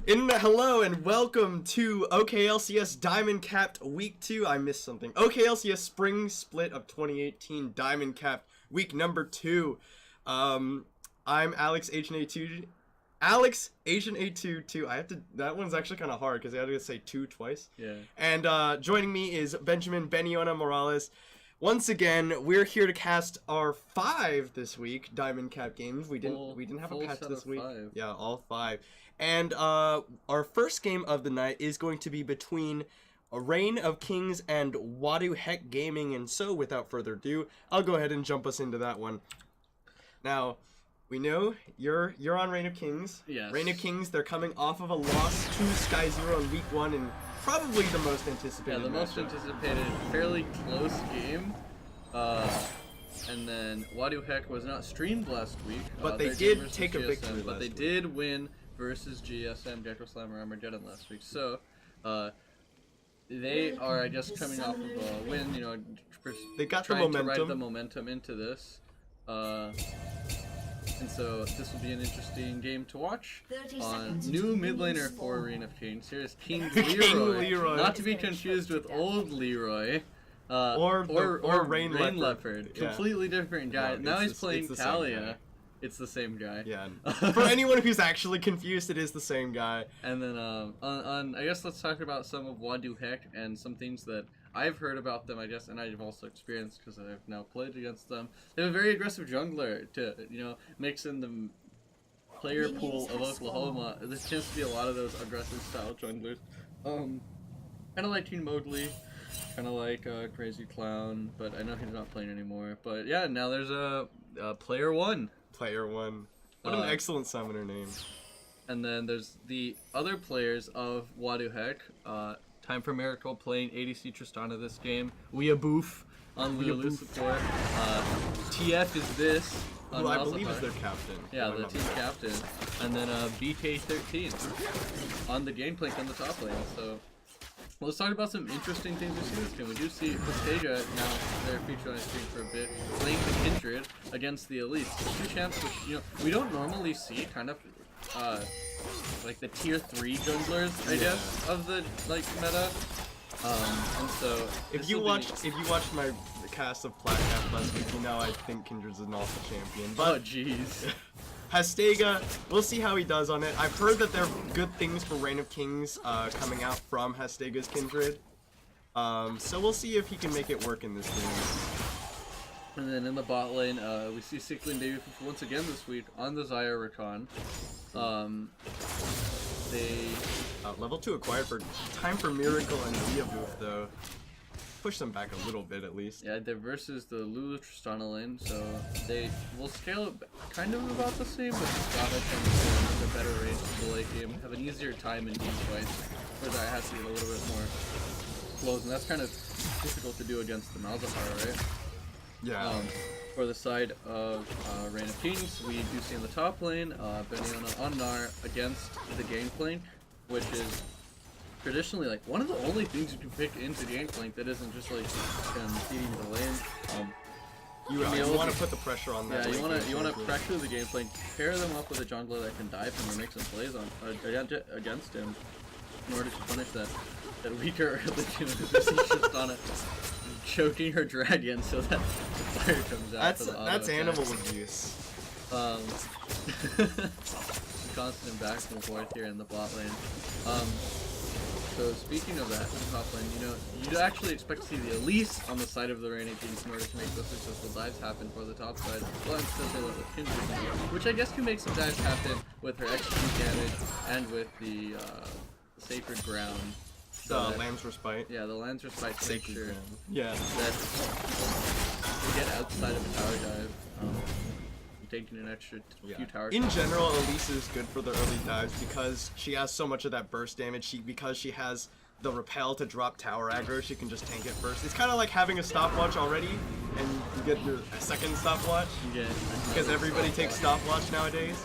Hello and welcome to OKLCS Diamond Capped Week 2. I missed something. OKLCS Spring Split of 2018 Diamond Capped Week number 2. I'm Alex HNA2. Alex HNA22. I have to. That one's actually kind of hard because I had to say 2 twice. Yeah. And joining me is Benjamin Beniona Morales. Once again, we're here to cast our 5 this week Diamond Cap games. We didn't have a patch this week. 5. Yeah, all 5. And our first game of the night is going to be between Reign of Kings and Wadu Heck Gaming. And so, without further ado, I'll go ahead and jump us into that one. Now, we know you're on Reign of Kings. Yes. Reign of Kings, they're coming off of a loss to Sky Zero in Week 1 and probably the most anticipated. Yeah, the most anticipated, fairly close game. And then Wadu Heck was not streamed last week. But they did take a victory But they did win versus GSM, Gecko Slammer, Armageddon last week. So, they are, I guess, coming off of a win, you know, they got the trying momentum. to ride the momentum into this. And so this will be an interesting game to watch on new mid laner for Reign of Kings. Here's King Leroy, not to be confused with old Leroy, or Rain Leopard. Yeah. Completely different guy. No, now he's playing Talia. It's the same guy. Yeah. For anyone who's actually confused, it is the same guy. And then I guess let's talk about some of Wadu Heck and some things that I've heard about them, I guess, and I've also experienced because I've now played against them. They have a very aggressive jungler to, you know, mix in the player pool of Oklahoma. There tends to be a lot of those aggressive style junglers. Kind of like Teen Mowgli, kind of like Crazy Clown, but I know he's not playing anymore. But yeah, now there's a Player 1. Player 1. What an excellent summoner name. And then there's the other players of Wadu Heck. Time for Miracle playing ADC Tristana this game. Weeaboof on Lulu support. TF is this. Who I believe is their captain. Yeah, the team captain. And then BK13 on the Gangplank on the top lane. So let's talk about some interesting things we see in this game. We do see Hostega now, they're featured on screen for a bit, playing the Kindred against the Elite. 2 champs which, you know, we don't normally see kind of like the tier 3 junglers, I guess, of the like meta. And so if you watched my cast of Platcap last week, you know I think Kindred's an alpha champion. But oh jeez. Hastega, we'll see how he does on it. I've heard that there are good things for Reign of Kings coming out from Hastega's Kindred. So we'll see if he can make it work in this game. And then in the bot lane, we see Sickling Baby once again this week on the Zyra Rakan. They level 2 acquired for Time for Miracle and Weeaboof though. Push them back a little bit at least. Yeah, they're versus the Lulu Tristana lane, so they will scale it kind of about the same, but Tristana tends to have a better range to the late game, have an easier time in team fights, whereas I have to get a little bit more close, and that's kind of difficult to do against the Malzahar, right? Yeah. For the side of Reign of Kings, we do see in the top lane Beniona on Gnar against the Gangplank, which is traditionally like one of the only things you can pick into Gangplank that isn't just like feeding the lane. You want to put the pressure on that. Yeah, you want to pressure the Gangplank, pair them up with a jungler that can dive him or make some plays on against him in order to punish that weaker Tristana. Choking her dragon so that the fire comes out. That's animal abuse. Constant back and forth here in the bot lane. So speaking of that, in the top lane, you know, you'd actually expect to see the Elise on the side of the Reign of Kings in order to make those successful dives happen for the top side. Well, instead they let the Kindred, which I guess can make some dives happen with her XP damage and with the Sacred Ground. The Lamb's Respite. Yeah, the Lamb's Respite to make sure that to get outside of a tower dive, taking an extra few tower in general, Elise is good for the early dives because she has so much of that burst damage. Because she has the repel to drop tower aggro, she can just tank it first. It's kind of like having a stopwatch already, and you get your second stopwatch. Because everybody takes stopwatch nowadays.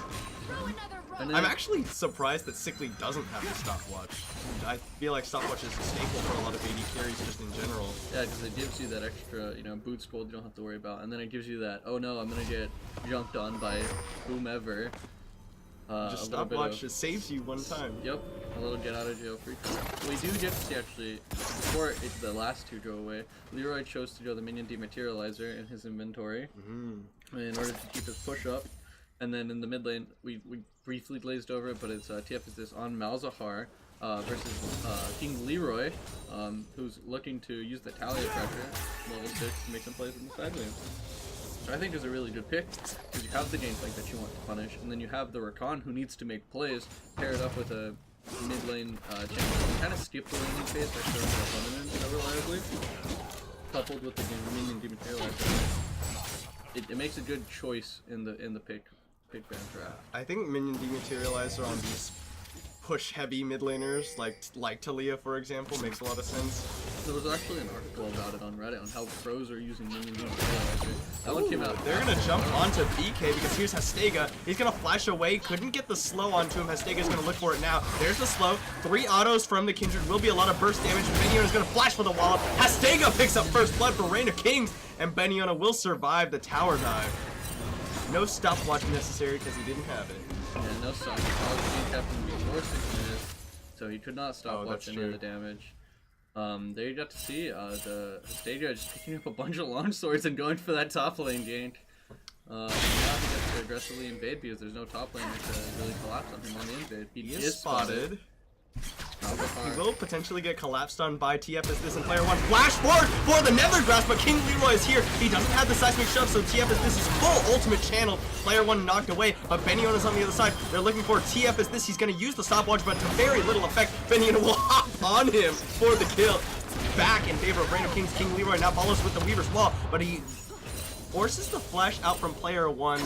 I'm actually surprised that Sickly doesn't have a stopwatch. I feel like stopwatch is a staple for a lot of AD carries just in general. Yeah, because it gives you that extra, you know, boot scold you don't have to worry about, and then it gives you that, oh no, I'm gonna get jumped on by whomever. Just stopwatch, it saves you one time. Yep, a little get out of jail free card. We do get to see actually, before the last two go away, Leroy chose to go the minion dematerializer in his inventory in order to keep his push up. And then in the mid lane, we briefly glazed over it, but it's TF is this on Malzahar versus King Leroy, who's looking to use the Talia pressure, level 6, to make some plays in the side lane. Which I think is a really good pick, because you have the gameplay that you want to punish, and then you have the Rakan who needs to make plays, paired up with a mid lane champion. You kind of skip the laning phase by showing the opponent so reliably, coupled with the minion dematerializer. It makes a good choice in the pick ban draft. I think minion dematerializer on these push heavy mid laners like Talia, for example, makes a lot of sense. There was actually an article about it on Reddit on how pros are using minion dematerializer. That one came out. They're gonna jump onto BK because here's Hastega. He's gonna flash away, couldn't get the slow onto him. Hastega's gonna look for it now. There's the slow. 3 autos from the Kindred, will be a lot of burst damage. Beniona is gonna flash for the wallop. Hastega picks up first blood for Reign of Kings, and Beniona will survive the tower dive. No stopwatch necessary because he didn't have it. Yeah, no stopwatch. He kept him before 6 minutes, so he could not stopwatch any of the damage. There you got to see the Hastega just picking up a bunch of long swords and going for that top lane gank. Now he gets to aggressively invade because there's no top laner to really collapse on him on the invade. He is spotted. He will potentially get collapsed on by TF as this in player 1. Flash forward for the Nether Grasp, but King Leroy is here. He doesn't have the seismic shove, so TF as this is full ultimate channel. Player 1 knocked away, but Beniona's on the other side. They're looking for TF as this. He's going to use the stopwatch, but to very little effect. Beniona will hop on him for the kill. Back in favor of Reign of Kings. King Leroy now follows with the Weaver's Wall, but he forces the flash out from player 1.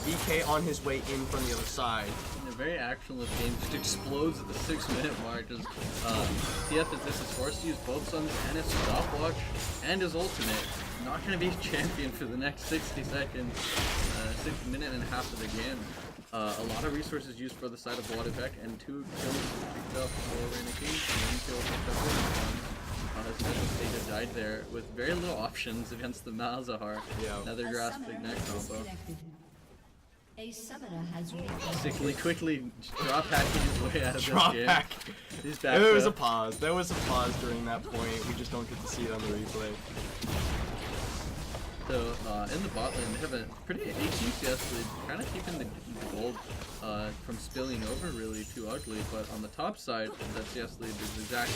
BK on his way in from the other side. A very actionless game just explodes at the 6-minute mark. As TF as this is forced to use both suns and his stopwatch and his ultimate. Not going to be a champion for the next 60 seconds, 6 minute and a half of the game. A lot of resources used for the side of Vladimir, and 2 kills picked up for Reign of Kings, and 1 kill picked up for Hastega died there with very little options against the Malzahar. Yeah. Another grasp ignite combo. A summoner has Sickly quickly drop hacking his way out of Drop this game. hack. He's back There was up. a pause. There was a pause during that point. We just don't get to see it on the replay. So in the bot lane, they have a pretty 18 CS lead, kind of keeping the gold from spilling over really too ugly. But on the top side, that CS lead is exactly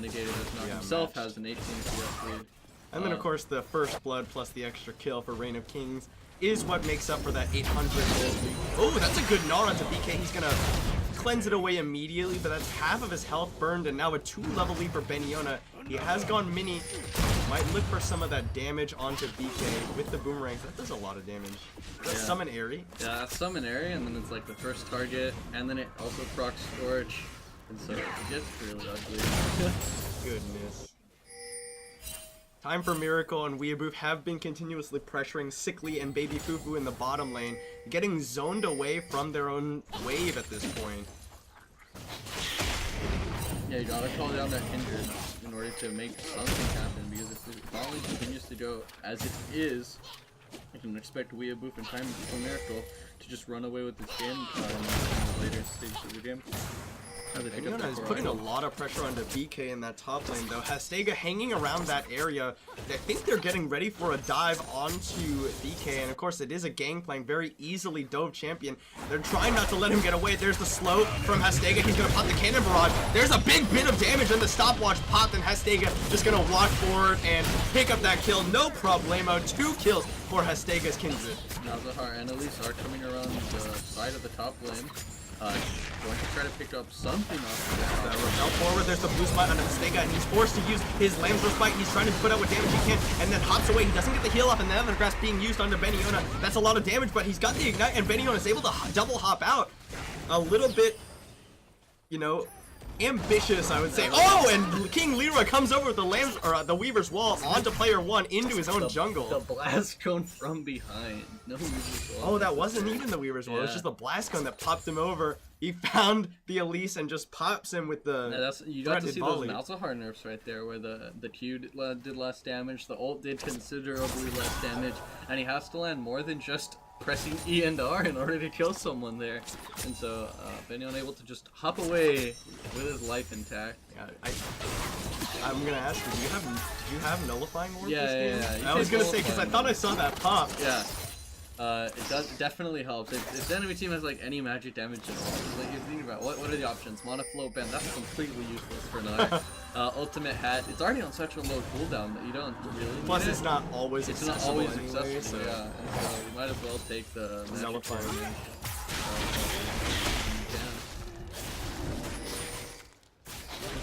negated as Knock himself matched. has an 18 CS lead. And then of course the first blood plus the extra kill for Reign of Kings is what makes up for that 800 gold lead. Oh, that's a good gnaw onto BK. He's gonna cleanse it away immediately, but that's half of his health burned, and now a 2-level lead for Beniona. He has gone mini. Might look for some of that damage onto BK with the boomerangs. That does a lot of damage. That's summon Airy. Yeah, summon area, and then it's like the first target, and then it also procs Scorch, and so it gets really ugly. Goodness. Time for Miracle and Weeaboo have been continuously pressuring Sickly and Baby Fufu in the bottom lane, getting zoned away from their own wave at this point. Yeah, you gotta call down that Kindred in order to make something happen, because if the volley continues to go as it is, you can expect Weeaboo and Time for Miracle to just run away with this game in the later stages of the game. Beniona is putting a lot of pressure onto BK in that top lane though. Hastega hanging around that area. I think they're getting ready for a dive onto BK, and of course it is a gangplank, very easily dove champion. They're trying not to let him get away. There's the slow from Hastega. He's gonna pop the cannon barrage. There's a big bit of damage and the stopwatch popped, and Hastega just gonna walk forward and pick up that kill. No problemo. 2 kills for Hastega's Kindred. Malzahar and Elise are coming around the side of the top lane. Going to try to pick up something off That repel forward, there's the blue spot on Hastega, and he's forced to use his Lamb's Respite. He's trying to put out what damage he can, and then hops away. He doesn't get the heal off, and the Nether Grasp being used onto Beniona. That's a lot of damage, but he's got the Ignite, and Beniona is able to double hop out. A little bit, ambitious, I would say. Oh, and King Leroy comes over with the Lamb's, or the Weaver's Wall onto player 1 into his own jungle. The blast cone from behind. No Weaver's Wall. Oh, that wasn't even the Weaver's Wall. It was just the blast cone that popped him over. He found the Elise and just pops him with the you got to see volley. those Malzahar nerfs right there, where the Q did less damage, the ult did considerably less damage, and he has to land more than just pressing E and R in order to kill someone there. And so Benny unable to just hop away with his life intact. Yeah, I'm gonna ask you, do you have nullifying orb Yeah, this game? yeah. I was gonna say, because I thought I saw that pop. Yeah. It definitely helps. If the enemy team has like any magic damage at all, like you're thinking about what are the options? Mana Flow Bend, that's completely useless for Nar. Ultimate Hat, it's already on such a low cooldown that you don't really need Plus, it. it's not always It's accessible not always anyway, accessible, so yeah. And so you might as well take the magic nullifying. damage.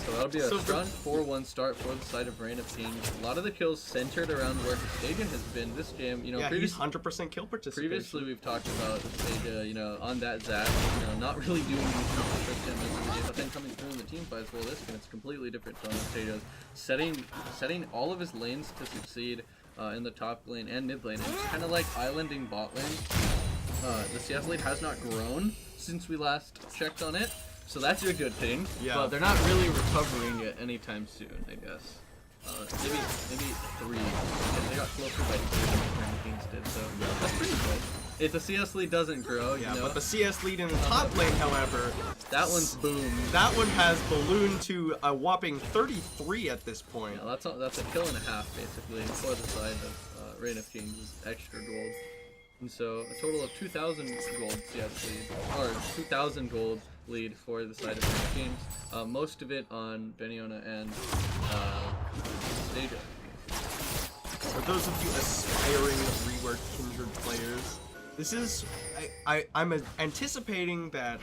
So that'll be a strong 4-1 start for the side of Reign of Kings. A lot of the kills centered around where Stadium has been this game. You know, Yeah, he's 100% kill participation. previously we've talked about Stadium, you know, on that Zap, you know, not really doing anything for him as we did, but then coming through in the team fights. Well, this game it's completely different on Stadium, setting all of his lanes to succeed in the top lane and mid lane. And it's kind of like islanding bot lane. The CS lane has not grown since we last checked on it. So that's a good thing, yeah. But they're not really recovering it anytime soon, I guess. Maybe 3, because they got closer by 2 than the Kings did, so that's pretty good. If the CS lead doesn't grow, you know, but the CS lead in the top lane, however, that one's boomed. That one has ballooned to a whopping 33 at this point. Yeah, that's a kill and a half, basically, for the side of Reign of Kings' extra gold. And so, a total of 2,000 gold CS lead, or 2,000 gold lead for the side of Reign of Kings. Most of it on Beniona and Stadia. For those of you aspiring rework Kindred players, this is I'm anticipating that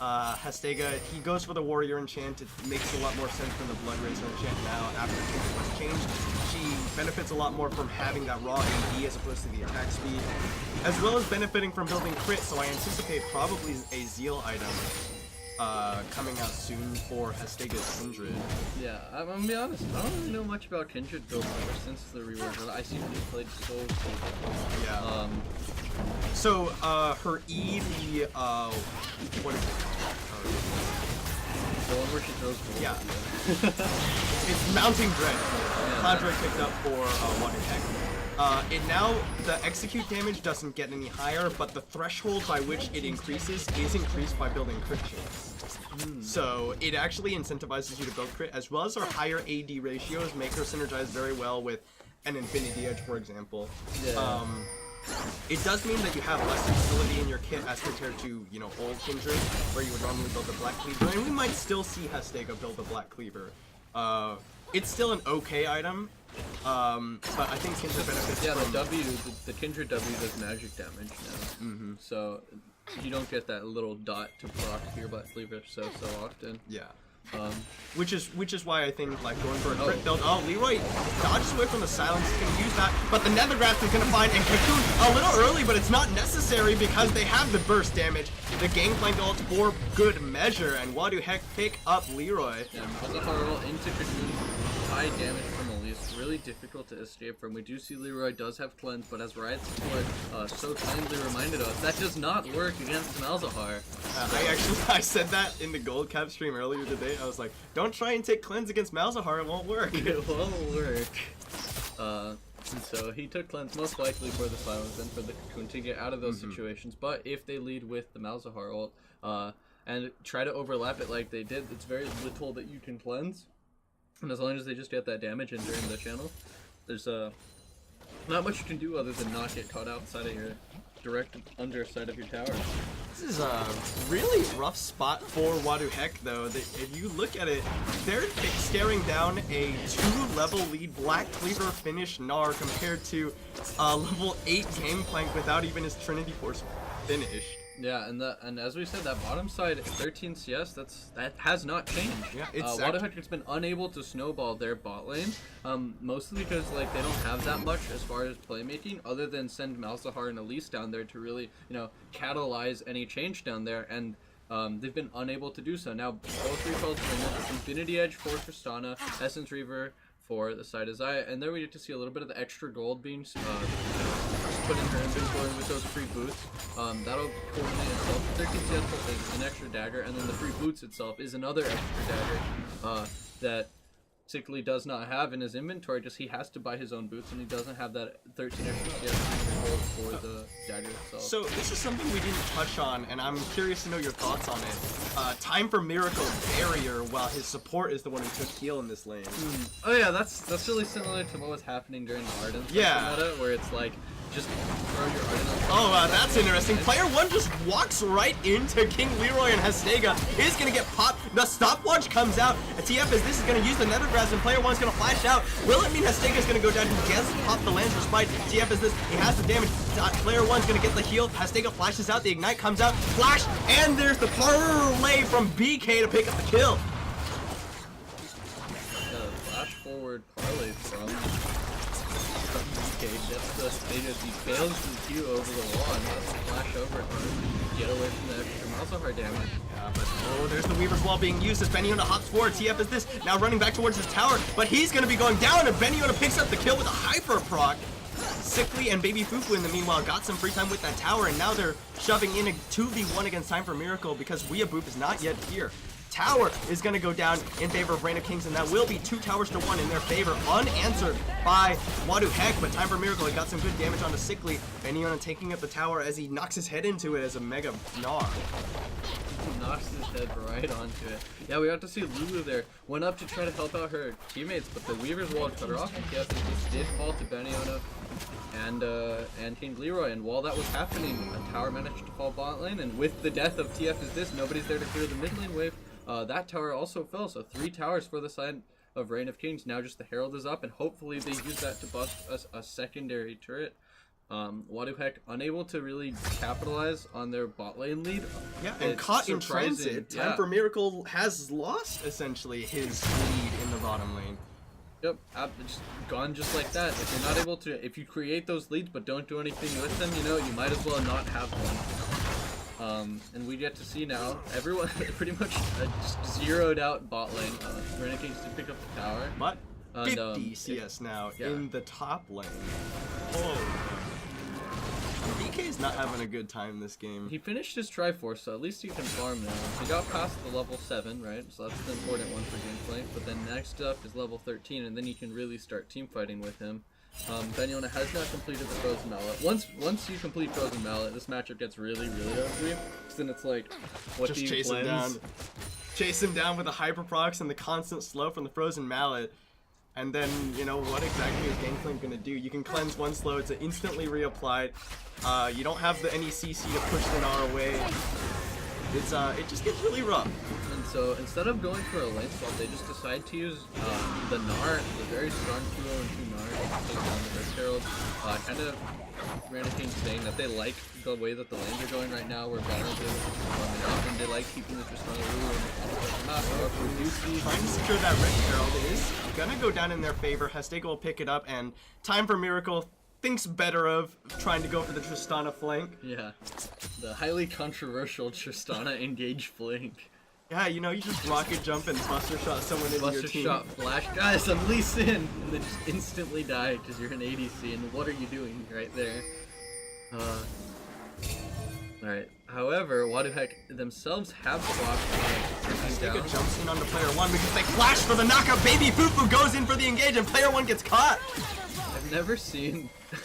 Hastega, he goes for the Warrior enchant. It makes a lot more sense than the Blood Razor enchant now after Kindred was changed. She benefits a lot more from having that raw AD as opposed to the attack speed, as well as benefiting from building crit, so I anticipate probably a Zeal item coming out soon for Hastega's Kindred. Yeah, I'm gonna be honest, I don't really know much about Kindred builds ever since the rework, but I see he played so good. Yeah. So, her E, the, what is it? The one where she throws gold. Yeah. It's Mounting Dread. Conjure picked up for Water Tech. It now, the execute damage doesn't get any higher, but the threshold by which it increases is increased by building crit chance. So it actually incentivizes you to build crit, as well as our higher AD ratios make her synergize very well with an Infinity Edge, for example. Yeah. It does mean that you have less utility in your kit as compared to, you know, old Kindred, where you would normally build a Black Cleaver, and we might still see Hastega build a Black Cleaver. It's still an okay item, but I think Kindred benefits from... the Kindred W does magic damage now. So you don't get that little dot to proc your Black Cleaver so often. Yeah. Which is why I think like going for a crit build. Oh, Leroy dodges away from the silence. He's gonna use that, but the Nethergrass is gonna find and Cocoon a little early, but it's not necessary because they have the burst damage. The Gangplank ult for good measure, and Wadu Heck pick up Leroy. Yeah, Malzahar roll into Cocoon, high damage from Elise, really difficult to escape from. We do see Leroy does have cleanse, but as Riot Support so kindly reminded us, that does not work against Malzahar. I said that in the Gold Cap stream earlier today. I was like, don't try and take cleanse against Malzahar, it won't work. It won't work. And so he took cleanse most likely for the silence and for the Cocoon to get out of those situations. But if they lead with the Malzahar ult and try to overlap it like they did, it's very little that you can cleanse. And as long as they just get that damage in during the channel, there's not much you can do other than not get caught outside of your direct underside of your tower. This is a really rough spot for Wadu Heck, though. If you look at it, they're staring down a 2-level lead Black Cleaver finish Gnar compared to level 8 Gangplank without even his Trinity Force finished. Yeah, and as we said, that bottom side 13 CS, that has not changed. Yeah, it's Wadahuck's been unable to snowball their bot lane, mostly because like they don't have that much as far as playmaking, other than send Malzahar and Elise down there to really, you know, catalyze any change down there, and they've been unable to do so. Now both recalls Infinity Edge for Tristana, Essence Reaver for the side of Xayah, and there we get to see a little bit of the extra gold being put in her inventory with those free boots. That'll coordinate itself. 13 CS is an extra dagger, and then the free boots itself is another extra dagger that Sickly does not have in his inventory. Just he has to buy his own boots, and he doesn't have that 13 extra CS for the dagger itself. So this is something we didn't touch on, and I'm curious to know your thoughts on it. Time for Miracle barrier, while his support is the one who took heal in this lane. Oh yeah, that's really similar to what was happening during the Arden meta, where it's like just throw your Arden on. Oh, that's interesting. Player 1 just walks right into King Leroy, and Hastega is gonna get popped. The stopwatch comes out. TF is this is gonna use the Nether Grasp, and Player 1's gonna flash out. Will it mean Hastega is gonna go down? He gets popped the Lance Respite. TF is this. He has the damage. Player 1's gonna get the heal. Hastega flashes out. The ignite comes out. Flash, and there's the parlay from BK to pick up the kill. Flash forward parlay from BK. That's the status. He fails to Q over the wall and has to flash over to get away from the extra mouse hard damage. Oh, there's the Weaver's Wall being used as Beniola hops forward. TF is this, now running back towards his tower, but he's going to be going down, and Beniola picks up the kill with a hyper proc. Sickly and Baby Fufu in the meanwhile got some free time with that tower, and now they're shoving in a 2v1 against Time for Miracle because Weeaboo is not yet here. Tower is going to go down in favor of Reign of Kings, and that will be 2 towers to 1 in their favor, unanswered by Wadu Heck, but Time for Miracle, he got some good damage onto Sickly. Beniola taking up the tower as he knocks his head into it as a Mega Gnar. Knocks his head right onto it. Yeah, we got to see Lulu there. Went up to try to help out her teammates, but the Weaver's Wall cut her off, and yes, it did fall to Beniola and King Leroy, and while that was happening, a tower managed to fall bot lane, and with the death of TF is this, nobody's there to clear the mid lane wave. That tower also fell, so 3 towers for the side of Reign of Kings. Now just the Herald is up, and hopefully they use that to bust a secondary turret. Wadu Heck unable to really capitalize on their bot lane lead. Yeah, and caught in transit. Time for Miracle has lost essentially his lead in the bottom lane. Yep, just gone just like that. If you're not able to, if you create those leads but don't do anything with them, you know, you might as well not have one. And we get to see now, everyone pretty much just zeroed out bot lane. Reign of Kings to pick up the tower. But 50 CS now in the top lane. Oh. BK is not having a good time this game. He finished his Triforce, so at least he can farm now. He got past the level 7, right? So that's the important one for gameplay. But then next up is level 13, and then you can really start team fighting with him. Beniola has not completed the Frozen Mallet. Once you complete Frozen Mallet, this matchup gets really, really ugly. Because then it's like, what just do you chase him down. Chase him down with the Hyper Procs and the constant slow from the Frozen Mallet. And then, you know, what exactly is Gangplank gonna do? You can cleanse one slow, it's instantly reapplied. You don't have any CC to push the Gnar away. It just gets really rough. And so instead of going for a lane swap, they just decide to use the Gnar, the very strong 2-0 and 2 Gnar to take down the Rift Herald. Kind of Reign of Kings saying that they like the way that the lanes are going right now, where Battles is warming up, and they like keeping this just on the Lulu and not. However, we do see trying to secure that Rift Herald is gonna go down in their favor. Hastega will pick it up, and Time for Miracle thinks better of trying to go for the Tristana flank. Yeah, the highly controversial Tristana engage flank. Yeah, you know, you just rocket jump and Buster Shot someone into your team. Buster Shot flash. Guys, I'm Lee Sin! And then just instantly die because you're an ADC, and what are you doing right there? Alright, however, Wadu Heck themselves have the block. Hastega jumps in onto player 1 because they flash for the knockup. Baby Fufu goes in for the engage, and player 1 gets caught. I've never seen a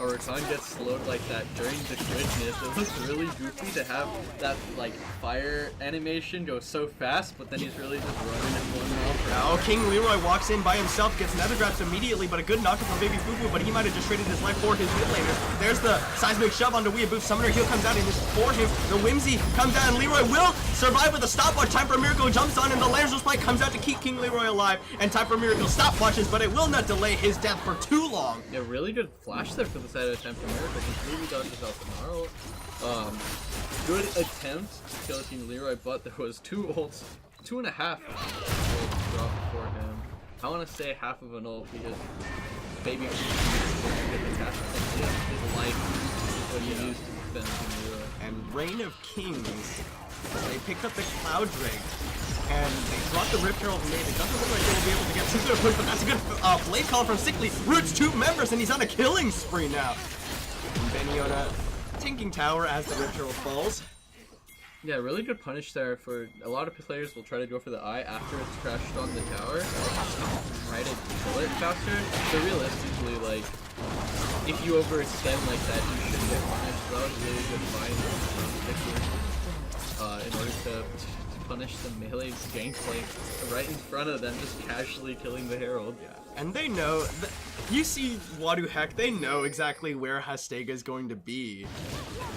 Rakan get slowed like that during the goodness. It looks really goofy to have that like fire animation go so fast, but then he's really just running at 1 mile per hour. Now King Leroy walks in by himself, gets Nether Grabs immediately, but a good knockup from Baby Fufu, but he might have just traded his life for his mid laner. There's the seismic shove onto Weeaboo. Summoner heal comes out and is for him. The Whimsy comes out, and Leroy will survive with a stopwatch. Time for Miracle jumps on, and the Lancer Spike comes out to keep King Leroy alive, and Time for Miracle stopwatches, but it will not delay his death for too long. Yeah, really good flash there for the side of Time for Miracle. Completely dodges out the Gnarl. Good attempt to kill King Leroy, but there was 2 ults, 2.5 ults dropped for him. I want to say half of an ult because Baby his life what he used to defend King Leroy. And Reign of Kings, they picked up the Cloud Drake, and they brought the Rift Herald mid. It doesn't look like they will be able to get too good a push, but that's a good blade call from Sickly. Roots 2 members, and he's on a killing spree now. And Beniola tanking tower as the Rift Herald falls. Yeah, really good punish there. For a lot of players will try to go for the eye after it's crashed on the tower, try to kill it faster. So realistically, like, if you overextend like that, you should get punished. So that was a really good find in order to punish the melee gangplank right in front of them, just casually killing the Herald. Yeah, and they know, you see Wadu Heck, they know exactly where Hastega is going to be.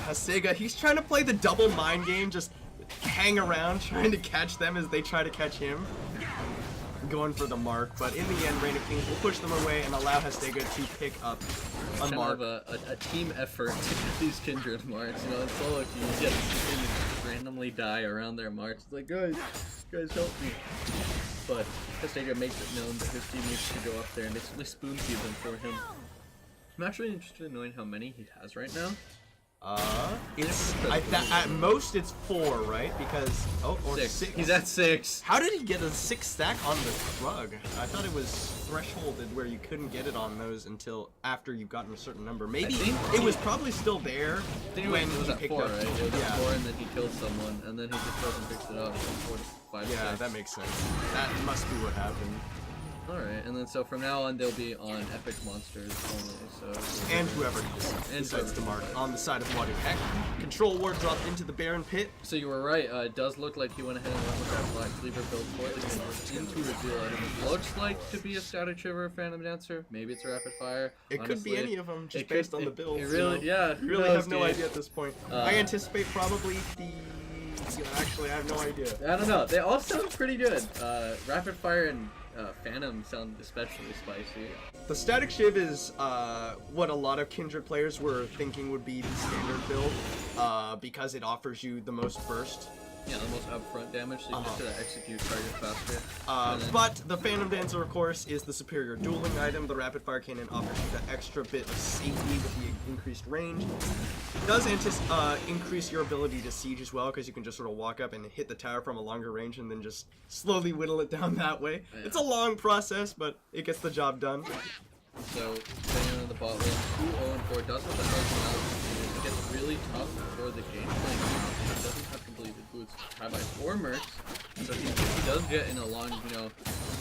Hastega, he's trying to play the double mind game, just hang around, trying to catch them as they try to catch him. Going for the mark, but in the end, Reign of Kings will push them away and allow Hastega to pick up a Kind mark. of a team effort to get these Kindred marks. You know, in solo queue, you get to randomly die around their marks. It's like, guys help me. But Hastega makes it known that his team needs to go up there and basically spoon feed them for him. I'm actually interested in knowing how many he has right now. At most it's 4, right? Because or 6. He's at 6. How did he get a 6 stack on the shrug? I thought it was thresholded where you couldn't get it on those until after you've gotten a certain number. Maybe it was probably still there when it was he at picked 4, up. right? It was Yeah. at 4 and then he killed someone and then he just goes and picks it up. 4 to 5, Yeah, 6. that makes sense. That must be what happened. Alright, and then so from now on they'll be on epic monsters only, so... And whoever decides to mark on the side of Wadu Heck. Control ward dropped into the Baron pit. So you were right, it does look like he went ahead and went with that Black Cleaver build for the Kindred into reveal item. It looks like to be a Static Shiver or Phantom Dancer, maybe it's a Rapid Fire. It Honestly, could be any of them, just based on the build. It really, yeah. I really have no idea at this point. I anticipate probably the... Actually, I have no idea. I don't know, they all sound pretty good. Rapid Fire and Phantom sound especially spicy. The Static Shiv is what a lot of Kindred players were thinking would be the standard build because it offers you the most burst. Yeah, the most upfront damage, so you get to execute target faster. But the Phantom Dancer, of course, is the superior dueling item. The Rapid Fire Cannon offers you that extra bit of safety with the increased range. It does increase your ability to siege as well, because you can just sort of walk up and hit the tower from a longer range and then just slowly whittle it down that way. Yeah. It's a long process, but it gets the job done. So, depending on the bot lane, 2-0-4 does have the personality. It gets really tough for the gameplay. He doesn't have completed boots, high by 4 mercs, so if he does get in a long,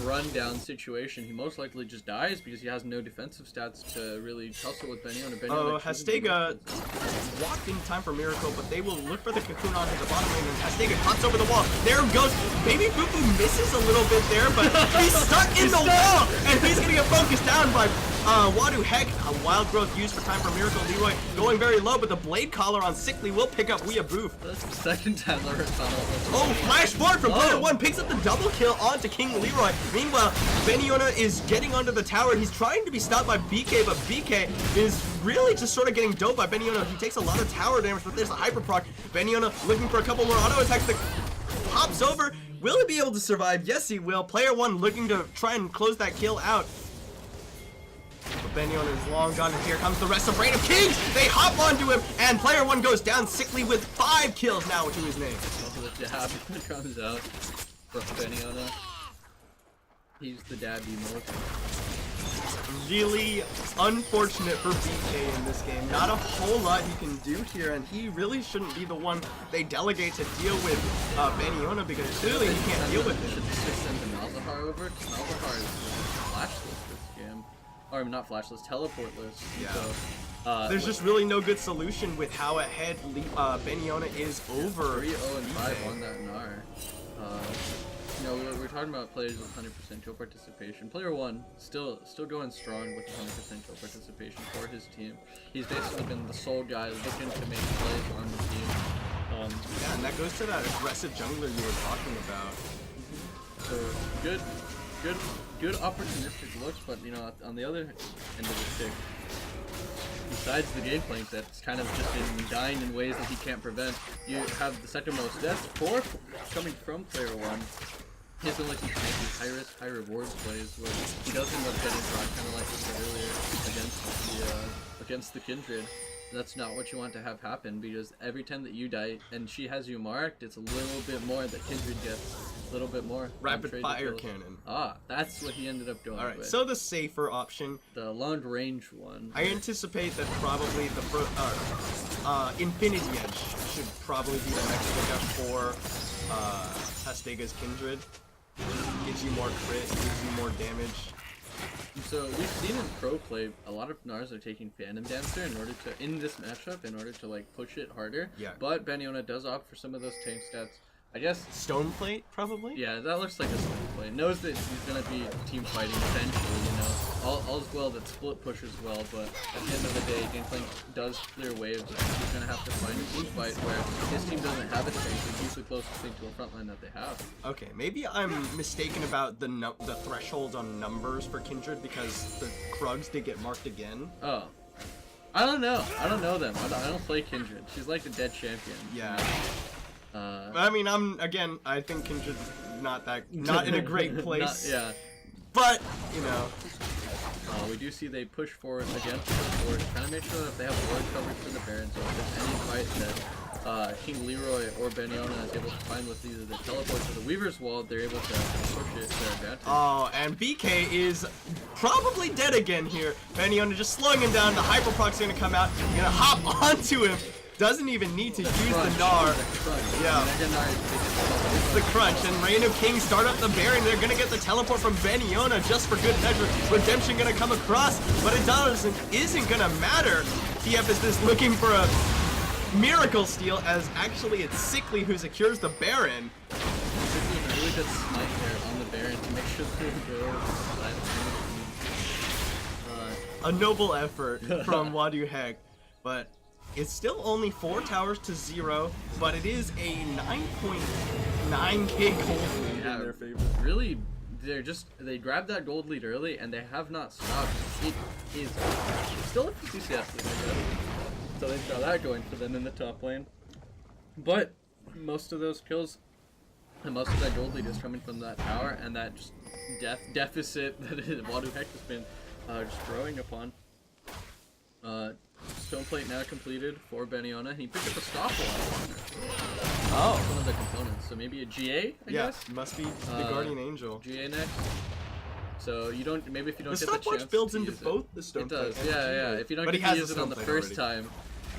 run-down situation, he most likely just dies because he has no defensive stats to really tussle with Benyon. Oh, Hastega walked in time for Miracle, but they will look for the cocoon onto the bottom lane, and Hastega cuts over the wall. There goes, Baby Boo Boo misses a little bit there, but he's stuck in the wall, and he's gonna get focused down by Wadu Heck. A Wild Growth used for time for Miracle. Leroy going very low, but the Blade Collar on Sickly will pick up Weeaboo. That's the second time Leroy found out. Oh, flash forward from player 1, picks up the double kill onto King Leroy. Meanwhile, Beniona is getting onto the tower. He's trying to be stopped by BK, but BK is really just sort of getting doped by Beniona. He takes a lot of tower damage, but there's a hyper proc. Beniona looking for a couple more auto attacks that hops over. Will he be able to survive? Yes, he will. Player 1 looking to try and close that kill out. But Beniona is long gone, and here comes the rest of Reign of Kings! They hop onto him, and player 1 goes down Sickly with 5 kills now to his name. The dab comes out from Beniona. He's the dab emote. Really unfortunate for BK in this game. Not a whole lot he can do here, and he really shouldn't be the one they delegate to deal with Beniona, because clearly he can't deal with it. Should just send the Malzahar over, because Malzahar is flashless this game. Or not flashless, teleportless. Yeah. So, there's just really no good solution with how ahead Beniona is over 3-0 and 5 on that Gnar. We're talking about players with 100% kill participation. Player 1 still going strong with 100% kill participation for his team. He's basically been the sole guy looking to make plays on the team. Yeah, and that goes to that aggressive jungler you were talking about. So good opportunistic looks, but on the other end of the stick, besides the game plank that's kind of just in dying in ways that he can't prevent, you have the second most deaths coming from player 1. He's been like these high risk, high reward plays where he does end up getting caught, kind of like we said earlier, against the Kindred. That's not what you want to have happen, because every time that you die and she has you marked, it's a little bit more that Kindred gets. a little bit more. Rapid Traded fire kills. cannon. Ah, that's what he ended up going Alright, with. so the safer option. The long range one. I anticipate that probably the Infinity Edge should probably be the next pickup for Hastega's Kindred. Gives you more crit, gives you more damage. So we've seen in pro play, a lot of Nars are taking Phantom Dancer in this matchup in order to like push it harder. Yeah. But Banyona does opt for some of those tank stats. I guess. Stone plate, probably? Yeah, that looks like a split play. Knows that he's gonna be team fighting eventually, you know. All's well that split pushes well, but at the end of the day, Gangplank does clear waves. He's gonna have to find a team fight where his team doesn't have a tank, and he's the closest thing to a front line that they have. Okay, maybe I'm mistaken about the threshold on numbers for Kindred because the Krugs did get marked again. Oh. I don't know. I don't know them. I don't play Kindred. She's like a dead champion. Yeah. I mean, I think Kindred's not in a great place. Yeah. But, you know. We do see they push forward again, trying to make sure that they have ward coverage for the Baron, so if there's any fight that King Leroy or Banyona is able to find with either the teleport or the Weaver's Wall, they're able to push it to their advantage. Oh, and BK is probably dead again here. Banyona just slowing him down, the Hyper Proc's gonna come out, gonna hop onto him. Doesn't even need to use the Gnar. Yeah. It's the crunch, and Reign of Kings start up the Baron. They're gonna get the teleport from Banyona just for good measure. Redemption gonna come across, but it isn't gonna matter. TF is just looking for a miracle steal, as actually it's Sickly who secures the Baron. Sickly a really good smite there on the Baron to make sure that they go. A noble effort from Wadu Heck, but it's still only 4 towers to 0, but it is a 9.9k gold lead in their favor. Really, they grabbed that gold lead early, and they have not stopped. It is still a 50 CS lead, I guess. So they've got that going for them in the top lane. But most of those kills, and most of that gold lead is coming from that tower, and that just deficit that Wadu Heck has been just growing upon. Stone plate now completed for Banyona. He picked up a stopwatch. Oh. One of the components. So maybe a GA, I guess? Yeah, must be the Guardian Angel. GA next. So you don't, maybe if you don't the get the chance stopwatch builds to into use both the stone it does, plate. yeah. If you don't But get he to has use the it on the stone first plate time,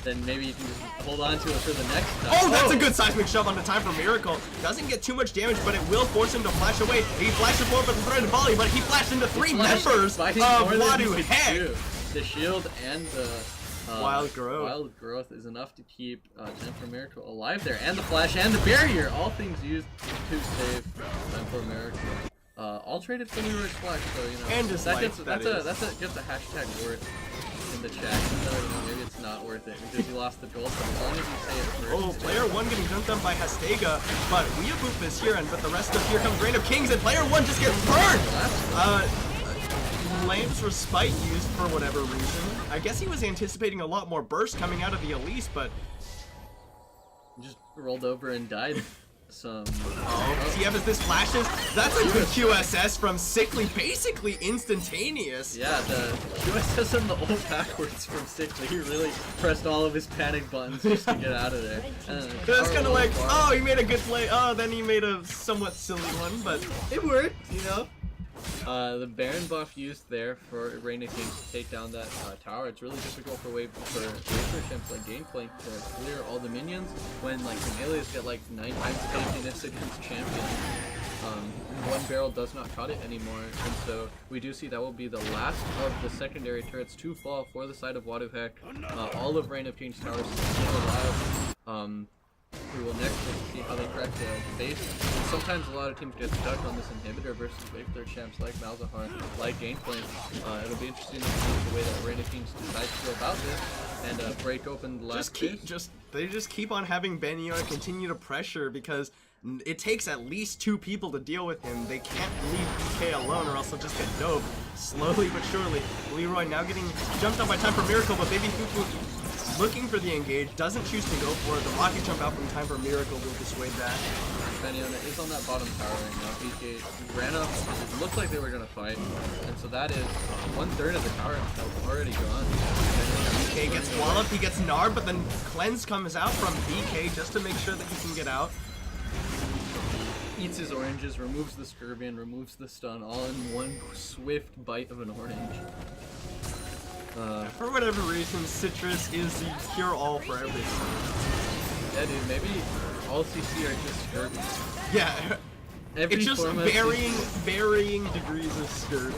then maybe you can just hold on to it for the next time. Oh, that's a good seismic shove on the time for Miracle. Doesn't get too much damage, but it will force him to flash away. He flashes forward with the threaded volley, but he flashed into 3 members of Wadu Heck. The shield and the Wild Growth. Wild Growth is enough to keep Time for Miracle alive there, and the flash and the barrier, all things used to save Time for Miracle. All traded for Leroy's flash, so you know. And his life, gets a hashtag worth in the chat. So you know, maybe it's not worth it because you lost the gold, but as long as you say it first. Oh, player 1 getting jumped on by Hastega, but Weeaboo is here, but the rest of here comes Reign of Kings, and player 1 just gets burned! Lamps Respite used for whatever reason. I guess he was anticipating a lot more burst coming out of the Elise, but just rolled over and died. Some. Oh, TF as this flashes. That's a good QSS from Sickly, basically instantaneous. Yeah, the QSS and the ult backwards from Sickly. He really pressed all of his panic buttons just to get out of there. It's kind of like, oh, he made a good play. Oh, then he made a somewhat silly one, but it worked, you know. The Baron buff used there for Reign of Kings to take down that tower. It's really difficult for wave champs like Gangplank to clear all the minions when like Camelias get like 9 times tankiness against champions. One barrel does not cut it anymore, and so we do see that will be the last of the secondary turrets to fall for the side of Wadu Heck. All of Reign of Kings towers still alive. We will next see how they crack the base. And sometimes a lot of teams get stuck on this inhibitor versus wave third champs like Malzahar, like Gangplank. It'll be interesting to see the way that Reign of Kings decides to go about this and break open the last base. They just keep on having Banyona continue to pressure because it takes at least 2 people to deal with him. They can't leave PK alone or else they'll just get doped. Slowly but surely. Leroy now getting jumped on by Time for Miracle, but Baby Fufu looking for the engage, doesn't choose to go for it. The rocket jump out from Time for Miracle will dissuade that. Banyona is on that bottom tower right now. BK ran up, it looked like they were going to fight, and so that is 1/3 of the tower that's already gone. BK gets walloped, he gets Gnar, but then Cleanse comes out from BK just to make sure that he can get out. eats his oranges, removes the Scorpion, removes the stun, all in one swift bite of an orange. For whatever reason, Citrus is the cure-all for everything. Yeah, dude, maybe all CC are just Scurvy. Yeah, Every it's just format varying degrees of scurvy.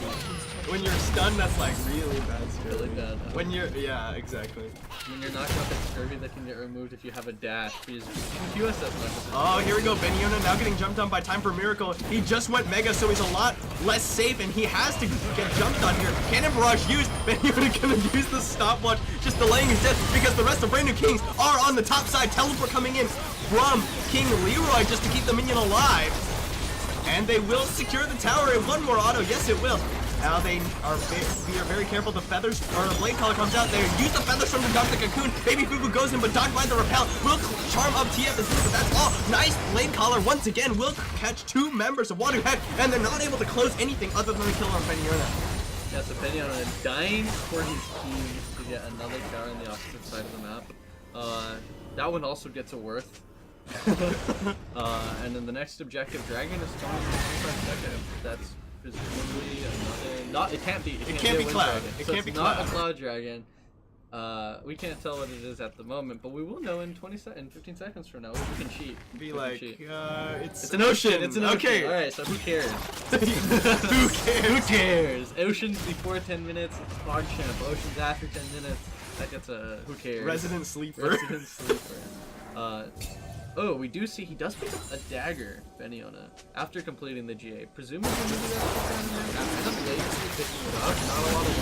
When you're stunned, that's like really bad scurvy. Really bad. When you're, yeah, exactly. When you're knocked up, it's Scurvy that can get removed if you have a dash. Because you can QS as much as Oh, here we go. Beniona now getting jumped on by Time for Miracle. He just went Mega, so he's a lot less safe, and he has to get jumped on here. Cannon Barrage used. Beniona gonna use the stopwatch, just delaying his death because the rest of Brand New Kings are on the top side. Teleport coming in from King Leroy just to keep the minion alive. And they will secure the tower in one more auto. Yes, it will. Now they are very careful. The feathers, or the blade collar comes out. They use the feathers from the Dr. Cocoon. Baby Fufu goes in, but dodged by the repel. Will charm up TF as but that's all. Nice blade collar once again. Will catch two members of Wadu Heck, and they're not able to close anything other than the kill on Beniona. Yeah, so Beniona dying for his team to get another tower on the opposite side of the map. That one also gets a worth. And then the next objective, Dragon is coming in 25 seconds. That's presumably another. It can't be. It can't be Cloud. Dragon. It So can't it's be not Cloud. a Cloud Dragon. We can't tell what it is at the moment, but we will know in 15 seconds from now. We can cheat. Be We can like, cheat. it's an ocean. It's an ocean. Okay. All right. So who cares? Who cares? Who cares? Oceans before 10 minutes. It's Fog Champ. Oceans after 10 minutes. That gets a who cares? Resident Sleeper. Resident Sleeper. Oh, we do see he does pick up a dagger, Beniona, after completing the GA. Presumably maybe that's the late picking it up. Not a lot of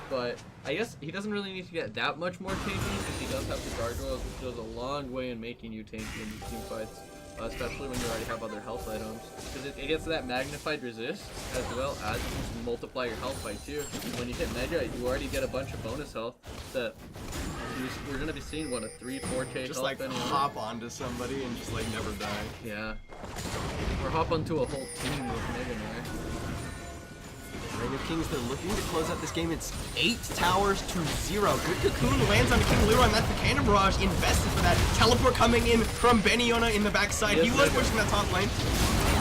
but I guess he doesn't really need to get that much more tanky because he does have the gargoyles, which goes a long way in making you tanky in these team fights. Especially when you already have other health items. Because it gets that magnified resist, as well as you can multiply your health by 2. When you hit Mega, you already get a bunch of bonus health that we're going to be seeing, what, a 3-4k Just health like anyway. hop onto somebody and just like never die. Yeah. Or hop onto a whole team with Mega now. Brand New Kings, they're looking to close out this game. It's 8 towers to 0. Good Cocoon lands on King Leroy, and that's the Cannon Barrage invested for that. Teleport coming in from Beniona in the backside. Yes, he was pushing that top lane.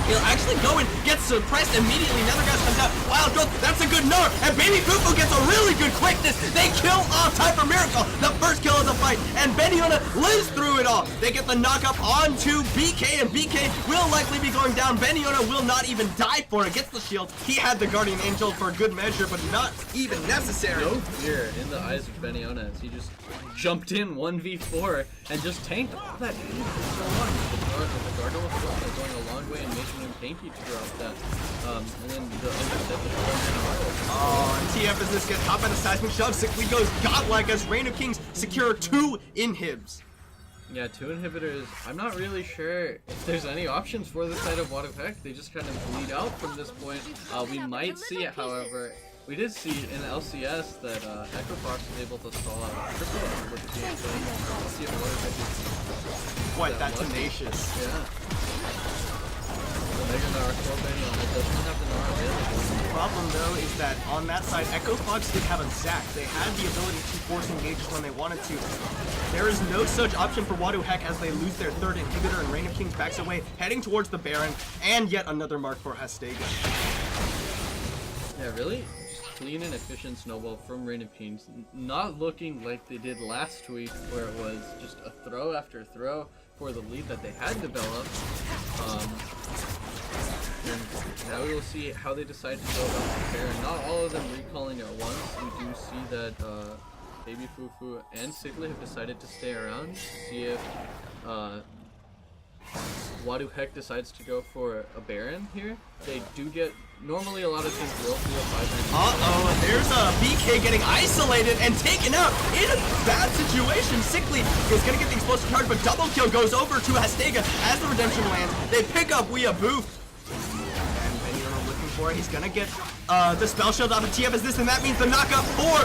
He'll actually go and get suppressed immediately. Nethergas comes out. Wild Growth, that's a good Gnar. And Baby Fufu gets a really good quickness. They kill off Time for Miracle, the first kill of the fight. And Beniona lives through it all. They get the knockup onto BK, and BK will likely be going down. Beniona will not even die for it. Gets the shield. He had the Guardian Angel for good measure, but not even necessary. No fear in the eyes of Beniona as he just jumped in 1v4 and just tanked all that damage for so long. The Gargoyle was going a long way in making him tanky to drop that. And then the Oh, and TF as this gets hot by the seismic shove. Sickly goes godlike as Reign of Kings secure 2 inhibs. Yeah, 2 inhibitors. I'm not really sure if there's any options for this side of Wadu Heck. They just kind of bleed out from this point. We might see it, however. We did see in LCS that Echo Fox was able to stall out triple with the game. So let's see if Wadu Heck is What, that tenacious. Yeah. The Mega Gnar for Beniona doesn't have the Gnar available. The problem though is that on that side, Echo Fox did have a Zac. They had the ability to force engages when they wanted to. There is no such option for Wadu Heck as they lose their 3rd inhibitor and Reign of Kings backs away, heading towards the Baron, and yet another mark for Hastega. Yeah, really clean and efficient snowball from Reign of Kings. Not looking like they did last week, where it was just a throw after throw for the lead that they had developed. And now we will see how they decide to go about the pair. Not all of them recalling at once. We do see that Baby Fufu and Sigley have decided to stay around to see if Wadu Heck decides to go for a Baron here. They do get, normally a lot of teams will do a 5-man. Uh-oh, there's a BK getting isolated and taken out in a bad situation. Sickly is gonna get the explosive charge, but double kill goes over to Hastega as the redemption lands. They pick up Weeaboo. And Beniona looking for it. He's gonna get the spell shield off of TF as this, and that means the knockup for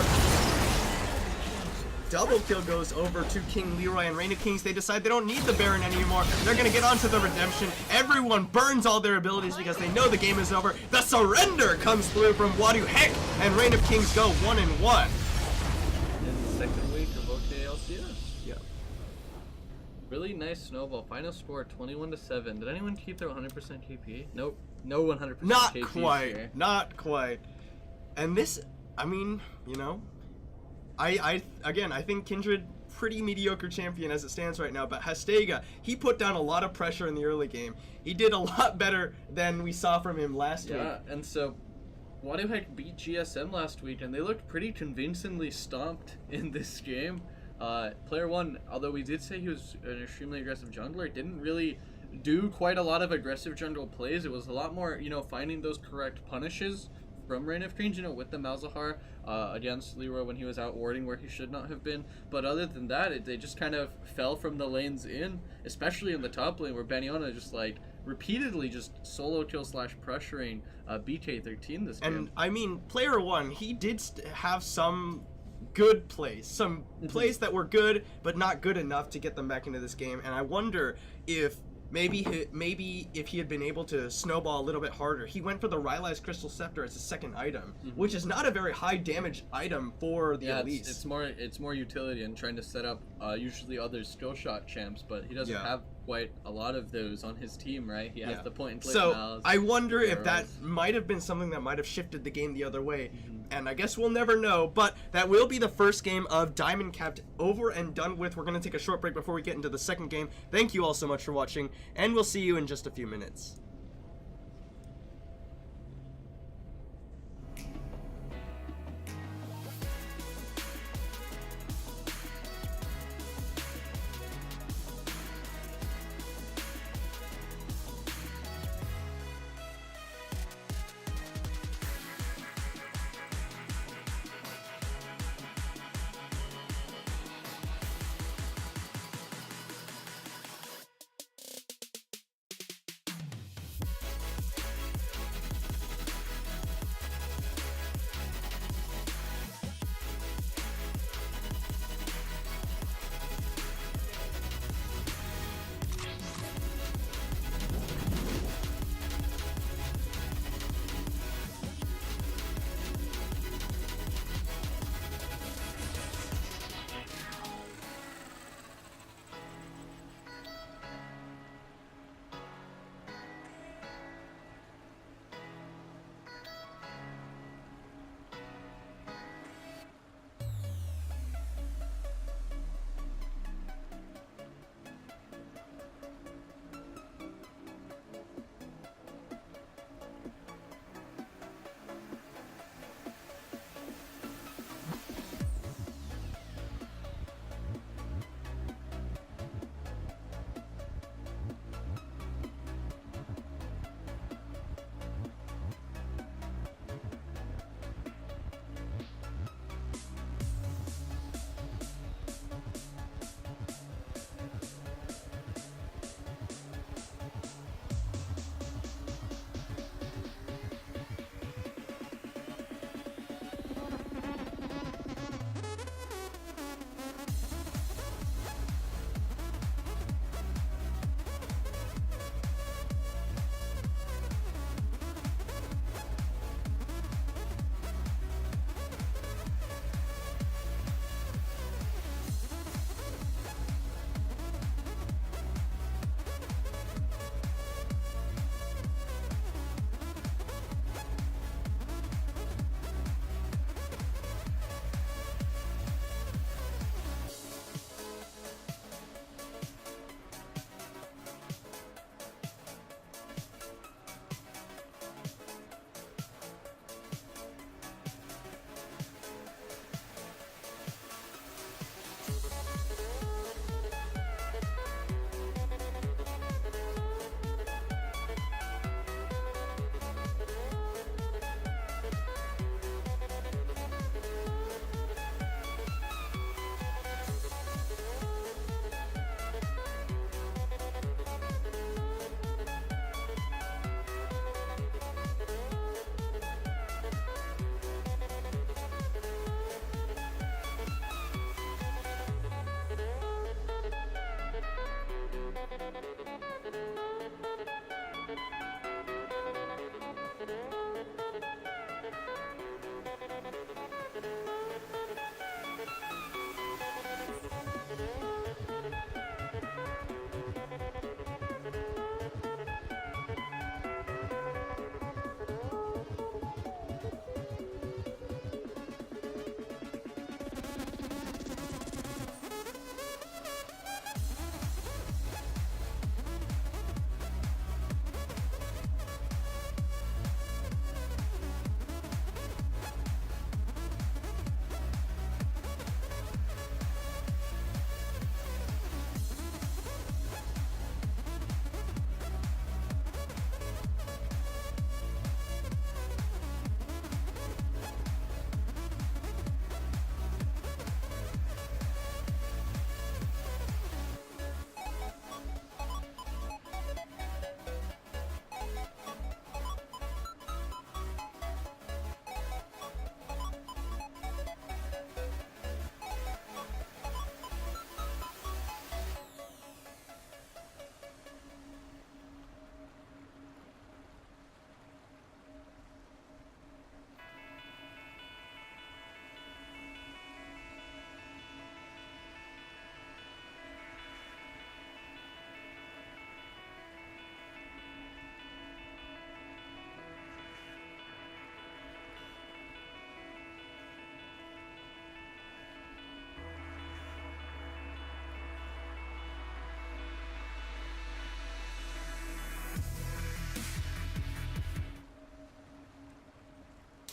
double kill goes over to King Leroy and Reign of Kings. They decide they don't need the Baron anymore. They're gonna get onto the redemption. Everyone burns all their abilities because they know the game is over. The surrender comes through from Wadu Heck, and Reign of Kings go 1-1. In the second week of OKLCS. Yep. Really nice snowball. Final score 21-7. Did anyone keep their 100% KP? Nope. No 100% Not KP quite. here. Not quite. And this, I mean, you know, I think Kindred pretty mediocre champion as it stands right now, but Hastega, he put down a lot of pressure in the early game. He did a lot better than we saw from him last week. Yeah, and so Wadihek beat GSM last week, and they looked pretty convincingly stomped in this game. Player 1, although we did say he was an extremely aggressive jungler, didn't really do quite a lot of aggressive jungle plays. It was a lot more, you know, finding those correct punishes from Reign of Kings, you know, with the Malzahar against Leroy when he was out warding where he should not have been. But other than that, they just kind of fell from the lanes in, especially in the top lane where Banyana just like repeatedly just solo kill / pressuring BK13 this game. And I mean, player 1, he did have some good plays, some plays that were good but not good enough to get them back into this game. And I wonder if maybe if he had been able to snowball a little bit harder. He went for the Rylai's Crystal Scepter as his second item, which is not a very high damage item for the Elise. It's more utility and trying to set up usually other skill shot champs, but he doesn't have quite a lot of those on his team, right? He has the point and click So I wonder if that might have been something that might have shifted the game the other way. And I guess we'll never know, but that will be the first game of Diamond Capped over and done with. We're going to take a short break before we get into the second game. Thank you all so much for watching, and we'll see you in just a few minutes.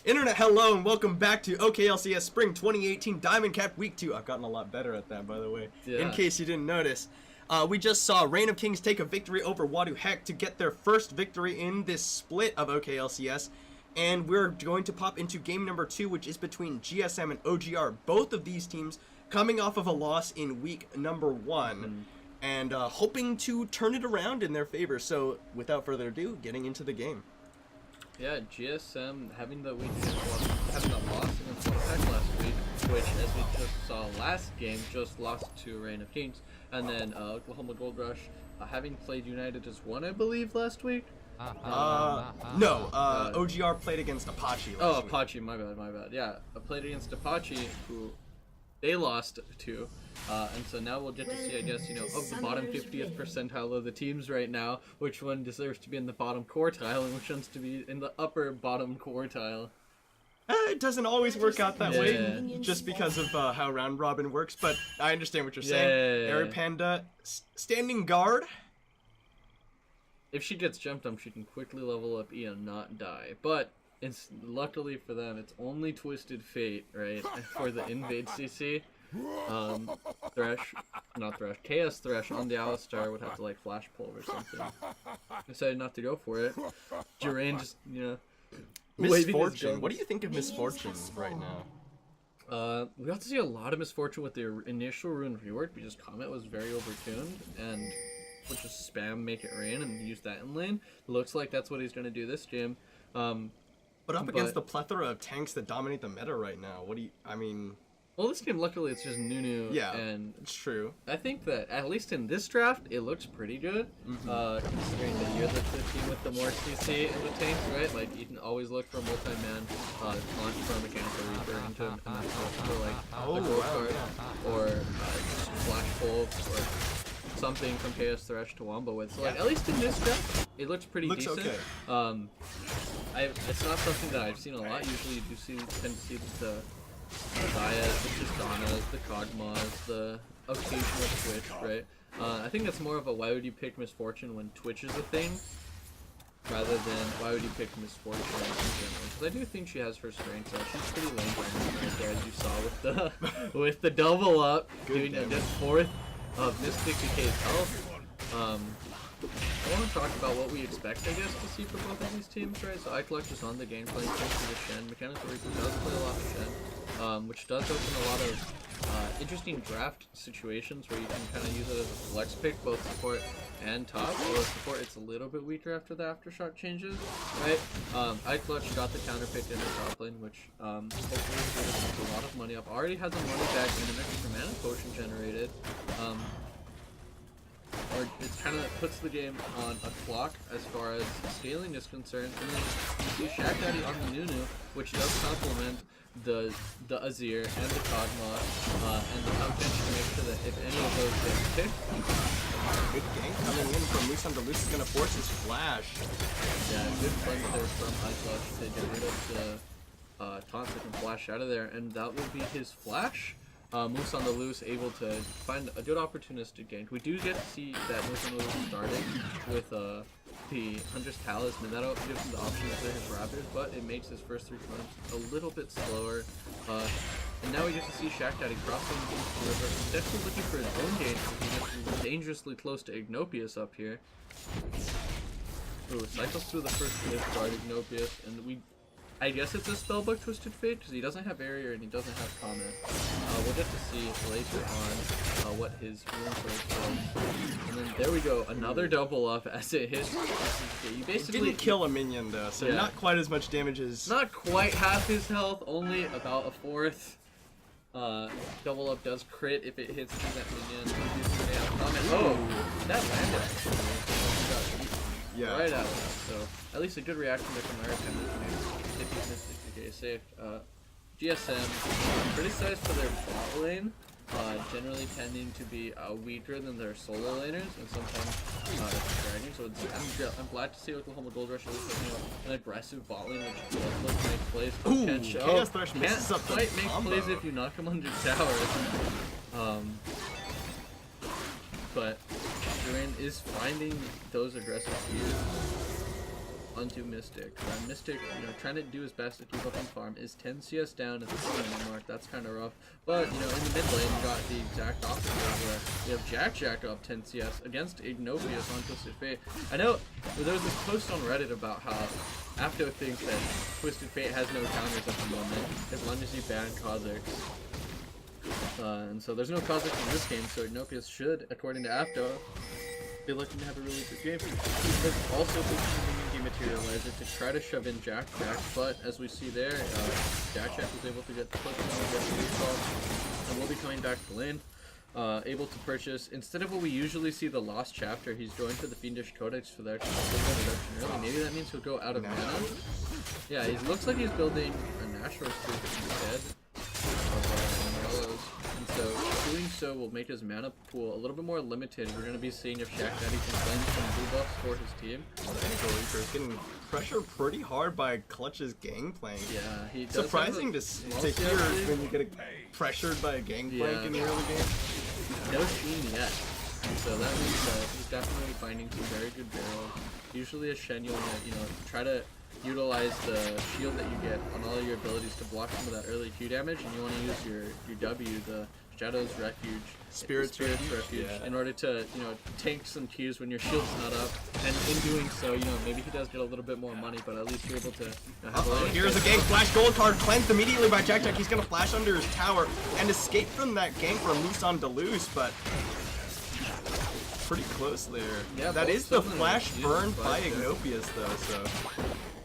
Internet, hello and welcome back to OKLCS Spring 2018 Diamond Cap Week 2. I've gotten a lot better at that, by the way, in case you didn't notice. We just saw Reign of Kings take a victory over Wadu Heck to get their first victory in this split of OKLCS. And we're going to pop into game number 2, which is between GSM and OGR. Both of these teams coming off of a loss in week number 1. And hoping to turn it around in their favor. So, without further ado, getting into the game. Yeah, GSM having the loss against Wadu last week, which, as we just saw last game, just lost to Reign of Kings. And then Oklahoma Gold Rush, having played United as one, I believe, last week. No, OGR played against Apache last week. Apache, my bad. Yeah, I played against Apache, who they lost to. And so now we'll get to see, I guess, you know, of the bottom 50th percentile of the teams right now, which one deserves to be in the bottom quartile and which one's to be in the upper bottom quartile. It doesn't always work out that way, just because of how round robin works, but I understand what you're saying. Air Panda, standing guard. If she gets jumped on, she can quickly level up E and not die. But it's luckily for them, it's only Twisted Fate, right? For the Invade CC. KS Thresh on the Alistar would have to like flash pull or something. Decided not to go for it. Jerain just, you know, Misfortune. What do you think of Misfortune right now? We got to see a lot of Misfortune with the initial rune rework because Comet was very overtuned and would just spam Make It Rain and use that in lane. Looks like that's what he's going to do this game. But up against the plethora of tanks that dominate the meta right now, Well, this game, luckily, it's just Nunu. Yeah, and it's true. I think that, at least in this draft, it looks pretty good. Considering that you're the team with the more CC in the tanks, right? Like, you can always look for a multi-man launch from a Mechanical Reaper into an for, like, a gold card. Or just flash pull or something from KS Thresh to Wombo with. So, like, at least in this draft, it looks pretty decent. Okay. It's not something that I've seen a lot. Usually, you tend to see the Dias, the Tristanas, the Kog'Maws, the occasional Twitch, right? I think that's more of a why would you pick Misfortune when Twitch is a thing, rather than why would you pick Misfortune in general. Because I do think she has her strengths. She's pretty lame right there, as you saw with the double up, doing a just 4th of Mystic Decay's health. I want to talk about what we expect, I guess, to see from both of these teams, right? So iCollector is on the game playing thanks to the Shen. Mechanical Reaper does play a lot of Shen, which does open a lot of interesting draft situations where you can kind of use it as a flex pick, both support and top. Although support, it's a little bit weaker after the Aftershock changes, right? iCollector got the counter pick in the top lane, which hopefully gives a lot of money up. Already has a money back and an extra mana potion generated. Or it kind of puts the game on a clock as far as scaling is concerned, and then you see Shack Daddy on the Nunu, which does complement the Azir and the Kog'Maw, and the intention to make sure that if any of those get picked. Good gank coming in from Moose on the Loose is going to force his flash. Yeah, good cleanse there from iClutch to get rid of the taunt that can flash out of there, and that will be his flash. Moose on the Loose able to find a good opportunistic gank. We do get to see that Moose on the Loose starting with the Hunter's Talisman. That gives him the option to play his Raptors, but it makes his first 3 times a little bit slower. And now we get to see Shack Daddy crossing into the river. He's definitely looking for his own game. He gets dangerously close to Ignopius up here. Ooh, cycles through the first lift guard Ignopius, and I guess it's a spellbook Twisted Fate because he doesn't have Barrier and he doesn't have Comment. We'll get to see later on what his rune is. And then there we go, another double up as it hits. You basically didn't kill a minion though, so not quite as much damage as. Not quite half his health, only about a 4th. Double up does crit if it hits that minion. Oh, that landed. Yeah. Right out of that. So at least a good reaction to American if he's Mystic Decay saved. GSM criticized for their bot lane, generally tending to be weaker than their solo laners, and sometimes dragging. So I'm glad to see Oklahoma Gold Rush at least taking an aggressive bot lane, which does look to make plays. Chaos Thresh misses up the quite make plays if you knock him under tower. But Duran is finding those aggressive views. onto Mystic. Mystic, you know, trying to do his best to keep up on farm, is 10 CS down at the 2-minute mark. That's kind of rough. But, you know, in the mid lane, you got the exact opposite where you have Jack up 10 CS against Ignopius on Twisted Fate. I know there was this post on Reddit about how Apto thinks that Twisted Fate has no counters at the moment, as long as you ban Kha'Zix. And so there's no Kha'Zix in this game, so Ignopius should, according to Apto, be looking to have a really good game. He's also pushing the Materializer to try to shove in Jack, but as we see there, Jack was able to get the clip and will be coming back to lane. Able to purchase, instead of what we usually see the Lost Chapter, he's going for the Fiendish Codex for the extra reduction early. Maybe that means he'll go out of mana. Yeah, he looks like he's building a Natural Streak instead of Umbrellas. And so doing so will make his mana pool a little bit more limited. We're going to be seeing if Shaq Daddy can claim some blue buffs for his team. Reaper is getting pressured pretty hard by Clutch's gangplank. Yeah, he does. Surprising to hear when you get pressured by a gangplank in the early game. No Sheen yet. And so that means that he's definitely finding some very good barrels. Usually a Shen, you'll want to, you know, try to utilize the shield that you get on all of your abilities to block some of that early Q damage, and you want to use your W, the Shadow's Refuge, Spirit's Refuge, in order to, you know, tank some Qs when your shield's not up. And in doing so, you know, maybe he does get a little bit more money, but at least you're able to, you know, have a here's a gank, flash gold card, cleansed immediately by Jack. He's gonna flash under his tower and escape from that gank from loose on Deleuze, but pretty close there. Yeah, that is the flash burn by Ignopius though, so.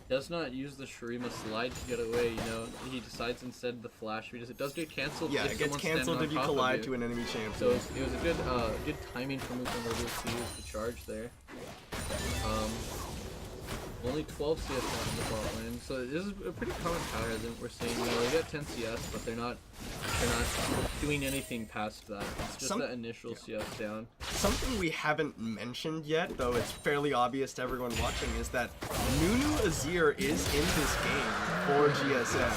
Does not use the Shurima slide to get away, you know, he decides instead the flash, because it does get cancelled. Yeah, it gets cancelled if you collide to an enemy champion. So it was a good timing for Musa to use the charge there. Only 12 CS down in the bot lane, so this is a pretty common pattern that we're seeing. You know, they get 10 CS, but they're not doing anything past that. It's just that initial CS down. Something we haven't mentioned yet, though it's fairly obvious to everyone watching, is that Nunu Azir is in this game for GSM.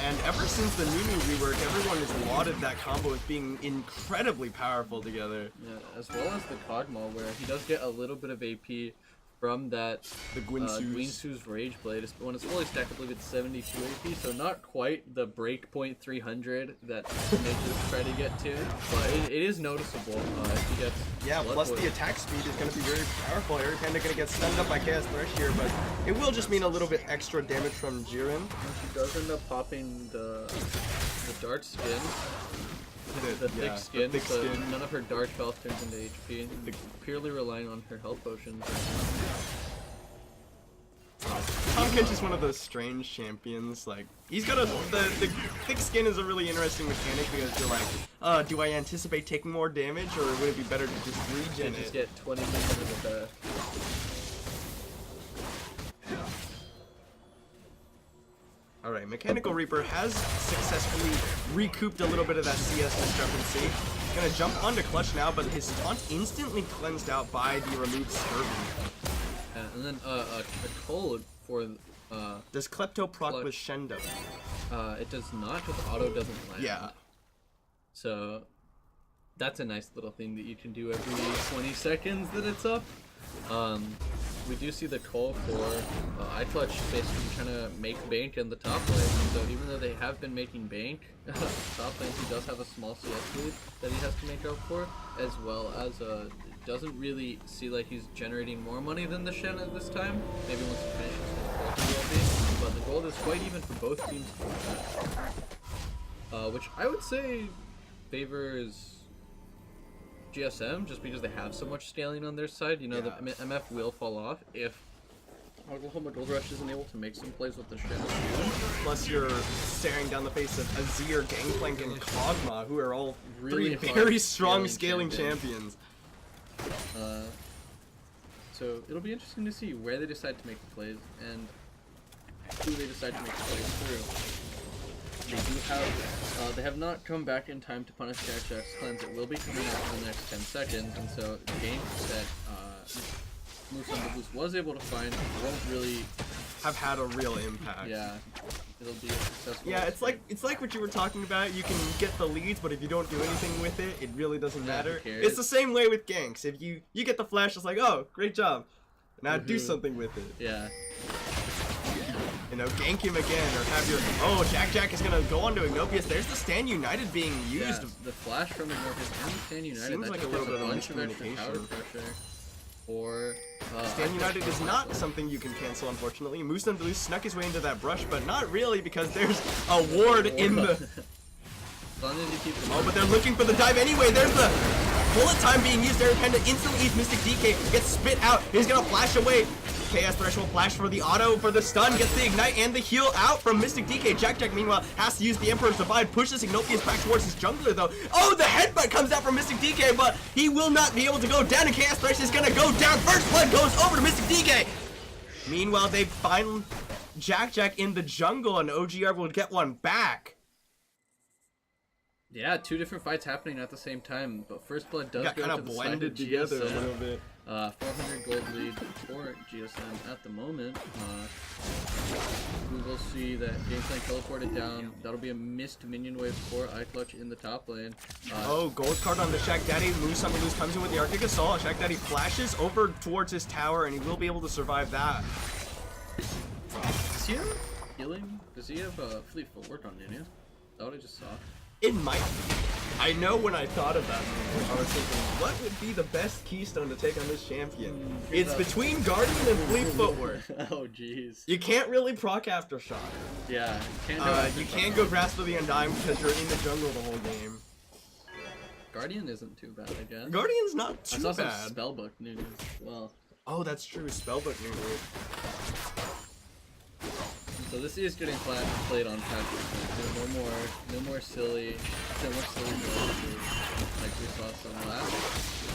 And ever since the Nunu rework, everyone has lauded that combo as being incredibly powerful together. Yeah, as well as the Kog'Maw, where he does get a little bit of AP from that Guinsoo's Rage Blade. When it's fully stacked, I believe it's 72 AP, so not quite the breakpoint 300 that mages try to get to, but it is noticeable if he gets. Yeah, plus the attack speed is going to be very powerful. Eric kind of going to get stunned up by Chaos Thresh here, but it will just mean a little bit extra damage from Jiren. And she does end up popping the dart skin. The thick skin, so none of her dark health turns into HP, purely relying on her health potions. Tahm Kench is one of those strange champions. Like, he's got the thick skin is a really interesting mechanic because you're like, do I anticipate taking more damage, or would it be better to just regen it? Just get 20% of the. Alright, Mechanical Reaper has successfully recouped a little bit of that CS discrepancy. Gonna jump onto Clutch now, but his taunt instantly cleansed out by the removed Scurvy. And then a code for does Klepto proc with Shendo? It does not, but the auto doesn't land. Yeah. So that's a nice little thing that you can do every 20 seconds that it's up. We do see the call for iClutch basically trying to make bank in the top lane, so even though they have been making bank, top lane he does have a small CS lead that he has to make up for, as well as doesn't really see like he's generating more money than the Shen at this time. Maybe once he finishes his gold he will be, but the gold is quite even for both teams, which I would say favors GSM, just because they have so much scaling on their side. You know, the MF will fall off if Oklahoma Gold Rush isn't able to make some plays with the Shen. Plus you're staring down the face of Azir, Gangplank, and Kog'Maw, who are all really three very strong scaling champions. So it'll be interesting to see where they decide to make the plays and who they decide to make the plays through. They have not come back in time to punish Jack's cleanse. It will be coming out in the next 10 seconds, and so the game that Moose was able to find won't really have had a real impact. Yeah, it'll be a successful. Yeah, it's like what you were talking about. You can get the leads, but if you don't do anything with it, it really doesn't matter. It's the same way with ganks. If you get the flash, it's like, oh, great job. Now do something with it. Yeah. You know, gank him again, or have your... Oh, Jack is gonna go on to Ignopius. There's the Stand United being used. Yeah, the flash from Ignopius and Stand United. Seems that like just a little gives bit of bunch extra miscommunication. power pressure. Or... Stand United is not something you can cancel, unfortunately. Musan Blue snuck his way into that brush, but not really, because there's a ward in the... Oh, but they're looking for the dive anyway. There's the bullet time being used. Eric Panda instantly eats Mystic DK, gets spit out. He's gonna flash away. KS Threshold flash for the auto, for the stun, gets the ignite and the heal out from Mystic DK. Jack meanwhile has to use the Emperor's Divide, pushes Ignopius back towards his jungler though. Oh, the headbutt comes out from Mystic DK, but he will not be able to go down, and KS Thresh is gonna go down. First blood goes over to Mystic DK. Meanwhile, they find Jack in the jungle, and OGR will get one back. Yeah, two different fights happening at the same time, but First Blood does Got go kind to of the side blended of together a GSM. little bit. 400 gold lead for GSM at the moment. We will see that Gameplay teleported down. That'll be a missed minion wave for iClutch in the top lane. Oh, gold card on the Shaq Daddy. Musan Blue comes in with the Arctic Assault. Shaq Daddy flashes over towards his tower, and he will be able to survive that. Is he healing? Does he have Fleet Footwork on Nina? Is that what I just saw? It might be. I know when I thought of that, I was thinking, what would be the best keystone to take on this champion? It's between Guardian and Fleet Footwork. Oh, jeez. You can't really proc Aftershock. Yeah, You can't go Grasp of the Undying because you're in the jungle the whole game. Guardian isn't too bad, I guess. Guardian's not I too saw some bad. Spellbook news as well. Oh, that's true. Spellbook new. So this is getting played on Patrick. No more silly builds like we saw some last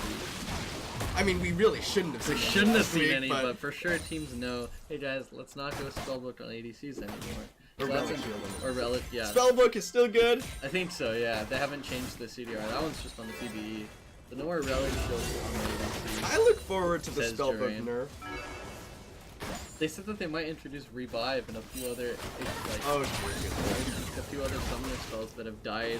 week. I mean, we really shouldn't have seen We shouldn't have last seen week, any, but for sure teams know, hey guys, let's not go Spellbook on ADCs anymore. Or So that's Relic Shield. or Relic, yeah. Spellbook is still good. I think so, yeah. They haven't changed the CDR. That one's just on the PvE. But no more Relic Shield on the ADC. I look forward to the Says Spellbook Durain. nerf. They said that they might introduce Revive and a few other like Oh, a few other summoner spells that have died.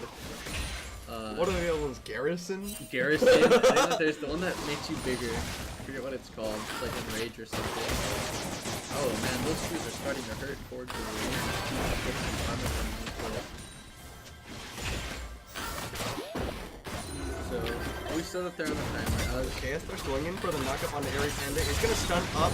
what are the other ones? Garrison? Garrison. I think that there's the one that makes you bigger. I forget what it's called. It's like Enrage or something. Oh man, those trees are starting to hurt towards the So we still up there on the timer. KS, they're swinging for the knockup onto Airy Panda. It's gonna stun up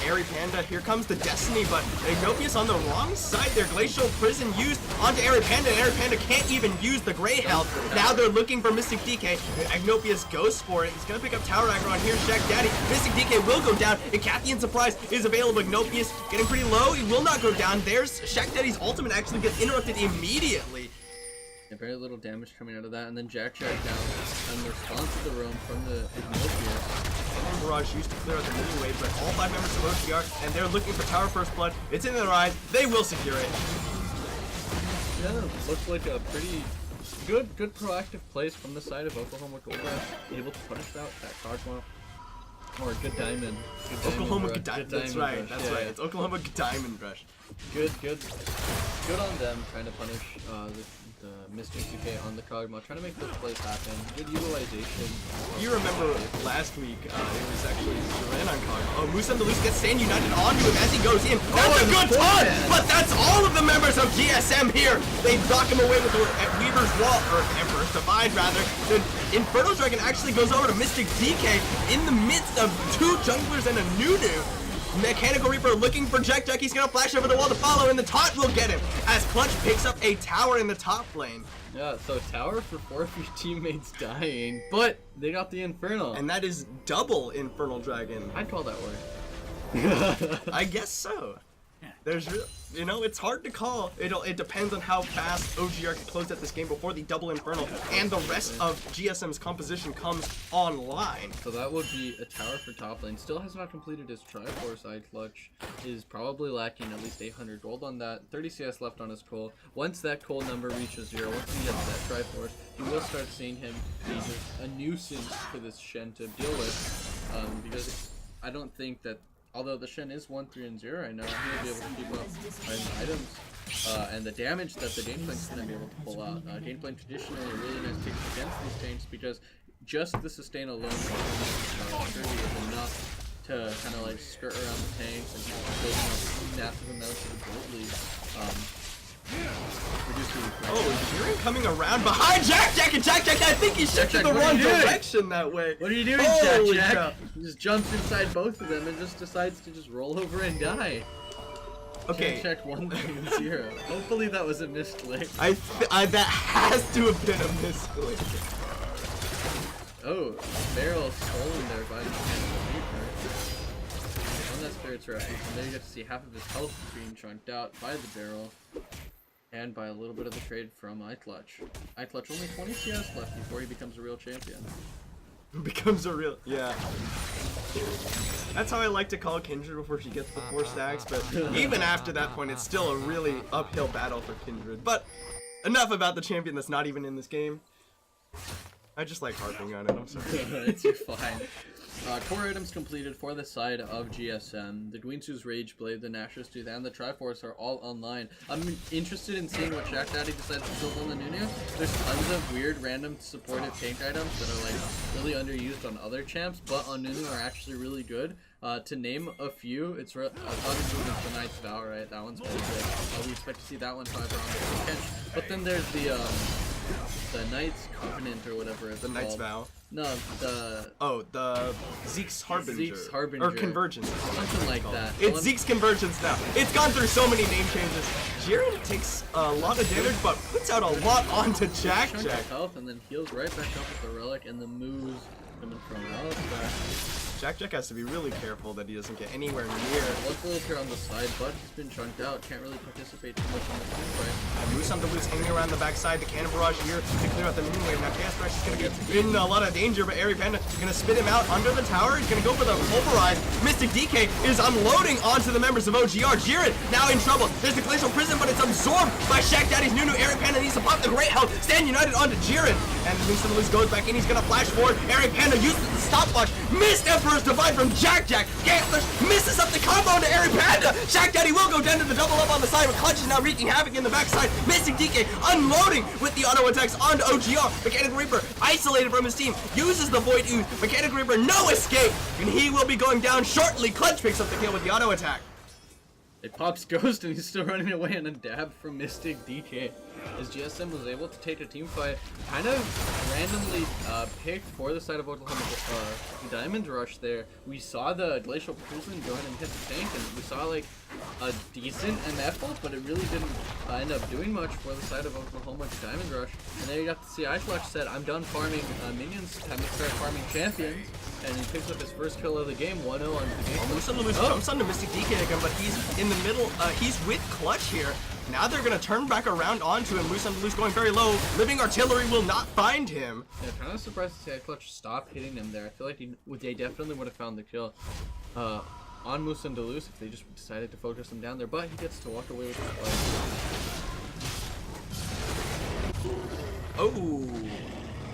Airy Panda. Here comes the Destiny, but Ignopius on the wrong side there. Glacial Prison used onto Airy Panda, and Airy Panda can't even use the Grey Health. Now they're looking for Mystic DK. Ignopius goes for it. He's gonna pick up Tower Aggro on here. Shaq Daddy. Mystic DK will go down, and Cathian Surprise is available. Ignopius getting pretty low. He will not go down. There's Shaq Daddy's ultimate actually gets interrupted immediately. Yeah, very little damage coming out of that, and then Jack down, and the response to the roam from the Ignopius. Barrage used to clear out the mini wave, but all 5 members of OTR, and they're looking for Tower First Blood. It's in their eyes. They will secure it. Yeah, looks like a pretty good proactive plays from the side of Oklahoma Gold Rush, able to punish that Kog'Maw. Or Good Diamond. Oklahoma Rush. Diamond. Good That's Diamond right. Rush, That's yeah. right. It's Oklahoma Diamond Rush. Good on them trying to punish the Mr. 2K on the Kog'Maw, trying to make those plays happen. Good utilization. You remember last week, it was actually Duran on Kog'Maw. Oh, Musan Deluxe gets Stand United onto him as he goes in. That's a good taunt! But that's all of the members of GSM here! They knock him away with Weaver's Wall, or Emperor's Divide rather. The Inferno Dragon actually goes over to Mystic DK in the midst of 2 junglers and a Nunu. Mechanical Reaper looking for Jack. He's gonna flash over the wall to follow, and the taunt will get him as Clutch picks up a tower in the top lane. Yeah, so tower for 4 of your teammates dying, but they got the Infernal. And that is double Infernal Dragon. I'd call that work. I guess so. There's, you know, it's hard to call. It depends on how fast OGR can close out this game before the double Infernal and the rest of GSM's composition comes online. So that would be a tower for top lane. Still has not completed his Triforce. iClutch is probably lacking at least 800 gold on that. 30 CS left on his coal. Once that coal number reaches 0, once he gets that Triforce, you will start seeing him be just a nuisance for this Shen to deal with. Because I don't think that, although the Shen is 1-3-0 right now, he'll be able to keep up items and the damage that the Gameplane's going to be able to pull out. Gameplane traditionally a really nice pick against these tanks because just the sustain alone is enough to kind of like skirt around the tanks and building up massive amounts of gold lead. Oh, Jiren coming around behind Jack Jack, and Jack Jack, I think he shifted the wrong direction that way. What are you doing, Jack Jack? He just jumps inside both of them and just decides to just roll over and die. Okay. Jack 1 3 0. Hopefully that was a misclick. That has to have been a misclick. Oh, barrel stolen there by the Reaper. On that Spirit's Refuge, and there you get to see half of his health being chunked out by the barrel. And by a little bit of the trade from iClutch. iClutch only 20 CS left before he becomes a real champion. Becomes a real, yeah. That's how I like to call Kindred before she gets the 4 stacks, but even after that point, it's still a really uphill battle for Kindred. But enough about the champion that's not even in this game. I just like harping on it, I'm sorry. It's fine. Core items completed for the side of GSM. The Guinsu's Rage Blade, the Nashor's Tooth, and the Triforce are all online. I'm interested in seeing what Jack Daddy decides to build on the Nunu. There's tons of weird, random supported tank items that are like really underused on other champs, but on Nunu are actually really good. To name a few, it's obviously the Knight's Vow, right? That one's pretty good. We expect to see that one probably around the bench. But then there's the Knight's Covenant or whatever it's The called. Knight's Vow. No, the Zeke's Harbinger. Zeke's Harbinger. Or Convergence. Something like that. It's Zeke's Convergence now. It's gone through so many name changes. Jiren takes a lot of damage, but puts out a lot onto Jack Chunk Jack. of health and then heals right back up with the relic and the moves coming from Alistair. Jack Jack has to be really careful that he doesn't get anywhere near. Let's look here on the side, but he's been chunked out. Can't really participate too much in the team fight. Moose on the loose, hanging around the backside. The cannon barrage here to clear out the moon wave. Now Chaos Thresh is going to be in a lot of danger, but Airy Panda is going to spit him out under the tower. He's going to go for the pulverize. Mystic DK is unloading onto the members of OGR. Jiren now in trouble. There's the Glacial Prison, but it's absorbed by Shaq Daddy's Nunu. Airy Panda needs to pop the Great Health. Stand United onto Jiren. And Moose on the loose goes back in. He's going to flash forward. Airy Panda uses the stopwatch. Missed Emperor's Divide from Jack Jack. Gantler misses up the combo into Airy Panda. Shaq Daddy will go down to the double up on the side, but Clutch is now wreaking havoc in the backside. Mystic DK unloading with the auto attacks onto OGR. Mechanical Reaper isolated from his team, uses the Void Ooze. Mechanical Reaper no escape, and he will be going down shortly. Clutch picks up the kill with the auto attack. It pops Ghost and he's still running away on a dab from Mystic DK. As GSM was able to take a team fight, kind of randomly picked for the side of Oklahoma Diamond Rush there. We saw the Glacial Prison go ahead and hit the tank, and we saw like a decent MF ult, but it really didn't end up doing much for the side of Oklahoma Diamond Rush. And there you got to see iClutch said, I'm done farming minions, time to start farming champions. And he picks up his first kill of the game, 1-0 on the game. Moose on the loose jumps onto Mystic DK again, but he's in the middle, he's with Clutch here. Now they're going to turn back around onto him. Moose on the loose going very low. Living Artillery will not find him. Yeah, kind of surprised to see iClutch stop hitting him there. I feel like they definitely would have found the kill on Moose and Deleuze if they just decided to focus him down there. But he gets to walk away with the fight. Oh.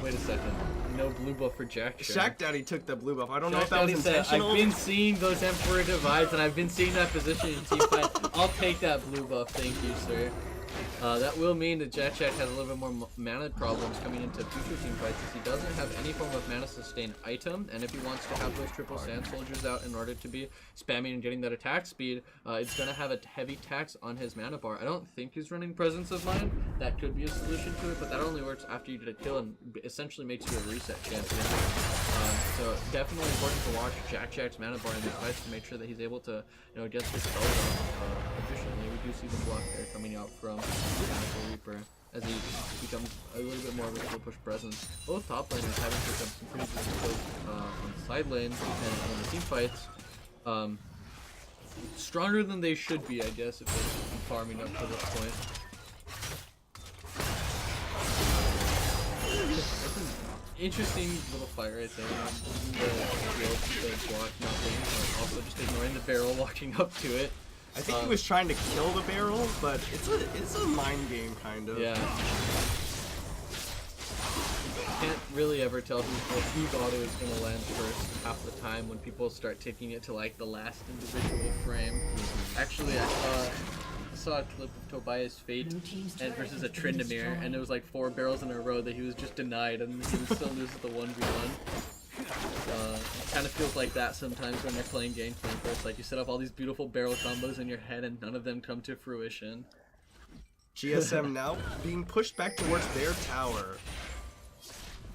Wait a second. No blue buff for Jack. Shaq Daddy took the blue buff. I don't know Jack if that was Daddy said, intentional. I've been seeing those Emperor divides and I've been seeing that position in team fight. I'll take that blue buff, thank you, sir. That will mean that Jack Jack has a little bit more mana problems coming into future team fights, as he doesn't have any form of mana sustain item, and if he wants to have those triple sand soldiers out in order to be spamming and getting that attack speed, it's going to have a heavy tax on his mana bar. I don't think he's running Presence of Mind. That could be a solution to it, but that only works after you get a kill and essentially makes you a reset champion. So definitely important to watch Jack Jack's mana bar in these fights to make sure that he's able to, get this spell efficiently. We do see the block there coming out from Mechanical Reaper as he becomes a little bit more of a full push presence. Both top laners having picked up some pretty decent kills on the side lanes and on the team fights. Stronger than they should be, I guess, if they've been farming up to this point. That's an interesting little fight right there. The block nothing, but also just ignoring the barrel, walking up to it. I think he was trying to kill the barrel, but it's a mind game kind of. Yeah. Can't really ever tell whose auto is gonna land first half the time when people start taking it to like the last individual frame. Actually, I saw a clip of Tobias Fate and versus a Tryndamere, and it was like 4 barrels in a row that he was just denied, and he would still lose the 1v1. It kind of feels like that sometimes when you're playing Gangplank, where it's like you set up all these beautiful barrel combos in your head and none of them come to fruition. GSM now being pushed back towards their tower.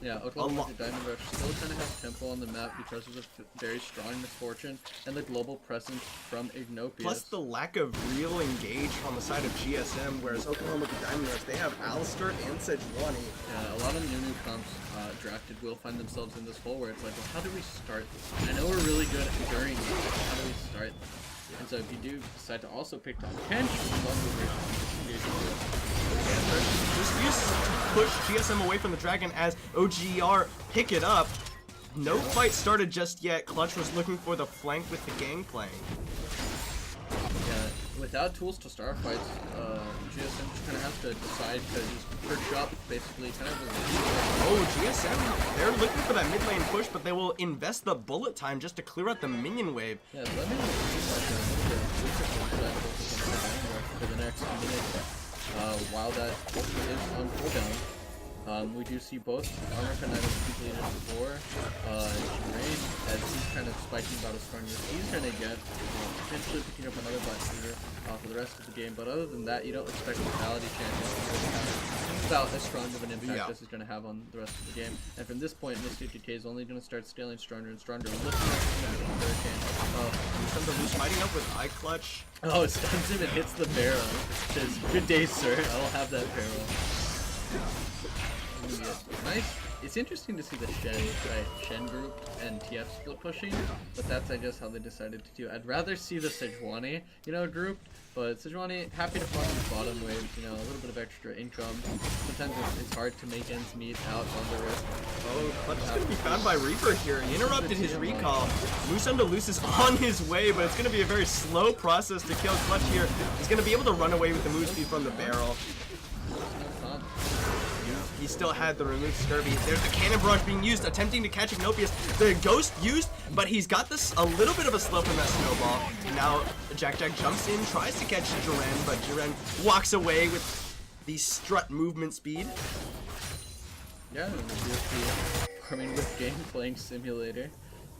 Yeah, Oklahoma Diamond Rush still kind of has tempo on the map because of the very strong misfortune and the global presence from Ignopius. Plus the lack of real engage on the side of GSM, whereas Oklahoma Diamond Rush, they have Alistair and Sejuani. Yeah, a lot of new comps drafted will find themselves in this hole where it's like, well, how do we start this? I know we're really good at during this, but how do we start this? And so if you do decide to also pick top 10, just used to push GSM away from the dragon as OGR pick it up. No fight started just yet. Clutch was looking for the flank with the Gangplank. Yeah, without tools to start fights, GSM just kind of has to decide to just perch up, basically, kind of. Oh, GSM, they're looking for that mid lane push, but they will invest the bullet time just to clear out the minion wave. Yeah, let me for the next minute. While that is on cooldown, we do see both Armor Knight completed before Rain, as he's kind of spiking about as strong as he's going to get, potentially picking up another butt shooter for the rest of the game. But other than that, you don't expect Vitality Champion to really have about as strong of an impact as he's going to have on the rest of the game. And from this point, Mr. TK is only going to start scaling stronger and stronger. Looking at the Hurricane. Who's fighting up with iClutch. Oh, it stuns him and hits the barrel. Says, good day, sir. I'll have that barrel. Nice. It's interesting to see the Shen group and TF split pushing, but that's, I guess, how they decided to do. I'd rather see the Sejuani, grouped, but Sejuani, happy to farm the bottom waves, a little bit of extra income. Sometimes it's hard to make ends meet out on the risk. Oh, Clutch is going to be found by Reaper here. He interrupted his recall. Moose is on his way, but it's going to be a very slow process to kill Clutch here. He's going to be able to run away with the move speed from the barrel. He still had the removed Scurvy. There's the Cannon Barrage being used, attempting to catch Ignopius. The Ghost used, but he's got this a little bit of a slow from that snowball. Now Jack jumps in, tries to catch Jiren, but Jiren walks away with the strut movement speed. Yeah, and farming with Gangplank Simulator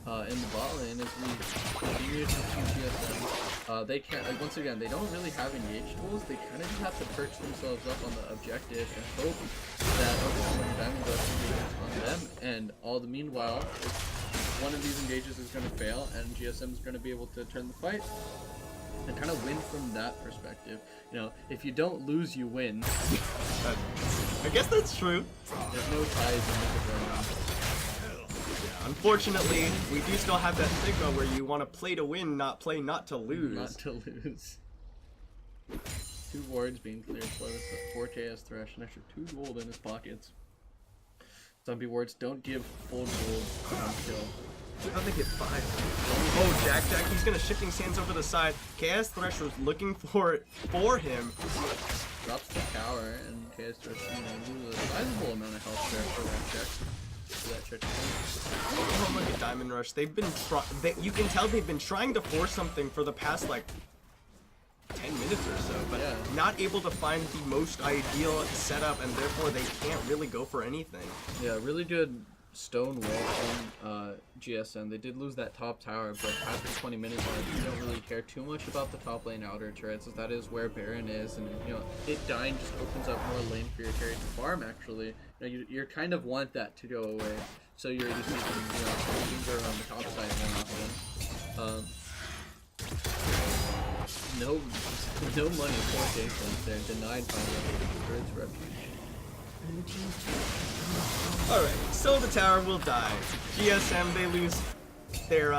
in the bot lane as we continue to see GSM. They can't, once again, they don't really have engage tools. They kind of just have to perch themselves up on the objective and hope that Oklahoma Diamond Rush engages on them. And all the meanwhile, one of these engages is going to fail, and GSM is going to be able to turn the fight and kind of win from that perspective. If you don't lose, you win. I guess that's true. There's no ties in this. Unfortunately, we do still have that stigma where you want to play to win, not play not to lose. Not to lose. 2 wards being cleared for this 4K as Thresh, an extra 2 gold in his pockets. Zombie wards don't give full gold on kill. I think it's 5. Oh, Jack, he's gonna shifting sands over the side. KS Thresh was looking for him. Drops the tower, and KS Thresh loses a sizable amount of health there for that check. Oh, look at Diamond Rush. They've been you can tell they've been trying to force something for the past 10 minutes or so, but not able to find the most ideal setup, and therefore they can't really go for anything. Yeah, really good stone wall from GSM. They did lose that top tower, but after 20 minutes you don't really care too much about the top lane outer turrets, as that is where Baron is, and it dying just opens up more lane for your carry to farm. Actually, you kind of want that to go away, so you're just making finger on the top side more often. No money for Gangplank there, denied by the turret's refuge. Alright, so the tower will die. GSM, they lose their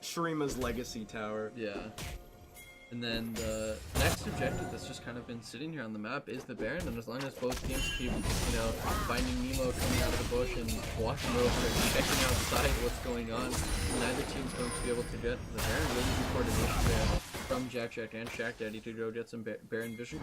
Shurima's Legacy Tower. Yeah. And then the next objective that's just kind of been sitting here on the map is the Baron, and as long as both teams keep, finding Nemo coming out of the bush and walking over and checking outside what's going on, neither team's going to be able to get the Baron. Really good coordination there from Jack and Shaq Daddy to go get some Baron vision.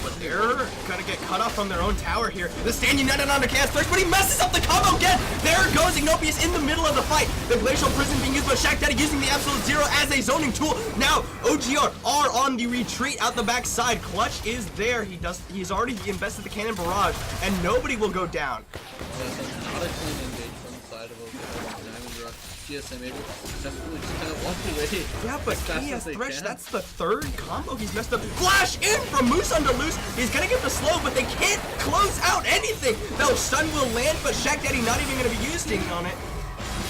But they're gonna get cut off from their own tower here. The stand united on the cast first, but he messes up the combo again! There goes Ignopius in the middle of the fight. The Glacial Prison being used by Shaq Daddy using the Absolute Zero as a zoning tool. Now, OGR are on the retreat out the backside. Clutch is there. He's already invested the Cannon Barrage, and nobody will go down. Yeah, so not a clean engage from the side of OKLCS. GSM able to successfully just kind of walk away. Yeah, but as fast KS as they Thresh, can. that's the third combo he's messed up. Flash in from Moose onto Loose. He's gonna get the slow, but they can't close out anything. Though Stun will land, but Shaq Daddy not even gonna be using on it.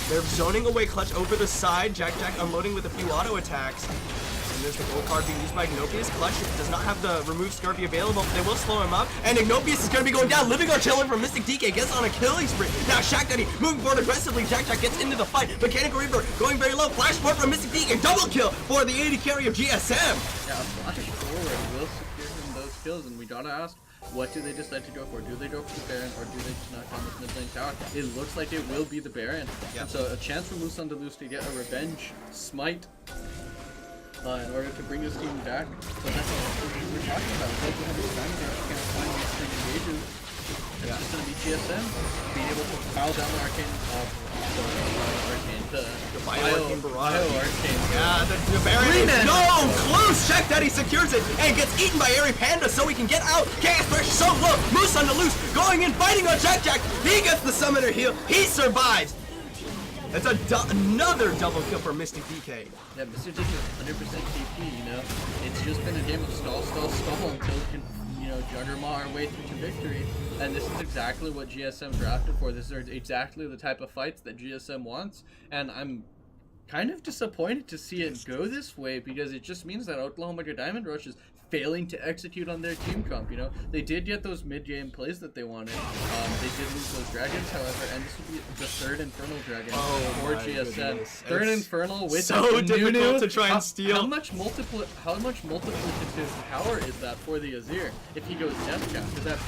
They're zoning away Clutch over the side. Jack unloading with a few auto attacks. And there's the gold card being used by Ignopius. Clutch does not have the remove Scurvy available, but they will slow him up. And Ignopius is going to be going down. Living Artillery from Mystic DK gets on a killing spree. Now Shaq Daddy moving forward aggressively. Jack gets into the fight. Mechanical Reaper going very low. Flash forward from Mystic DK. Double kill for the AD carry of GSM. Yeah, flash forward will secure him those kills, and we gotta ask, what do they decide to go for? Do they go for the Baron, or do they just knock down this mid lane tower? It looks like it will be the Baron. Yep. And so a chance for Moose on Loose to get a revenge smite in order to bring his team back. So that's what we're talking about. It's like we have this time here, we can't find these three engages. It's just going to be GSM being able to pile down the arcane, the Bio-Arcane barrage. Bio-Arcane. Yeah, the Baron is no close. Shaq Daddy secures it and gets eaten by Airy Panda so he can get out. KS Thresh so low. Moose on the loose. Going in, fighting on Jack. He gets the summoner heal. He survives. That's another double kill for Mystic DK. Yeah, Mr. Dick is 100% TP, you know? It's just been a game of stall until we can, you know, juggernaut our way through to victory. And this is exactly what GSM drafted for. This is exactly the type of fights that GSM wants. And I'm kind of disappointed to see it go this way, because it just means that Oklahoma Diamond Rush is failing to execute on their team comp, you know? They did get those mid-game plays that they wanted. They did lose those dragons, however, and this will be the third Infernal Dragon for GSM. Goodness. Third It's Infernal with so difficult Nunu. to try and steal. How much multiplicative power is that for the Azir if he goes Death Cap? Because that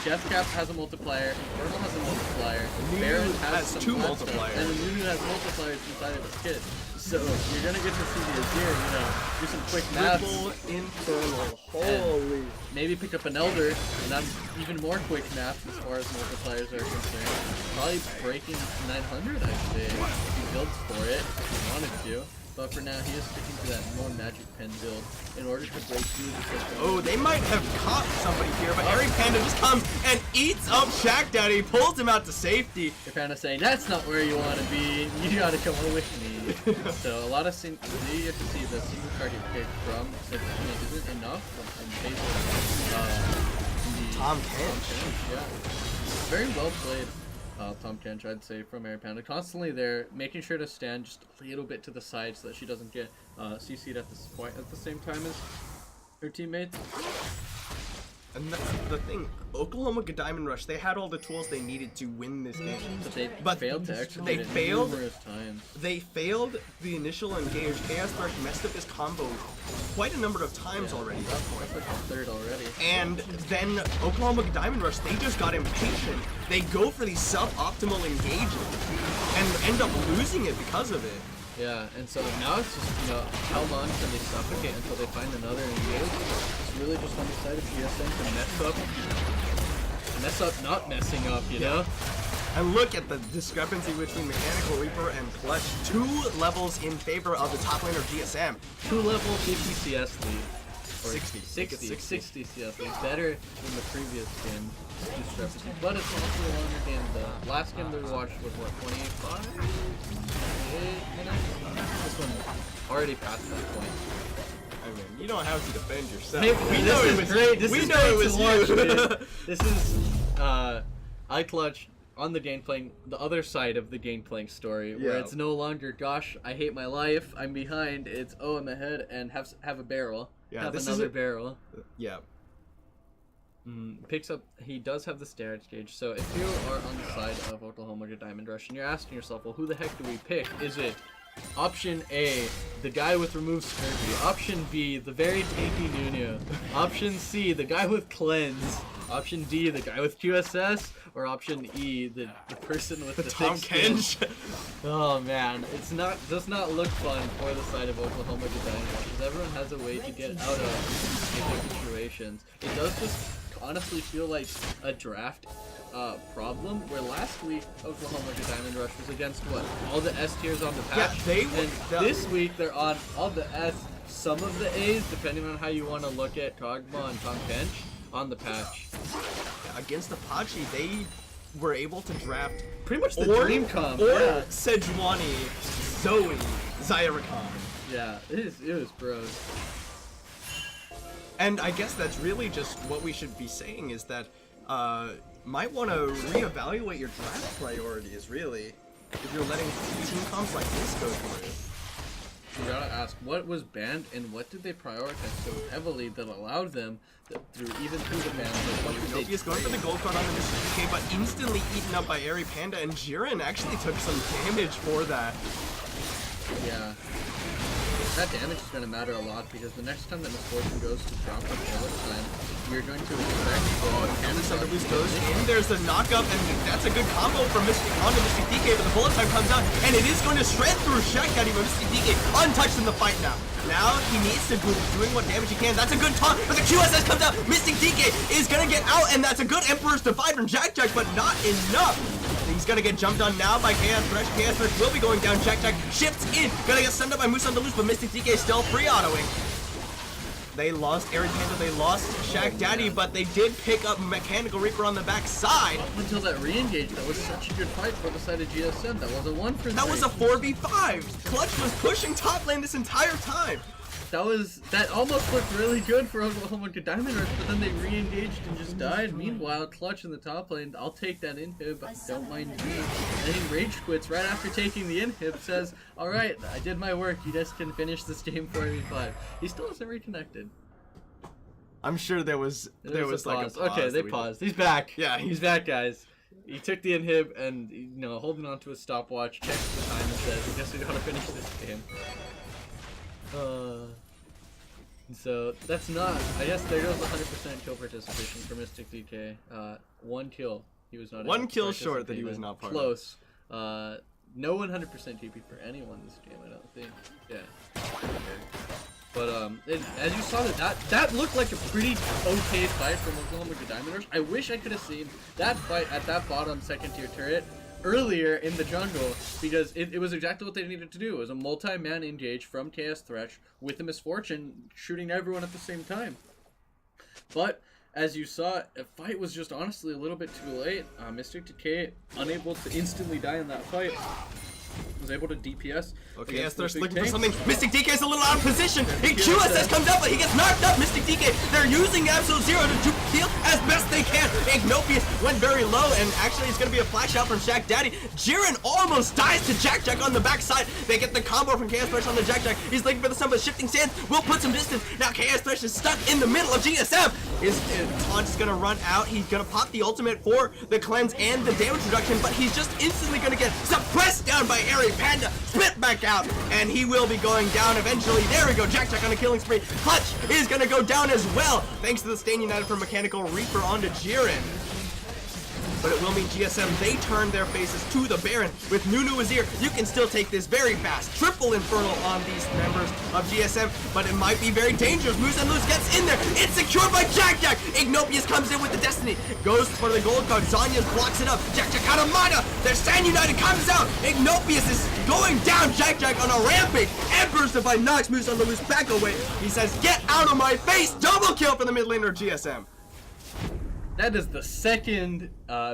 Death Cap has a multiplier, Infernal has a multiplier, Baron has some two flat stuff, multipliers. and Nunu has multipliers inside of his kit. So you're gonna get to see the Azir, you know, do some quick maths. Triple Infernal. Holy. Maybe pick up an Elder, and that's even more quick maths as far as multipliers are concerned. Probably breaking 900, I'd say, if he builds for it, if he wanted to. But for now, he is sticking to that more Magic Pen build in order to break through the system. Oh, they might have caught somebody here, but Airy Panda just comes and eats up Shaq Daddy, pulls him out to safety. You're kind of saying, that's not where you want to be, you gotta come with me. So a lot of you have to see the single target pick from Symphony isn't enough in favor of Tom Kench. Yeah. Very well played, Tom Kench, I'd say, from Airy Panda. Constantly there, making sure to stand just a little bit to the side so that she doesn't get CC'd quite at the same time as her teammates. And that's the thing, Oklahoma Diamond Rush, they had all the tools they needed to win this game. But they failed to execute it numerous times. They failed the initial engage. KS Thresh messed up his combo quite a number of times already. That's like the third already. And then Oklahoma Diamond Rush, they just got impatient. They go for these suboptimal engages and end up losing it because of it. Yeah, and so now it's just, you know, how long can they suffocate until they find another engage? It's really just on the side of GSM to mess up not messing up, you know? And look at the discrepancy between Mechanical Reaper and Clutch. 2 levels in favor of the top laner GSM. 2-level 50 CS lead. Or 60 CS lead. Better than the previous game discrepancy. But it's also a longer game. The last game that we watched was what, 28 minutes? This one already past that point. I mean, you don't have to defend yourself. Hey, we know it was great. This we is know great it was to watch, you. man. This is iClutch on the game playing, the other side of the game playing story, where Yeah. it's no longer, gosh, I hate my life, I'm behind. It's, oh, I'm ahead, and have a barrel. Yeah, have this another is barrel. Yeah. Picks up, he does have the stair gauge, so if you are on the side of Oklahoma Diamond Rush and you're asking yourself, well, who the heck do we pick? Is it option A, the guy with removed scurvy? Option B, the very tanky Nunu? Option C, the guy with cleanse? Option D, the guy with QSS? Or option E, the person with the Tom thick skin? Kench. Oh man, does not look fun for the side of Oklahoma Diamond Rush, because everyone has a way to get out of different situations. It does just honestly feel like a draft problem, where last week Oklahoma Diamond Rush was against what, all the S tiers on the patch, and this week they're on all the S, some of the A's, depending on how you want to look at Kog'Maw and Tom Kench on the patch. Against Apache, they were able to draft Pretty much the dream comp. or Yeah. Sejuani, Zoe, Zyra Khan. Yeah, it was bros. And I guess that's really just what we should be saying is that might want to reevaluate your draft priorities, really, if you're letting team comps like this go for you. You gotta ask, what was banned and what did they prioritize so heavily that allowed them through the bans? He's going for the gold card on the Mr. DK, but instantly eaten up by Airy Panda, and Jiren actually took some damage for that. Yeah. That damage is going to matter a lot because the next time that Misfortune goes to drop a bullet time, you're going to expect And Thunder Boost goes in, there's the knockup, and that's a good combo from Mystic onto Mystic DK, but the bullet time comes out, and it is going to shred through Shaq Daddy, but Mystic DK untouched in the fight now. Now he needs to be doing what damage he can. That's a good taunt, but the QSS comes out. Mystic DK is going to get out, and that's a good Emperor's Divide from Jack, but not enough. He's gonna get jumped on now by Chaos Thresh. Chaos Thresh will be going down. Jack shifts in. Gonna get sent up by Musan Deluxe, but Mystic DK still free autoing. They lost Airy Panda, they lost Shaq Daddy, but they did pick up Mechanical Reaper on the back side. Up until that re-engage, that was such a good fight for the side of GSM. That was a 1-for-3. That was a 4v5. Clutch was pushing top lane this entire time. That almost looked really good for Oklahoma Diamond Rush, but then they re-engaged and just died. Meanwhile, Clutch in the top lane, I'll take that inhib, don't mind me. And he rage quits right after taking the inhib, says, alright, I did my work, you guys can finish this game 4v5. He still hasn't reconnected. I'm sure there was like a pause. Okay, they paused. He's back. Yeah, he's back, guys. He took the inhib and, holding on to his stopwatch, checks the time and says, I guess we gotta finish this game. So that's not, I guess there goes 100% kill participation for Mystic DK. 1 kill, he was not able to 1 kill short that he was in. not part Close. No 100% TP for anyone this game, I don't think. Yeah. But as you saw that looked like a pretty okay fight from Oklahoma Diamond Rush. I wish I could have seen that fight at that bottom second tier turret earlier in the jungle, because it was exactly what they needed to do. It was a multi-man engage from Chaos Thresh with the Misfortune shooting everyone at the same time. But as you saw, the fight was just honestly a little bit too late. Mystic DK unable to instantly die in that fight. Was able to DPS. Okay, yes, they're looking for something. Mystic DK is a little out of position. QSS comes up, but he gets knocked up. Mystic DK, they're using Absolute Zero to dupe heal as best they can. Ignopius went very low, and actually it's going to be a flash out from Shaq Daddy. Jiren almost dies to Jack on the backside. They get the combo from Chaos Thresh on the Jack. He's looking for the sun, but shifting sands will put some distance. Now Chaos Thresh is stuck in the middle of GSM. His taunt's going to run out. He's going to pop the ultimate for the cleanse and the damage reduction, but he's just instantly going to get suppressed down by Airy Panda, spit back out, and he will be going down eventually. There we go, Jack on a killing spree. Clutch is gonna go down as well, thanks to the Stain United from Mechanical Reaper onto Jiren. But it will mean GSM, they turn their faces to the Baron. With Nunu Wazir, you can still take this very fast. Triple Infernal on these members of GSM, but it might be very dangerous. Moose and Loose gets in there. It's secured by Jack. Ignopius comes in with the Destiny. Goes for the gold card. Zanya blocks it up. Jack out of mana. Their Stand United comes out. Ignopius is going down Jack on a rampage. Emperor's Divide knocks Moose and Loose back away. He says, get out of my face. Double kill for the mid laner GSM. That is the second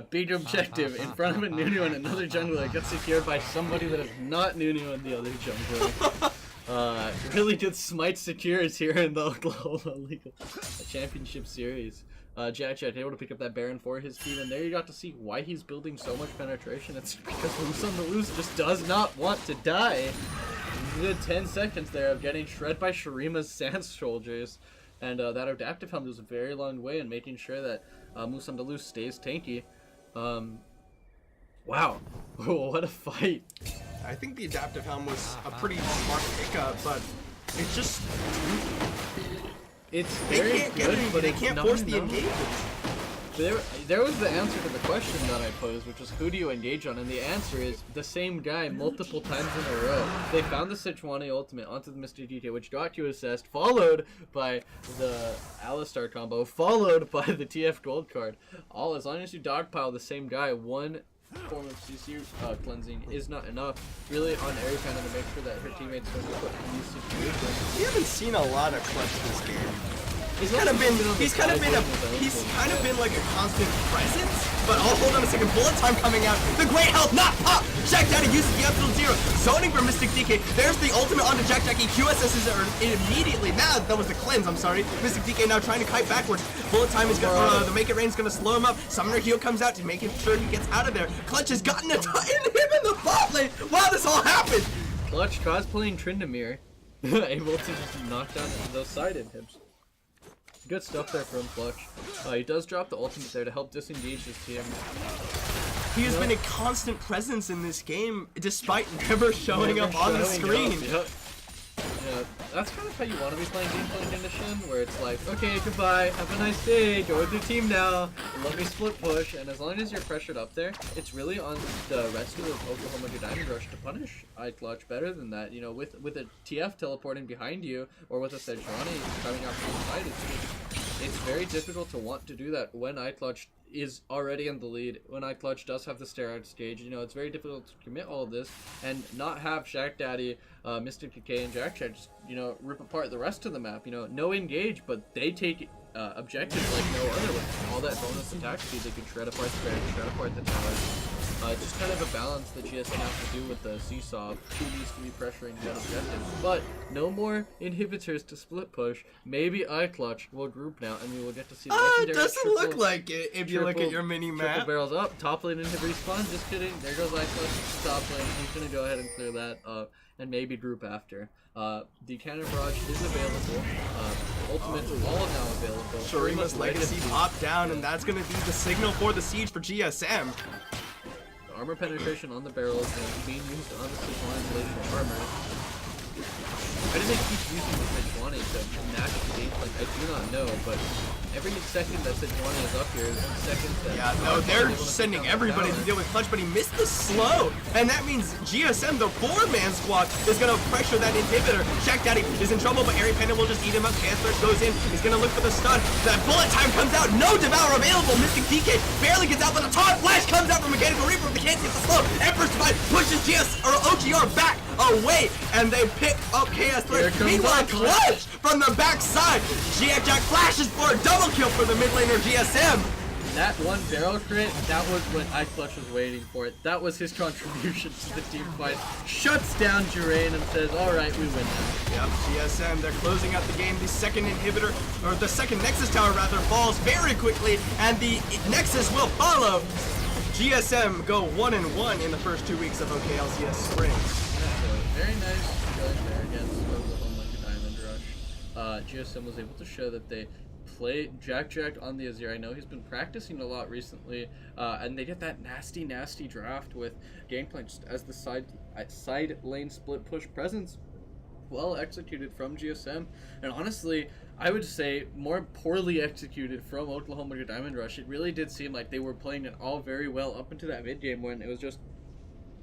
big objective in front of a Nunu and another jungler that gets secured by somebody that is not Nunu and the other jungler. Really good smite secures here in the Oklahoma League Championship Series. Jack able to pick up that Baron for his team, and there you got to see why he's building so much penetration. It's because Moose on the Loose just does not want to die. Good 10 seconds there of getting shred by Shurima's Sand Soldiers. And that adaptive helm goes a very long way in making sure that Moose on the Loose stays tanky. Wow. What a fight. I think the adaptive helm was a pretty smart pickup, but it's just... It's very good, but they can't force the engagement. There was the answer to the question that I posed, which was who do you engage on? And the answer is the same guy multiple times in a row. They found the Sejuani ultimate onto the Mr. DK, which got you assessed, followed by the Alistar combo, followed by the TF gold card. All as long as you dogpile the same guy, one form of CC cleansing is not enough. Really on Airy Panda to make sure that her teammates don't get put in these situations. We haven't seen a lot of Clutch this game. He's kind of been like a constant presence. But oh, hold on a second, bullet time coming out. The great health, not pop. Jack Daddy uses the absolute zero, zoning for Mystic DK. There's the ultimate onto Jack Jackie. QSS is immediately. That was the cleanse. I'm sorry. Mystic DK now trying to kite backwards. Bullet time is gonna. The Make It Rain's gonna slow him up. Summoner heal comes out to make sure he gets out of there. Clutch has gotten a him in the bot lane. Wow, this all happened. Clutch cosplaying Tryndamere, able to just knock down those side inhibs. Good stuff there from Clutch. He does drop the ultimate there to help disengage his team. He has been a constant presence in this game, despite never showing up on the screen. Yeah, that's kind of how you want to be playing gameplay condition, where it's like, okay, goodbye, have a nice day, join the team now, let me split push, and as long as you're pressured up there, it's really on the rest of the Oklahoma Diamond Rush to punish iClutch better than that. You know, with a TF teleporting behind you, or with a Sejuani coming out from the side, it's very difficult to want to do that when iClutch is already in the lead, when iClutch does have the steroid stage. You know, it's very difficult to commit all of this and not have Shaq Daddy, Mystic Decay, and Jack Jack just, you know, rip apart the rest of the map. You know, no engage, but they take objectives like no other way. All that bonus attack speed, they can shred apart the barrier, shred apart the towers. It's just kind of a balance that GSM has to do with the seesaw. Who needs to be pressuring that objective. But no more inhibitors to split push. Maybe iClutch will group now, and we will get to see legendary it doesn't look like it if you look at your mini map. Triple barrels up, top lane into respawn. Just kidding. There goes iClutch top lane. He's gonna go ahead and clear that up, and maybe group after. The cannon barrage is available. Ultimates all now available. Shurima's legacy popped down, and that's gonna be the signal for the siege for GSM. Armor penetration on the barrels and being used on the Sejuani's laser armor. Why do they keep using the Sejuani to match the gameplay? I do not know, but every second that Sejuani is up here is a second that... Yeah, no, they're sending everybody to deal with Clutch, but he missed the slow, and that means GSM, the 4-man squad, is gonna pressure that inhibitor. Shaq Daddy is in trouble, but Airy Panda will just eat him up. Chaos Thirst goes in, he's gonna look for the stun. That bullet time comes out, no Devour available. Mystic DK barely gets out, but a taunt flash comes out from Mechanical Reaper, but they can't get the slow. Emperor's Divide pushes OGR back away, and they pick up Chaos Thirst. Meanwhile, Clutch from the backside. Jack Jack flashes for a double kill for the mid laner GSM. That one barrel crit, that was what iClutch was waiting for. That was his contribution to the team fight. Shuts down Jurain and says, alright, we win now. Yep, GSM, they're closing out the game. The second inhibitor, or the second Nexus tower rather, falls very quickly, and the Nexus will follow. GSM go 1-1 in the first 2 weeks of OKLCS Spring. That's a very nice showing there against Oklahoma Diamond Rush. GSM was able to show that they play Jack Jack on the Azir. I know he's been practicing a lot recently, and they get that nasty draft with Gangplank just as the side lane split push presence. Well executed from GSM, and honestly, I would say more poorly executed from Oklahoma Diamond Rush. It really did seem like they were playing it all very well up into that mid game when it was just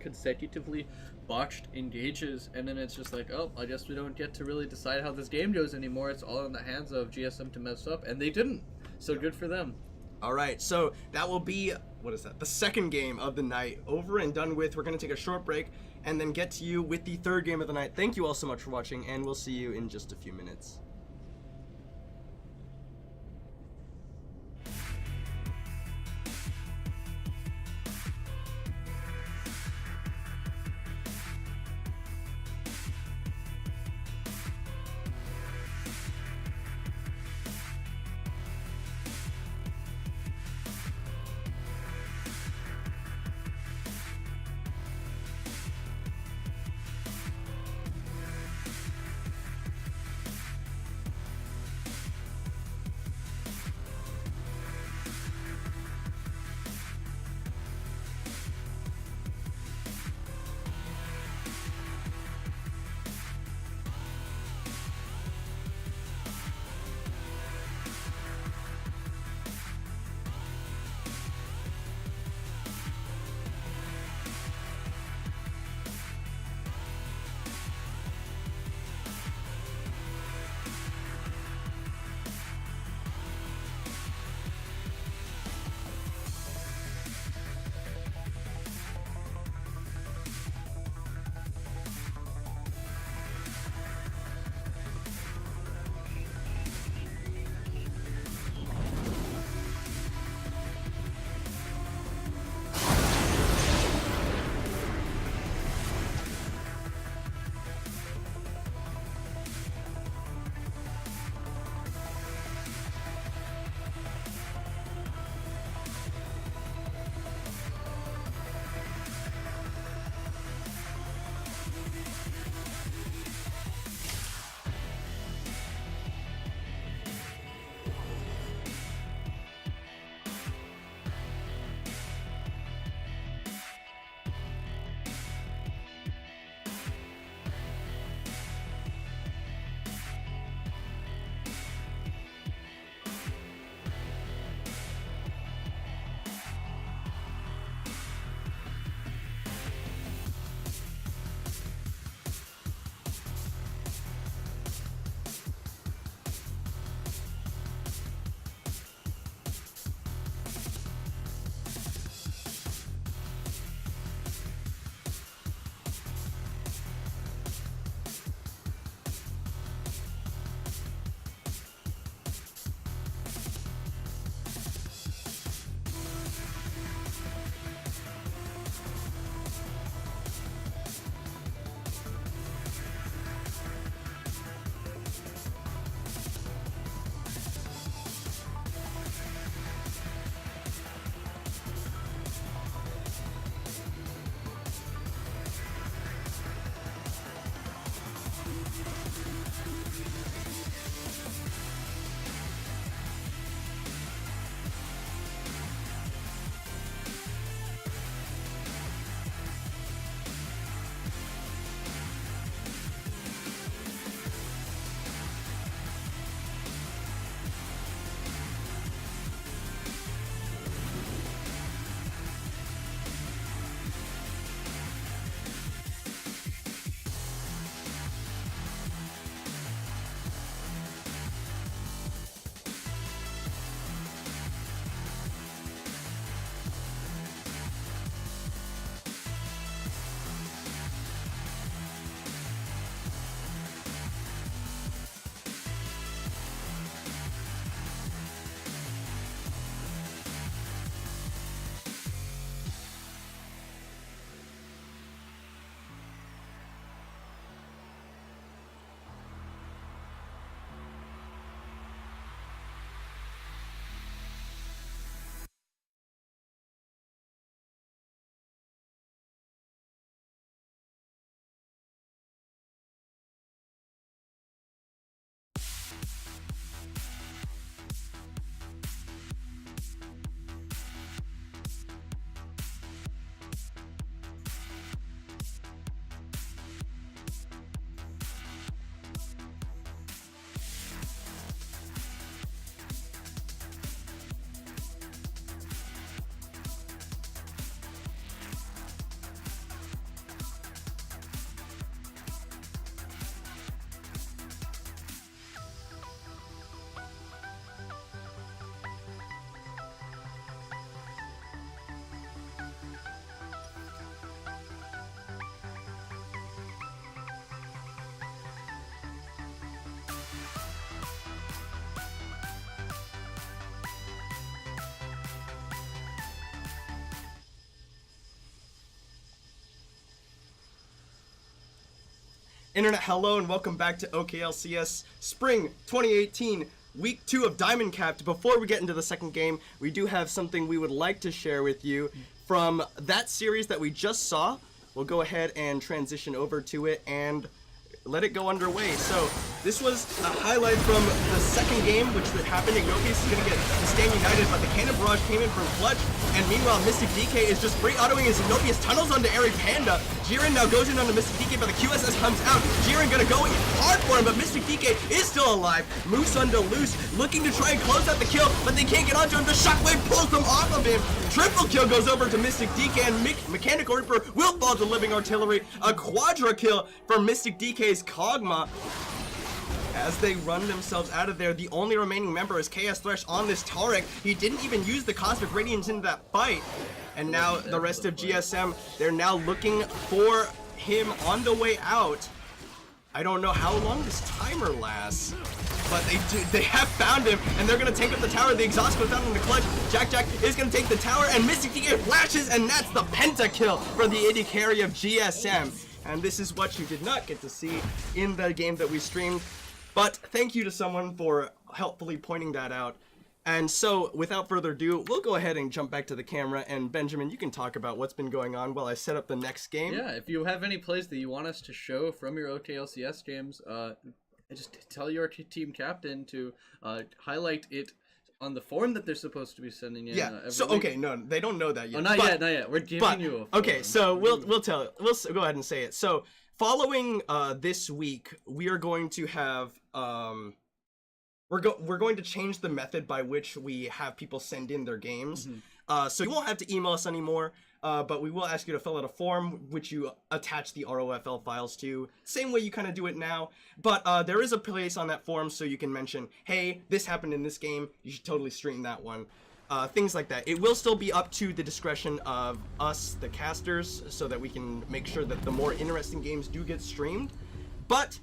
consecutively botched engages, and then it's just like, oh, I guess we don't get to really decide how this game goes anymore. It's all in the hands of GSM to mess up, and they didn't. So good for them. All right, so that will be, what is that? The second game of the night over and done with. We're going to take a short break and then get to you with the third game of the night. Thank you all so much for watching, and we'll see you in just a few minutes. Internet, hello and welcome back to OKLCS Spring 2018 Week 2 of Diamond Capped. Before we get into the second game, we do have something we would like to share with you from that series that we just saw. We'll go ahead and transition over to it and let it go underway. So this was a highlight from the second game, which happened. Ignopius is going to get the Stand United, but the Cannon Barrage came in from Clutch, and meanwhile Mystic DK is just free autoing as Ignopius tunnels onto Airy Panda. Jiren now goes in on the Mystic DK, but the QSS comes out. Jiren gonna go in hard for him, but Mystic DK is still alive. Moose onto Loose, looking to try and close out the kill, but they can't get onto him. The Shockwave pulls them off of him. Triple kill goes over to Mystic DK, and Mechanical Reaper will fall to Living Artillery. A quadra kill for Mystic DK's Kog'Maw. As they run themselves out of there, the only remaining member is KS Thresh on this Tauren. He didn't even use the Cosmic Radiance into that fight. And now the rest of GSM, they're now looking for him on the way out. I don't know how long this timer lasts, but they have found him, and they're gonna take up the tower. The exhaust goes down in the Clutch. Jack is gonna take the tower, and Mystic DK flashes, and that's the pentakill for the AD carry of GSM. And this is what you did not get to see in the game that we streamed. But thank you to someone for helpfully pointing that out. And so, without further ado, we'll go ahead and jump back to the camera, and Benjamin, you can talk about what's been going on while I set up the next game. Yeah, if you have any plays that you want us to show from your OKLCS games, just tell your team captain to highlight it on the form that they're supposed to be sending in. Yeah. Every So week. okay, no, they don't know that yet. Oh, not yet. We're giving you a form. Okay, so we'll go ahead and say it. So following this week, we are going to have we're going to change the method by which we have people send in their games. So you won't have to email us anymore, but we will ask you to fill out a form which you attach the ROFL files to, same way you kind of do it now. But there is a place on that form so you can mention, hey, this happened in this game, you should totally stream that one. Things like that. It will still be up to the discretion of us, the casters, so that we can make sure that the more interesting games do get streamed. But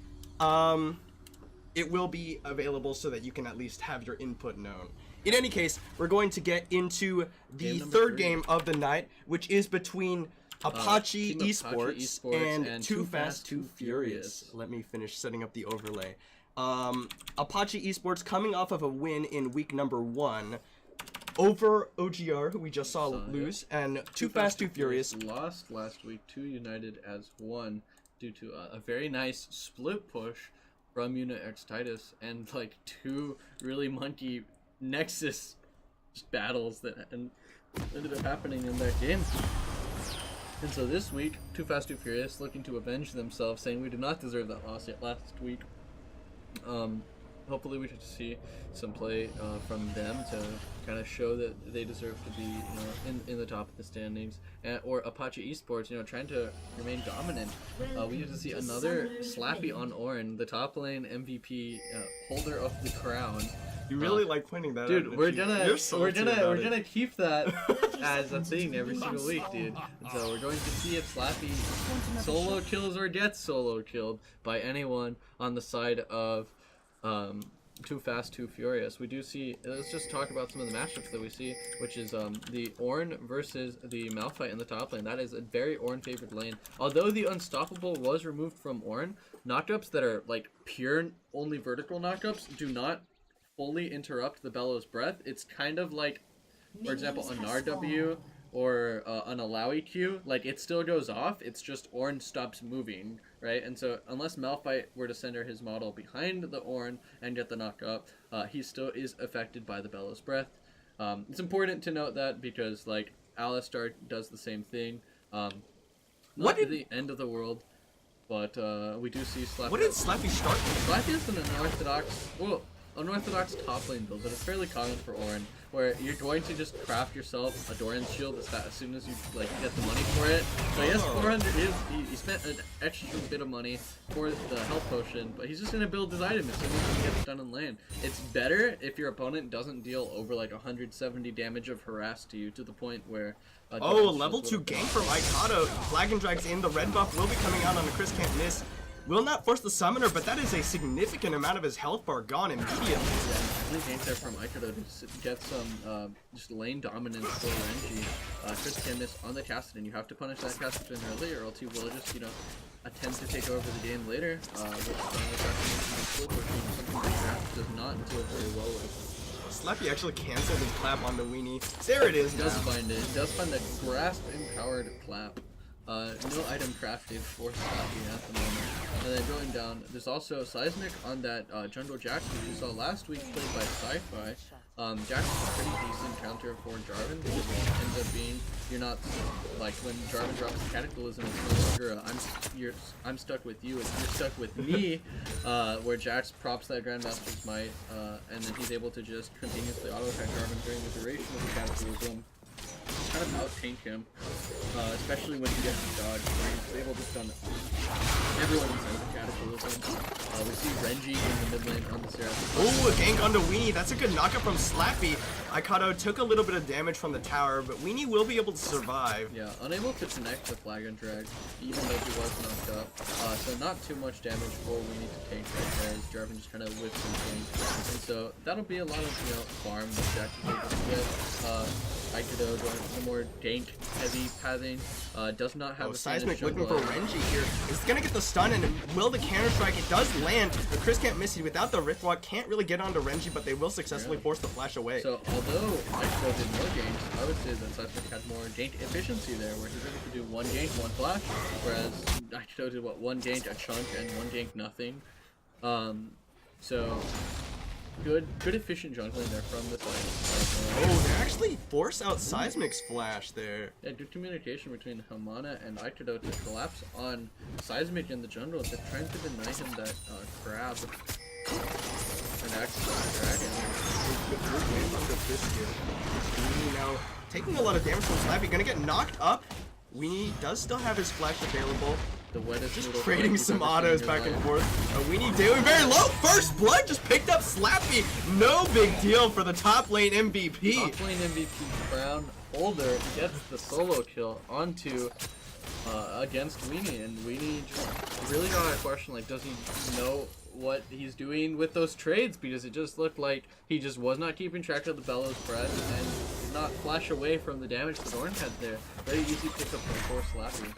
it will be available so that you can at least have your input known. In any case, we're going to get into the third game of the night, which is between Apache Esports and Too Fast, Too Furious. Let me finish setting up the overlay. Apache Esports coming off of a win in week number 1 over OGR, who we just saw lose, and Too Fast, Too Furious lost last week to United as 1 due to a very nice split push from Unit X Titus and like 2 really monkey Nexus battles that ended up happening in that game. And so this week, Too Fast, Too Furious looking to avenge themselves, saying we did not deserve that loss yet last week. Hopefully we should see some play from them to kind of show that they deserve to be, in the top of the standings. Or Apache Esports, trying to remain dominant. We get to see another Slappy on Orin, the top lane MVP, holder of the crown. You really like pointing that out. Dude, we're gonna keep that as a thing every single week, dude. So we're going to see if Slappy solo kills or gets solo killed by anyone on the side of Too Fast, Too Furious. We do see, let's just talk about some of the matchups that we see, which is the Ornn versus the Malphite in the top lane. That is a very Ornn favored lane. Although the Unstoppable was removed from Ornn, knockups that are like pure only vertical knockups do not fully interrupt the Bellows Breath. It's kind of like, for example, an RW or an Alawi Q, like it still goes off, it's just Ornn stops moving, right? And so unless Malphite were to center his model behind the Ornn and get the knock up, he still is affected by the Bellows Breath. It's important to note that because like Alistar does the same thing. Not at the end of the world, but we do see Slappy. What did Slappy start with? Slappy is an unorthodox top lane build that is fairly common for Ornn, where you're going to just craft yourself a Doran's shield as soon as you like get the money for it. So he has 400. He spent an extra bit of money for the health potion, but he's just gonna build his item as soon as he gets done in lane. It's better if your opponent doesn't deal over like 170 damage of harass to you to the point where. Doran's Level 2 gank from Ikato. Flag and Drag's in. The red buff will be coming out on the Chris Can't Miss. Will not force the summoner, but that is a significant amount of his health bar gone immediately. Really gained there from Aikido to get some just lane dominance for Renji. Chris can miss on the Cassidy, and you have to punish that Cassidy early, or else he will just, you know, attempt to take over the game later. Which something that Draft does not deal very well with. Slappy actually canceled his clap on the weenie. There it is. Does find it. Does find the grasp empowered clap. No item crafted for Slappy at the moment. And then going down, there's also Seismic on that Jungle Jax, which we saw last week played by Sci-Fi. Jax is a pretty decent counter for Jarvan because it ends up being, you're not, like when Jarvan drops the Cataclysm, it's no longer I'm stuck with you, it's you're stuck with me, where Jax props that Grandmaster's Might, and then he's able to just continuously auto-attack Jarvan during the duration of the Cataclysm. Kind of out-tank him, especially when he gets dodged, where he's able to stun everyone inside the Cataclysm. We see Renji in the mid lane on the Seraph. Ooh, a gank onto Weenie. That's a good knockup from Slappy. Aikado took a little bit of damage from the tower, but Weenie will be able to survive. Yeah, unable to connect the flag and drag, even though he was knocked up. So not too much damage for Weenie to tank right there, as Jarvan just kind of whips and tanks. And so that'll be a lot of, you know, farm that Jax is able to get. Aikido going the more dank heavy pathing, does not have a Seismic looking for Renji here. It's gonna get the stun, and will the counter strike? It does land, but Chris can't miss it. Without the Rift Walk, can't really get onto Renji, but they will successfully force the flash away. So although Aikido did more ganks, I would say that Seismic had more gank efficiency there, where he was able to do one gank, one flash, whereas Aikido did what, one gank, a chunk, and one gank, nothing. So good efficient jungling there from the side. Oh, they actually force out Seismic's flash there. Yeah, good communication between Hamana and Aikido to collapse on Seismic in the jungle. They're trying to deny him that grab and access dragon. Weenie now taking a lot of damage from Slappy, gonna get knocked up. Weenie does still have his flash available. The wettest just trading some autos back and forth. Weenie doing very low. First blood just picked up Slappy. No big deal for the top lane MVP. Top lane MVP crown holder gets the solo kill onto against Weenie, and Weenie just really got a question, like, does he know what he's doing with those trades? Because it just looked like he just was not keeping track of the Bellows spread and did not flash away from the damage that Ornn had there. Very easy pickup for Slappy.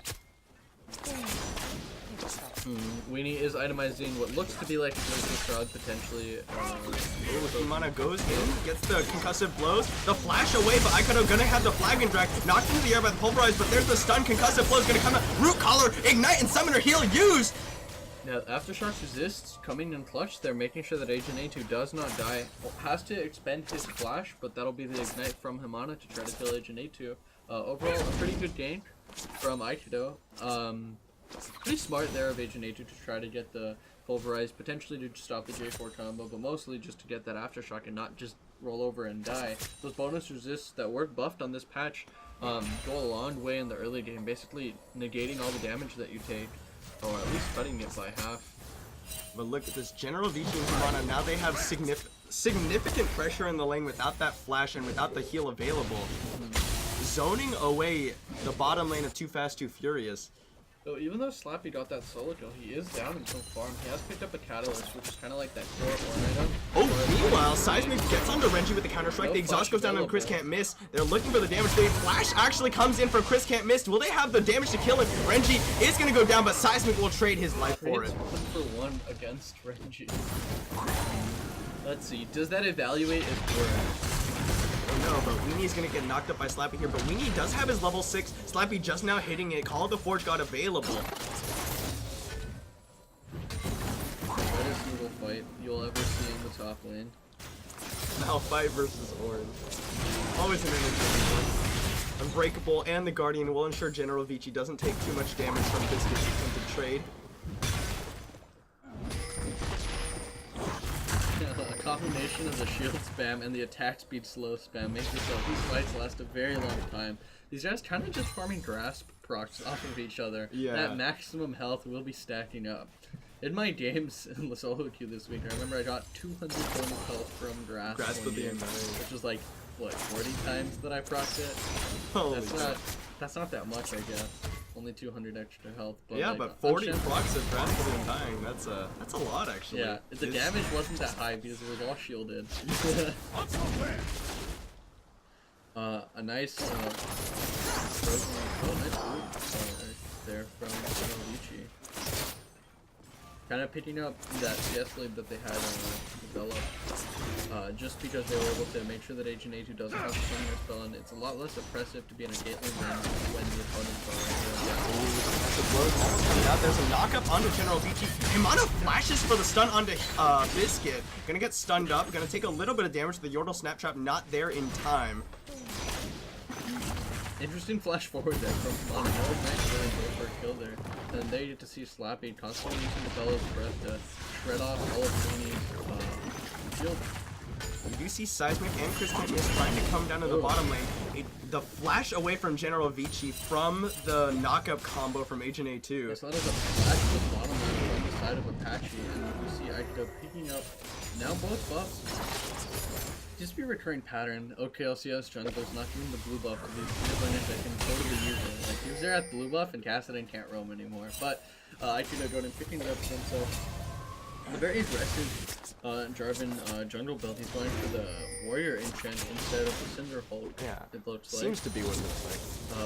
Weenie is itemizing what looks to be like a Glacial Shroud, potentially. Hamana goes in, gets the concussive blows, the flash away, but Aikido gonna have the flag and drag, knocked into the air by the pulverize, but there's the stun, concussive blows gonna come out, root collar, ignite, and summoner heal used! Now, Aftershocks resists coming in clutch. They're making sure that Agent A2 does not die. Has to expend his flash, but that'll be the ignite from Hamana to try to kill Agent A2. Overall, a pretty good game from Aikido. Pretty smart there of Agent A2 to try to get the pulverize, potentially to stop the J4 combo, but mostly just to get that Aftershock and not just roll over and die. Those bonus resists that were buffed on this patch go a long way in the early game, basically negating all the damage that you take, or at least cutting it by half. But look at this, General Vici and Hamana, now they have significant pressure in the lane without that flash and without the heal available. Zoning away the bottom lane of Too Fast, Too Furious. So even though Slappy got that solo kill, he is down in some farm. He has picked up a Catalyst, which is kind of like that core Ornn item. Oh, meanwhile, Seismic gets onto Renji with the counter-strike. The exhaust goes down and Chris can't miss. They're looking for the damage. The flash actually comes in from Chris can't miss. Will they have the damage to kill him? Renji is going to go down, but Seismic will trade his life for it. 1-for-1 against Renji. Let's see, does that evaluate as worth? No, but Weenie's gonna get knocked up by Slappy here, but Weenie does have his level 6. Slappy just now hitting it. Call of the Forge God available. Wettest noodle fight you'll ever see in the top lane. Malphite versus Ornn. Always an entertaining one. Unbreakable and the Guardian will ensure General Vici doesn't take too much damage from Biscuit's attempted trade. A combination of the shield spam and the attack speed slow spam makes it so these fights last a very long time. These guys kind of just farming grasp procs off of each other. Yeah. That maximum health will be stacking up. In my games in the solo queue this week, I remember I got 200 bonus health from grasp Grasp game, which was like, what, 40 times that I procced it? Holy That's not that much, I guess. only 200 extra health. But Yeah, like, but 40 Unshamped- procs of drastically undying. That's a lot actually. Yeah, the It's- damage wasn't that high because it was all shielded. A nice, nice loot there from Luigi. Kind of picking up that CS lead that they had developed, just because they were able to make sure that Agent A2 doesn't have to summon their spell, and it's a lot less oppressive to be in a gateway lane when the opponents are. There's a knockup onto General VT. Himana flashes for the stun onto Biscuit. Gonna get stunned up. Gonna take a little bit of damage. The Yordle Snap Trap not there in time. Interesting flash forward there from Himana. That was nice really go for a kill there. And there you get to see Slappy constantly using the Bellow's Breath to shred off all of Sweeney's shield. You do see Seismic and Chris Kent is trying to come down to the bottom lane. The flash away from General Vici from the knockup combo from Agent A2. Yes, that is a flash to the bottom lane on the side of Apache, and you see Aiko picking up now both buffs. Just be a recurring pattern. OKLCS junglers not giving the blue buff to these mid laners that can totally use it. Like, he was there at blue buff and Kassadin can't roam anymore. But Aikido going and picking it up for himself. A very aggressive Jarvan jungle build. He's going for the Warrior enchant instead of the Cinder Hulk. Yeah, it looks like. seems to be what it looks like.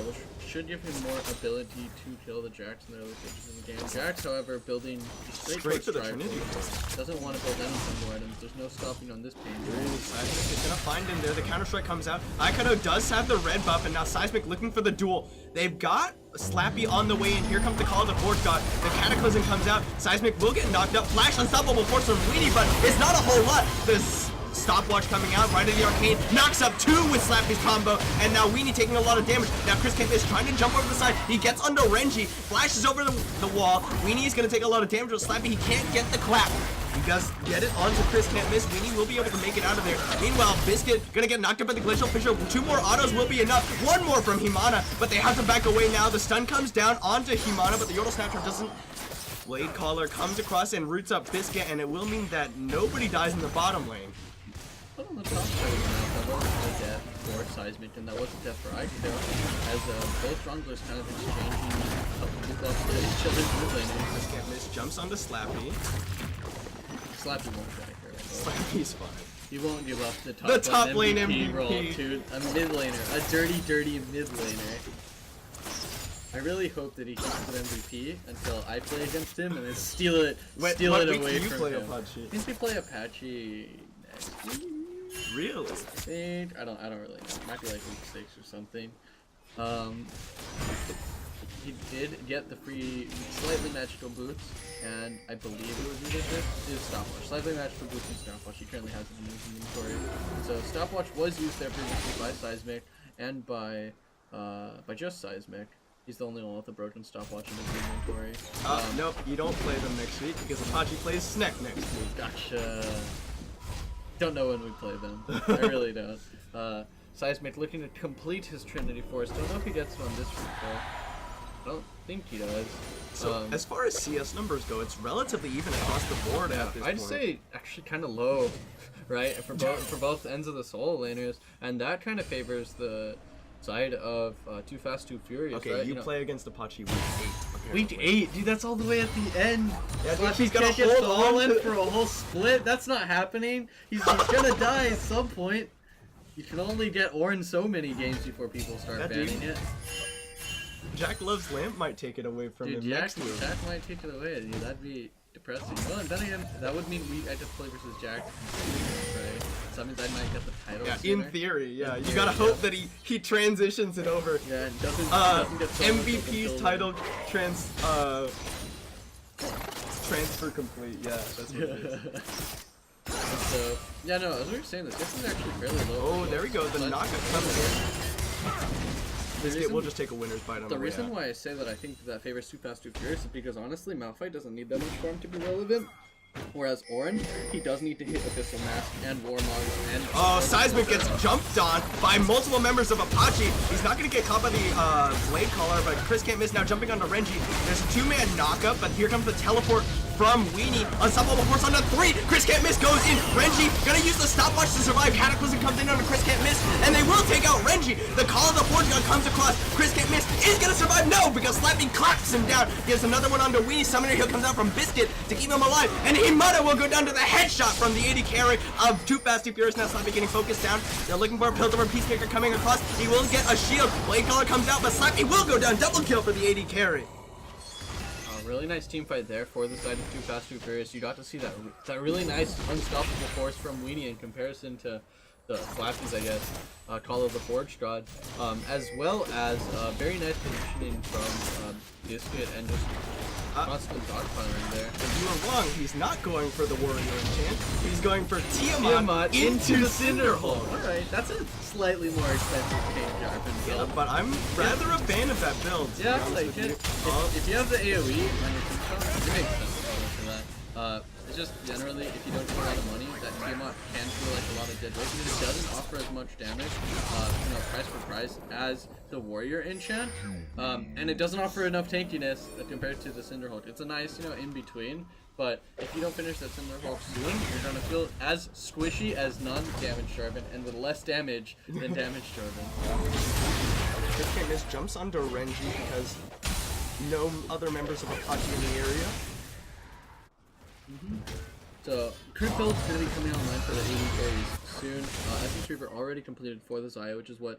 Which should give him more ability to kill the Jax in the early stages of the game. Jax, however, building straight to the Strife Trinity Force. Doesn't want to build any more items. There's no stopping on this pain. Seismic is gonna find him there. The counter strike comes out. Aikado does have the red buff, and now Seismic looking for the duel. They've got Slappy on the way, and here comes the call of the Forge God. The Cataclysm comes out. Seismic will get knocked up. Flash unstoppable force from Weenie, but it's not a whole lot. This stopwatch coming out right at the arcane, knocks up 2 with Slappy's combo, and now Weenie taking a lot of damage. Now Chris Kemp is trying to jump over the side. He gets under Renji, flashes over the wall. Weenie is going to take a lot of damage with Slappy. He can't get the clap. He does get it onto Chris, can't miss. Weenie will be able to make it out of there. Meanwhile, Biscuit gonna get knocked up by the Glacial Fissure. 2 more autos will be enough. 1 more from Himana, but they have to back away now. The stun comes down onto Himana, but the Yordle Snaptrap doesn't. Blade Caller comes across and roots up Biscuit, and it will mean that nobody dies in the bottom lane. But on the top side that wasn't a death for Seismic, and that wasn't death for Aikido, as both junglers kind of exchanging blue buffs to each other's mid laners. Chris can't miss, jumps onto Slappy. Slappy won't die here. Slappy's fine. He won't give up the top lane MVP MVP role to a mid laner, a dirty mid laner. I really hope that he keeps the MVP until I play against him and then steal it away from him. Apache? I think we play Apache next week. Really? I think I don't really know. It might be like week 6 or something. He did get the free slightly magical boots, and I believe it was either this is stopwatch. Slightly magical boots and stopwatch. He currently has it in his inventory. So stopwatch was used there previously by Seismic and by just Seismic. He's the only one with a broken stopwatch in his inventory. Nope, you don't play them next week because Apache plays Sneck next week. Gotcha. Don't know when we play them. I really don't. Seismic looking to complete his Trinity Force. Don't know if he gets it on this week though. I don't think he does. So as far as CS numbers go, it's relatively even across the board at this I'd point. say actually kind of low, right? For both ends of the solo laners, and that kind of favors the side of Too Fast, Too Furious. Okay, right? you play against Apache week 8. Week 8, dude, that's all the way at the end. Yeah, dude, Slappy he's gonna can't get hold on stolen to- for a whole split. That's not happening. He's gonna die at some point. You can only get Orange so many games before people start Yeah, dude. banning it. Jack Loves Lamp might take it away from Dude, him Jack next week. might take it away. Dude, that'd be depressing. Well, and then again, that would mean I have to play versus Jack, right? So that means I might get the title. Yeah, sooner. in theory, yeah. In You theory, gotta hope yeah. that he transitions it over. Yeah, and doesn't get stolen MVP's until title transfer complete. Yeah, that's what it is. So, yeah, no, as we were saying, this is actually fairly low. Oh, there we go. The knockup coming in. We'll just take a winner's bite on The the way reason out. why I say that I think that favors Too Fast, Too Furious is because honestly, Malphite doesn't need that much farm to be relevant. Whereas Orange, he does need to hit Abyssal Mask and Warmog and... Oh, Seismic gets jumped on by multiple members of Apache. He's not going to get caught by the Blade Caller, but Chris can't miss now jumping onto Renji. There's a 2-man knockup, but here comes the teleport from Weenie. Unstoppable force onto 3. Chris can't miss goes in. Renji gonna use the stopwatch to survive. Cataclysm comes in onto Chris can't miss, and they will take out Renji. The call of the Forge God comes across. Chris can't miss. Is gonna survive? No, because Slappy claps him down. Gives another one onto Weenie. Summoner Heal comes out from Biscuit to keep him alive, and Himada will go down to the headshot from the AD carry of Too Fast, Too Furious. Now Slappy getting focused down. They're looking for a Piltover Peacemaker coming across. He will get a shield. Blade Caller comes out, but Slappy will go down. Double kill for the AD carry. Really nice team fight there for the side of Too Fast, Too Furious. You got to see that really nice unstoppable force from Weenie in comparison to the Flashes, I guess, Call of the Forge God, as well as very nice positioning from Biscuit and just constant dogpiling there. If you were wrong, he's not going for the Warrior enchant. He's going for Tiamat into the Cinderhold. Alright, that's a slightly more expensive change Jarvan build. But I'm rather a fan of that build. Yeah, I like it. If you have the AoE on your Tombstone, it makes sense to go for that. It's just generally, if you don't put a lot of money, that Tiamat can feel like a lot of dead weight, because it doesn't offer as much damage, price for price, as the Warrior enchant, and it doesn't offer enough tankiness compared to the Cinderhulk. It's a nice, in between, but if you don't finish that Cinderhulk soon, you're gonna feel as squishy as non-damage Jarvan, and with less damage than damage Jarvan. Chris can't miss jumps onto Renji because no other members of Apache in the area. So, crew build's going to be coming online for the AD carries soon. Essence Reaver already completed for the Xayah, which is what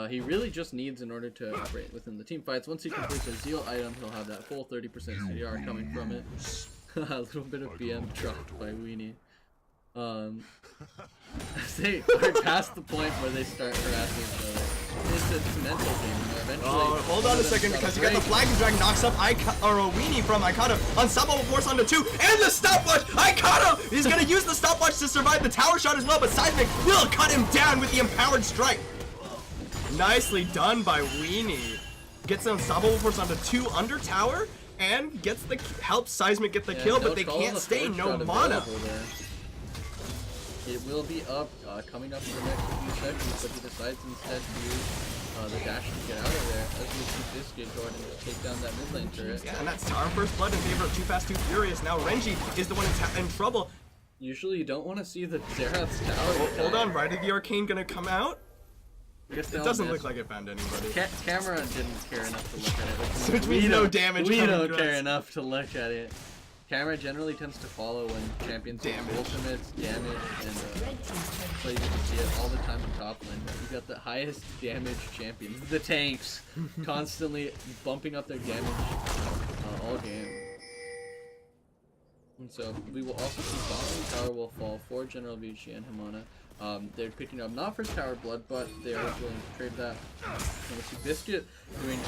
he really just needs in order to operate within the team fights. Once he completes his Zeal item, he'll have that full 30% CDR coming from it. A little bit of BM dropped by Weenie. They are past the point where they start harassing each other. It's a mental game. Eventually, hold on a second, because you got the Flagging Drag knocks up Weenie from Icona. Unstoppable force onto 2, and the stopwatch! Icona is gonna use the stopwatch to survive the tower shot as well, but Seismic will cut him down with the empowered strike. Nicely done by Weenie. Gets the unstoppable force onto 2 under tower, and helps Seismic get the kill, but they can't stay, no mana. It will be up, coming up in the next few seconds, but he decides instead to use the dash to get out of there, as we see Biscuit go ahead and just take down that mid lane turret. Yeah, and that's Tower First Blood in favor of Too Fast, Too Furious. Now Renji is the one in trouble. Usually you don't want to see the Xerath's tower. Hold on, right? Is the Arcane gonna come out? It doesn't look like it found anybody. Camera didn't care enough to look at it. Which means no damage. We don't care enough to look at it. Camera generally tends to follow when champions use ultimates, damage, and so you can see it all the time in top lane. You got the highest damage champions, the tanks, constantly bumping up their damage all game. And so we will also see bottom tower will fall for General Vici and Himana. They're picking up not first tower blood, but they are willing to trade that. And we see Biscuit doing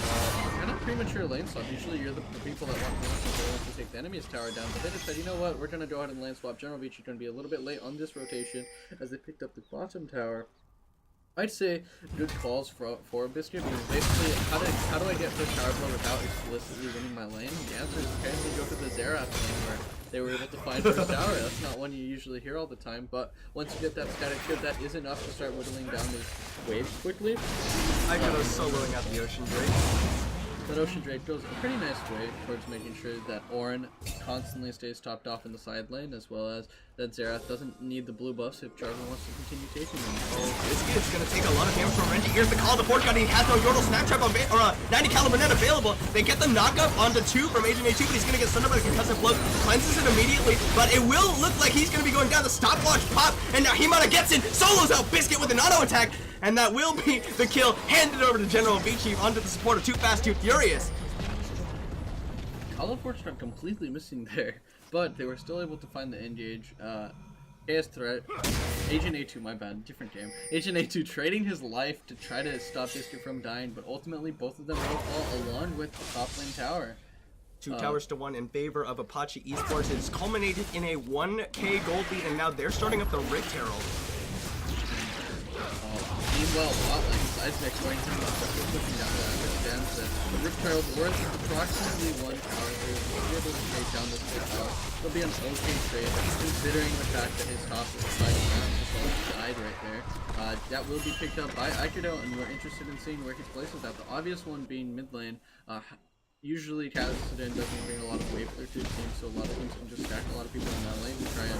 kind of premature lane swap. Usually you're the people that want to take the enemy's tower down, but they just said, you know what, we're going to go ahead and lane swap. General Vici is going to be a little bit late on this rotation as they picked up the bottom tower. I'd say good calls for Biscuit, because basically, how do I get first tower blow without explicitly winning my lane? The answer is apparently go to the Xerath lane, where they were able to find first tower. That's not one you usually hear all the time, but once you get that static shield, that is enough to start whittling down these waves quickly. I got us soloing out the Ocean Drake. That Ocean Drake goes a pretty nice way towards making sure that Auron constantly stays topped off in the side lane, as well as that Xerath doesn't need the blue buffs if Jarvan wants to continue taking them. Oh, Biscuit is going to take a lot of damage from Renji. Here's the call of the Forge God. He has no Yordle Snap Trap or 90 caliber net available. They get the knockup onto 2 from Agent A2, but he's going to get stunned by the concussive blow. Cleanses it immediately, but it will look like he's going to be going down the stopwatch pop, and now Himana gets in, solos out Biscuit with an auto attack, and that will be the kill, handed over to General Vici onto the support of Too Fast, Too Furious. Call of Fortune are completely missing there, but they were still able to find the engage. AS threat, Agent A2, my bad, different game. Agent A2 trading his life to try to stop Biscuit from dying, but ultimately both of them will fall along with the top lane tower. 2 towers to 1 in favor of Apache Esports. It's culminated in a 1K gold lead, and now they're starting up the Rift Herald. Meanwhile, bot lane, Seismic going to be pushing down that understands that the Rift Herald worth approximately 1 tower. They'll be able to trade down this big tower. It'll be an okay trade, considering the fact that his top is sliding down, just almost died right there. That will be picked up by Aikido, and we're interested in seeing where he places that. The obvious one being mid lane. usually Kassadin doesn't bring a lot of wave clear to his team, so a lot of teams can just stack a lot of people in that lane to try and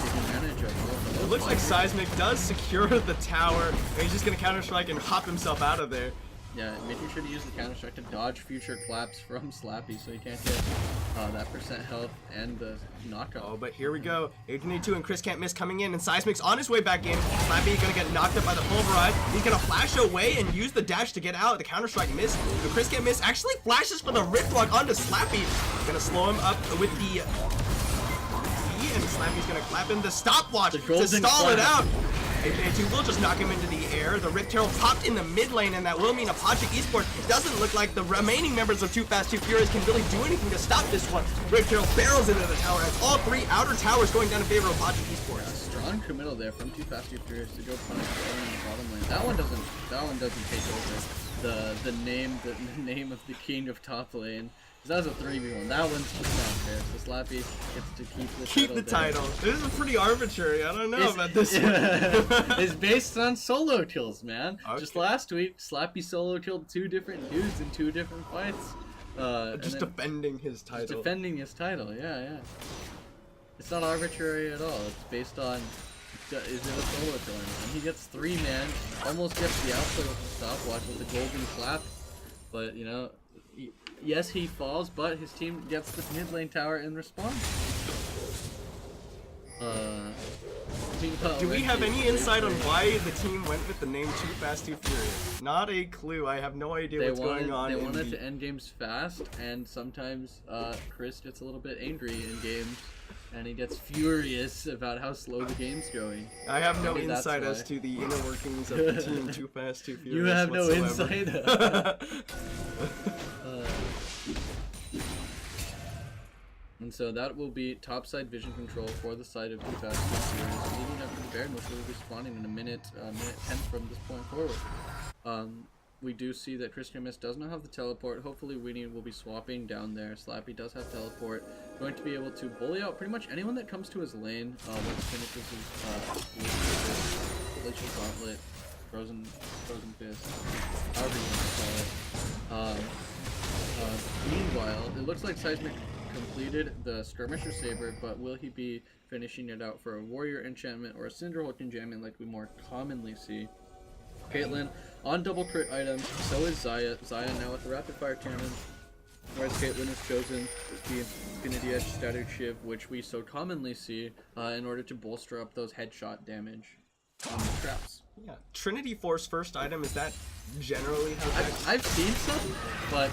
take advantage of. It looks like Seismic does secure the tower, and he's just gonna counter-strike and hop himself out of there. Yeah, making sure to use the counter strike to dodge future claps from Slappy so he can't get that percent health and the knockout. Oh, but here we go. 1882 and Chris can't miss coming in, and Seismic's on his way back in. Slappy gonna get knocked up by the pulverize. He's gonna flash away and use the dash to get out. The counter strike missed. But Chris can't miss. Actually flashes for the rip block onto Slappy. Gonna slow him up with the and Slappy's gonna clap in the stopwatch to stall it out. 1882 will just knock him into the air. The Rip Tail popped in the mid lane, and that will mean Apache Esports doesn't look like the remaining members of Too Fast, Too Furious can really do anything to stop this one. Rip Tail barrels into the tower as all three outer towers going down in favor of Apache Esports. Strong committal there from Too Fast, Too Furious to go punish the in the bottom lane. That one doesn't take over the name of the king of top lane. That was a 3v1. That one's just not fair. So Slappy gets to keep the title. This is pretty arbitrary. I don't know about this one. It's based on solo kills, man. Okay. Just last week, Slappy solo killed 2 different dudes in 2 different fights. Just defending his title. Just defending his title, yeah. It's not arbitrary at all. It's based on, is it a solo kill or not? And he gets 3 man, almost gets the output with the stopwatch with the golden clap. But, you know, yes, he falls, but his team gets the mid lane tower in response. Do we have any insight on why the team went with the name Too Fast, Too Furious? Not a clue. I have no idea what's going on. They wanted to end games fast, and sometimes Chris gets a little bit angry in games, and he gets furious about how slow the game's going. I have no insight as to the inner workings of the team Too Fast, Too Furious. You have whatsoever. no insight. And so that will be topside vision control for the side of Too Fast, Too Furious, leading up to the Baron, which will be spawning in a minute 10 from this point forward. We do see that Chris Miss does not have the teleport. Hopefully Weenie will be swapping down there. Slappy does have teleport. Going to be able to bully out pretty much anyone that comes to his lane once finishes his Glacial Gauntlet, Frozen Fist, however you want to call it. Meanwhile, it looks like Seismic completed the Skirmisher Saber, but will he be finishing it out for a Warrior Enchantment or a Cinderhulk Enchantment like we more commonly see? Caitlyn on double crit items, so is Xayah. Xayah now with the Rapid Fire Cannon, whereas Caitlyn has chosen the Infinity Edge Staggered Shiv, which we so commonly see in order to bolster up those headshot damage on the traps. Yeah. Trinity Force first item, is that generally how Jax... I've seen some, but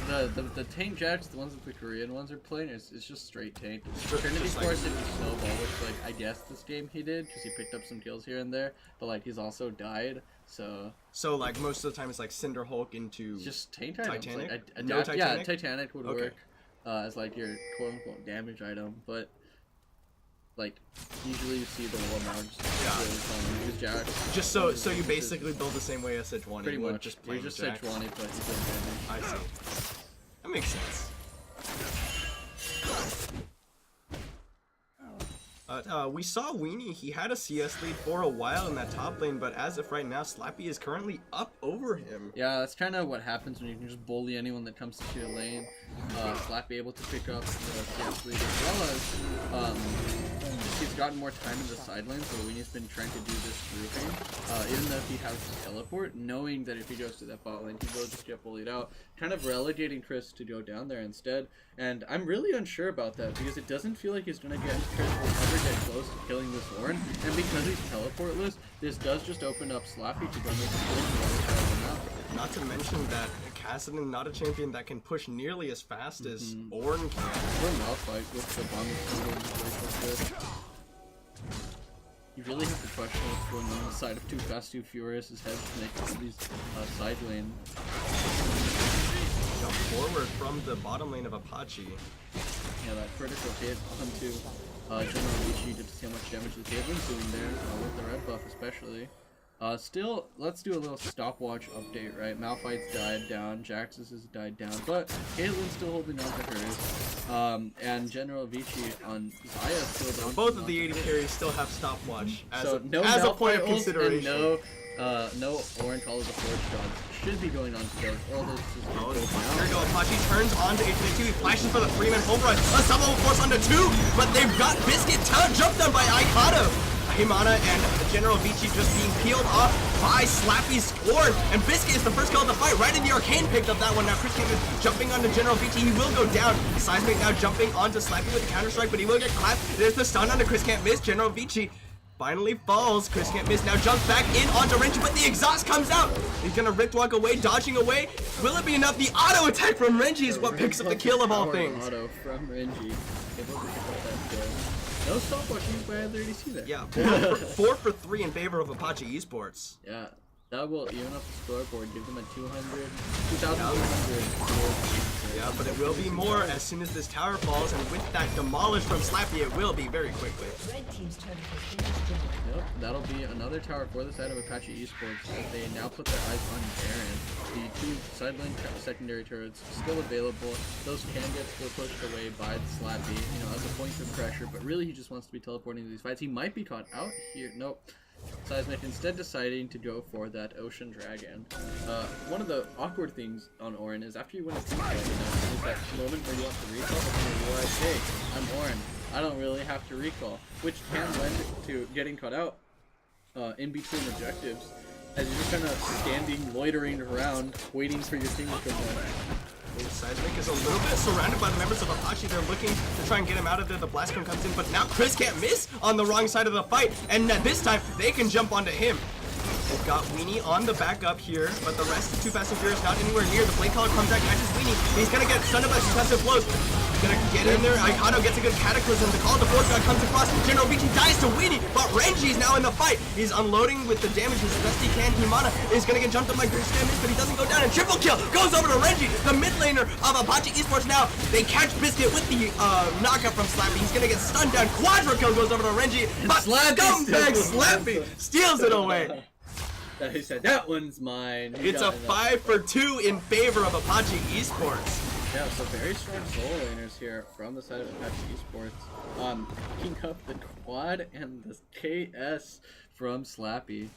the tank Jax, the ones that the Korean ones are playing, it's just straight tank. Trinity Force did the snowball, which like I guess this game he did, because he picked up some kills here and there, but like he's also died, so... So like most of the time it's like Cinderhulk into just tank items. Titanic? Like, No Titanic? Yeah, Titanic would work as like your quote-unquote damage item, but like usually you see the Warmogs use Jax. Just so you basically build the same way as Sejuani. Pretty much. Just You just Sejuani, but you don't damage. I see. That makes sense. We saw Weenie, he had a CS lead for a while in that top lane, but as of right now, Slappy is currently up over him. Yeah, that's kind of what happens when you can just bully anyone that comes to your lane. Slappy able to pick up the CS lead, as well as he's gotten more time in the side lane, so Weenie's been trying to do this grouping. Even though he has his teleport, knowing that if he goes to that bot lane, he will just get bullied out, kind of relegating Chris to go down there instead. And I'm really unsure about that, because it doesn't feel like he's going to get Chris will ever get close to killing this Warren, and because he's teleportless, this does just open up Slappy to go make the kills. Not to mention that Kassadin, not a champion that can push nearly as fast as Ornn can. We're Malphite with the bomb. You really have to question what's going on the side of Too Fast, Too Furious' head to make all these side lane. Jump forward from the bottom lane of Apache. Yeah, that critical hit onto General Vici to see how much damage the Caitlin's doing there, with the red buff especially. Still, let's do a little stopwatch update, right? Malphite's died down, Jax's has died down, but Caitlin's still holding on to hers. And General Vici on Xayah still don't. Both of the AD carries still have stopwatch as, so a, no as a Malphite point of ult consideration. And no Ornn Call of the Forge Gods should be going on to those. All this is Oh, going here we down. go. Apache turns on to H2. He flashes for the 3-man home run. A sub level force onto 2, but they've got Biscuit jumped down by Aikado. Himana and General Vici just being peeled off by Slappy's score. And Biscuit is the first kill of the fight. Right in the arcane picked up that one. Now Chris Kent is jumping onto General Vici. He will go down. Seismic now jumping onto Slappy with the counter strike, but he will get clapped. There's the stun onto Chris Kent miss. General Vici finally falls. Chris Kent miss. Now jumps back in onto Renji, but the exhaust comes out. He's gonna Rift Walk away, dodging away. Will it be enough? The auto attack from Renji is what picks up the kill of all Powered things. Auto from Renji. Able to pick up that kill. No stopwatch used by other ADC there. Yeah, 4 for 3 in favor of Apache Esports. Yeah, that will even up the scoreboard, give them a 2,200. Yeah, but it will be more as soon as this tower falls, and with that demolish from Slappy, it will be very quickly. Red team's turret has been destroyed. Yep, that'll be another tower for the side of Apache Esports as they now put their eyes on Baron. The 2 side lane secondary turrets still available. Those can get still pushed away by the Slappy, you know, as a point of pressure, but really he just wants to be teleporting to these fights. He might be caught out here. Nope. Seismic instead deciding to go for that Ocean Dragon. One of the awkward things on Orin is after you win a team fight, you know, there's that moment where you want to recall, but then you realize, hey, I'm Orin. I don't really have to recall, which can lend to getting caught out in between objectives, as you're just kind of standing, loitering around, waiting for your team to come in. Seismic is a little bit surrounded by the members of Apache. They're looking to try and get him out of there. The blast cone comes in, but now Chris can't miss on the wrong side of the fight, and this time they can jump onto him. They've got Weenie on the backup here, but the rest of Too Fast and Furious not anywhere near. The blade collar comes out, catches Weenie. He's gonna get stunned by successive blows. Gonna get in there. Aikado gets a good cataclysm. The call to Fortune comes across. General Vici dies to Weenie, but Renji's now in the fight. He's unloading with the damage as best he can. Himana is gonna get jumped up by Chris Kent, but he doesn't go down. And triple kill goes over to Renji, the mid laner of Apache Esports. Now they catch Biscuit with the knockout from Slappy. He's gonna get stunned down. Quadra kill goes over to Renji, but scumbag Slappy steals it away. He said, that one's mine. It's a 5 for 2 in favor of Apache Esports. Yeah, so very strong solo laners here from the side of Apache Esports. Picking up the quad and the KS from Slappy.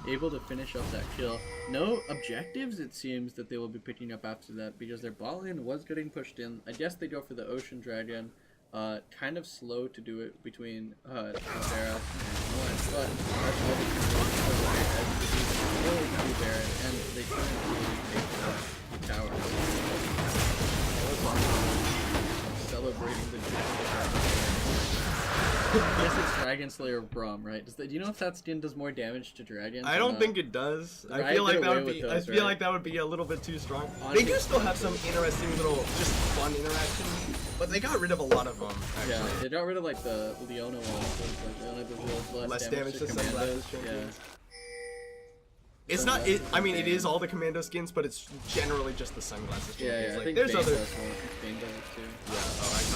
Able to finish up that kill. No objectives, it seems, that they will be picking up after that because their bot lane was getting pushed in. I guess they go for the Ocean Dragon. Kind of slow to do it between Sarah and Nolan, but that's all they can really do Baron, and they couldn't really take the tower. Celebrating the I guess it's Dragon Slayer Braum, right? Do you know if that skin does more damage to dragons? I don't think it does. I feel like that would be. I feel like that would be a little bit too strong. They do still have some interesting little, just fun interactions, but they got rid of a lot of them. Actually. Yeah, they got rid of like the Leona ones, so it's like Leona does less damage to commandos. Yeah. It's not. I mean, it is all the commando skins, but it's generally just the sunglasses. Yeah, like, I think there's Bane other. does one. Bane does it too. Yeah.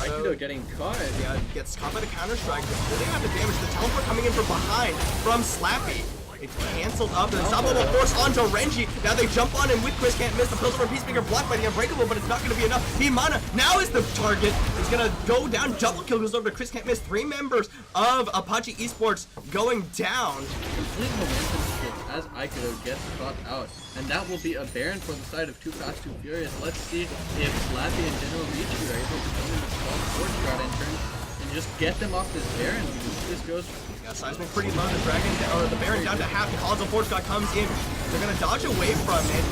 Aikido getting caught. Yeah, gets caught by the counter strike. They have the damage. The teleport coming in from behind from Slappy. It's canceled up. The unstoppable force onto Renji. Now they jump on him with Chris can't miss. The Piltover Peacemaker blocked by the Unbreakable, but it's not going to be enough. Himana now is the target. He's going to go down. Double kill goes over to Chris can't miss. 3 members of Apache Esports going down. Complete momentum shift as Aikido gets caught out. And that will be a Baron for the side of Too Fast, Too Furious. Let's see if Slappy and General Vici are able to come in with a force shot and turn and just get them off this Baron. This goes. Yeah, Seismic pretty low. The Dragon or the Baron down to half. The Call of Force God comes in. They're gonna dodge away from it.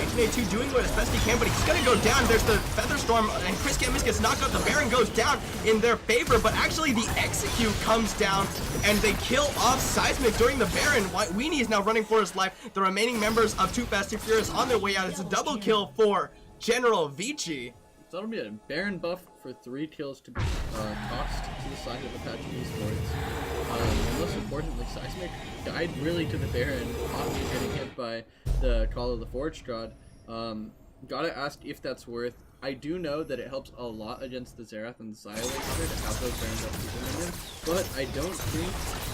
H&A2 doing what as best he can, but he's gonna go down. There's the Feather Storm, and Chris Camus gets knocked out. The Baron goes down in their favor, but actually the Execute comes down, and they kill off Seismic during the Baron. Weenie is now running for his life. The remaining members of Too Fast, Too Furious on their way out. It's a double kill for General Vici. So that'll be a Baron buff for 3 kills to be tossed to the side of Apache Esports. And most importantly, Seismic died really to the Baron, possibly getting hit by the Call of the Forged God. Gotta ask if that's worth. I do know that it helps a lot against the Xerath and the Xylaser to have those Baron buffs in, but I don't think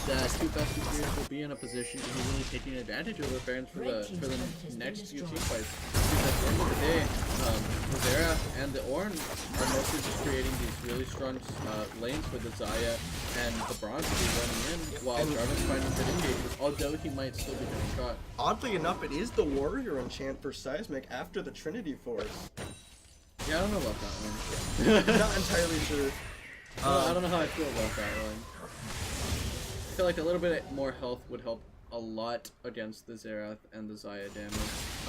that two fast two furious will be in a position to be really taking advantage of the Barons for the next few team fights. Because at the end of the day, the Zera and the Ornn are mostly just creating these really strong lanes for the Zaya and the Bronze to be running in, while Jarvan's finding good engagements, although he might still be getting shot. Oddly enough, it is the Warrior enchant for Seismic after the Trinity Force. Yeah, I don't know about that one. Not entirely sure. I don't know how I feel about that one. I feel like a little bit more health would help a lot against the Xerath and the Zaya damage.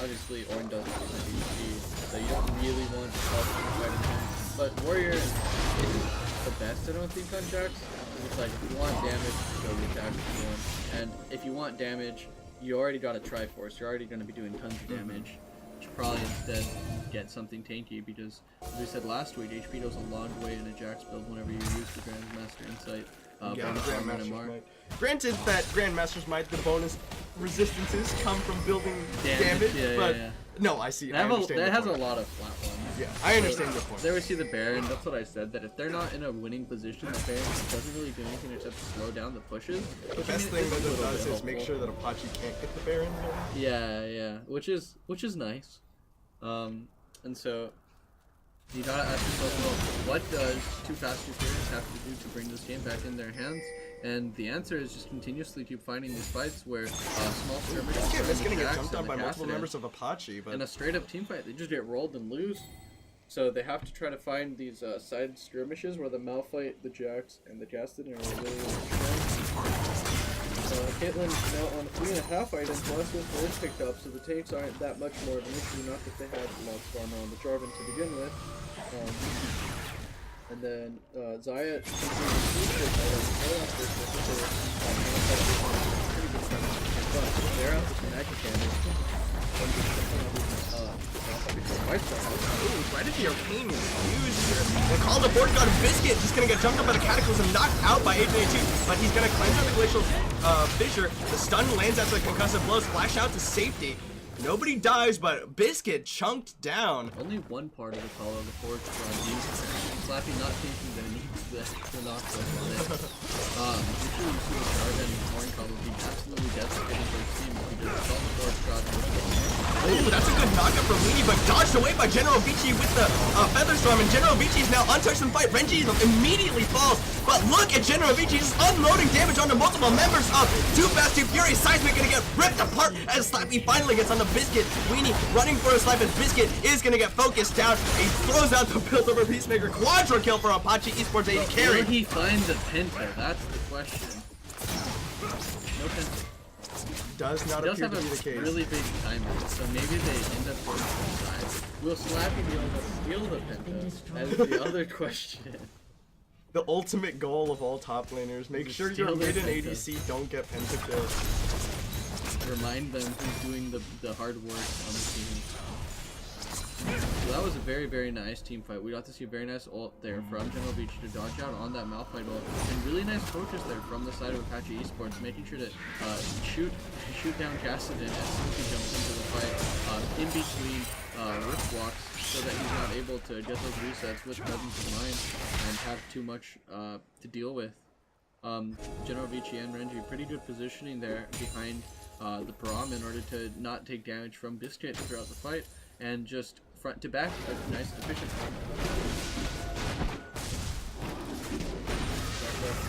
Obviously, Ornn doesn't have HP, so you don't really want to help fighting him. But Warrior isn't the best, I don't think, on Jax. It's like, if you want damage, go with Jax if you want. And if you want damage, you already got a Triforce. You're already going to be doing tons of damage. You should probably instead get something tanky, because, as we said last week, HP goes a long way in a Jax build whenever you use the Grandmaster Insight. Yeah, Grandmaster's Might. Granted that Grandmaster's Might, the bonus resistances come from building damage, but no, I see. That has a lot of flat ones. Yeah, I understand your point. There we see the Baron. That's what I said. That if they're not in a winning position, the Baron doesn't really do anything except slow down the pushes. The best thing that it does is make sure that Apache can't get the Baron. Yeah, which is nice. And so you gotta ask yourself, well, what does Too Fast Too Furious have to do to bring this game back in their hands? And the answer is just continuously keep finding these fights where small skirmishes it's gonna get jumped on by multiple members of Apache, but in a straight up team fight, they just get rolled and lose. So they have to try to find these side skirmishes where the Malphite, the Jax, and the Gaston are really strong. Caitlyn now on 3.5 items, last with Force picked up, so the tanks aren't that much more of an issue, not that they had lots of armor on the Jarvan to begin with. And then Zaya continues to they're out with the magic ooh, right into your pain is huge here. The call to board got a Biscuit, just gonna get jumped up by the Cataclysm, knocked out by AJ2, but he's gonna cleanse out the Glacial Fissure. The stun lands after the concussive blow, splash out to safety. Nobody dies, but Biscuit chunked down. Only one part of the call of the Forge needs Slappy not thinking that it needs the knockback on it. Usually you see the Jarvan and Ornn combo be absolutely devastating for his team if he just saw the Forge shot. Ooh, that's a good knockup from Weedy, but dodged away by General Vici with the Featherstorm, and General Vici is now untouched in the fight. Renji immediately falls, but look at General Vici just unloading damage onto multiple members of Too Fast Too Furious. Seismic gonna get ripped apart as Slappy finally gets on the Biscuit. Weenie running for his life as Biscuit is gonna get focused down. He throws out the build over Peacemaker. Quadra kill for Apache Esports AD carry. Will he find the Penta? That's the question. No Penta. Does not appear to be the case. He does have a really big timer, so maybe they end up going to the side. Will Slappy be able to steal the Penta? That is the other question. The ultimate goal of all top laners. Make sure your mid and ADC don't get Penta kills. Remind them who's doing the hard work on the team. So that was a very, very nice team fight. We got to see a very nice ult there from General Vici to dodge out on that Malphite ult. And really nice focus there from the side of Apache Esports, making sure to shoot down Cassidy as soon as he jumps into the fight in between rift blocks, so that he's not able to get those resets with presence of mind and have too much to deal with. General Vici and Renji, pretty good positioning there behind the Braum in order to not take damage from Biscuit throughout the fight, and just front to back a nice efficient fight.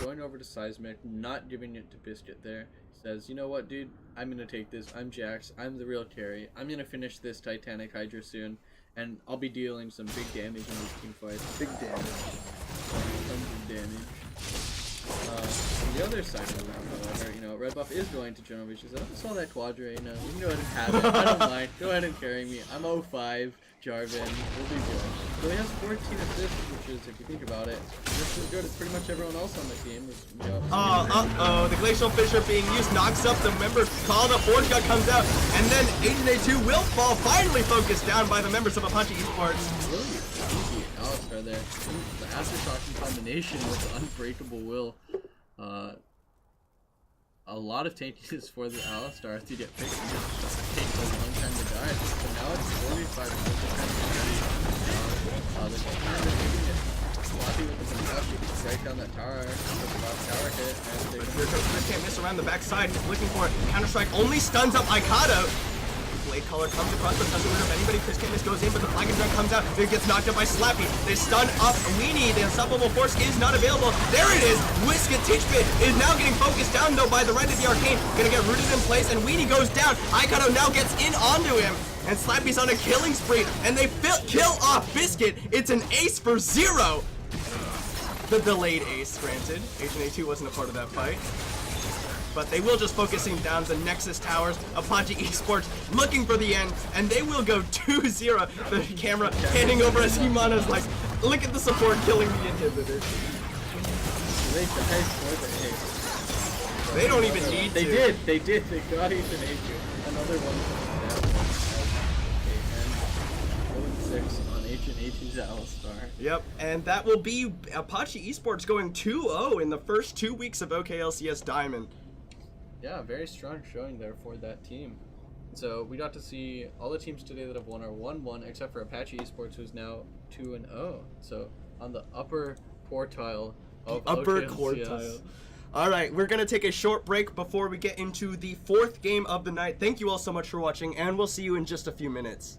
Going over to Seismic, not giving it to Biscuit there. Says, you know what, dude, I'm gonna take this. I'm Jax, I'm the real carry. I'm gonna finish this Titanic Hydra soon, and I'll be dealing some big damage in these team fights. Big damage. Tons of damage. On the other side of the round, however, you know, Red Buff is going to General Vici. I saw that Quadra, you know, you can go ahead and have it. I don't mind. Go ahead and carry me. I'm 05, Jarvan. We'll be good. So he has 14 assists, which is, if you think about it, just as good as pretty much everyone else on the team. You know, the Glacial Fissure being used knocks up the member. Call the Forge God comes out, and then AJ2 will fall, finally focused down by the members of Apache Esports. Really easy Alistar there. The Aftershock in combination with the Unbreakable Will. A lot of tankiness for the Alistar to get picked, and it takes a long time to die. But now it's 45 minutes. They're kind of ready. Slappy with the concussion, right around that tower. With the last tower hit. And they But here comes Chris can't miss around the backside. He's looking for it. Counter-Strike only stuns up Aikado. Blade Color comes across, but doesn't hurt anybody. Chris can't miss goes in, but the Flag and Junk comes out. It gets knocked up by Slappy. They stun up Weenie. The Unstoppable Force is not available. There it is. Whisket Teachbit is now getting focused down, though, by the right of the Arcane. Gonna get rooted in place, and Weenie goes down. Aikado now gets in onto him. And Slappy's on a killing spree, and they kill off Biscuit. It's an ace for 0. The delayed ace, granted. HNA2 wasn't a part of that fight. But they will just focusing down the Nexus towers. Apache Esports looking for the end, and they will go 2-0. The camera handing over as Himana's like, look at the support killing the inhibitor. They don't even need They to. did. They got even H. Another one coming down. Okay, and 0-6 on HN8's Alistar. Yep, and that will be Apache Esports going 2-0 in the first 2 weeks of OKLCS Diamond. Yeah, very strong showing there for that team. So we got to see all the teams today that have won are 1-1, except for Apache Esports, who's now 2-0. So on the upper quartile of Upper OKLCS. quartile. All right, we're gonna take a short break before we get into the 4th game of the night. Thank you all so much for watching, and we'll see you in just a few minutes.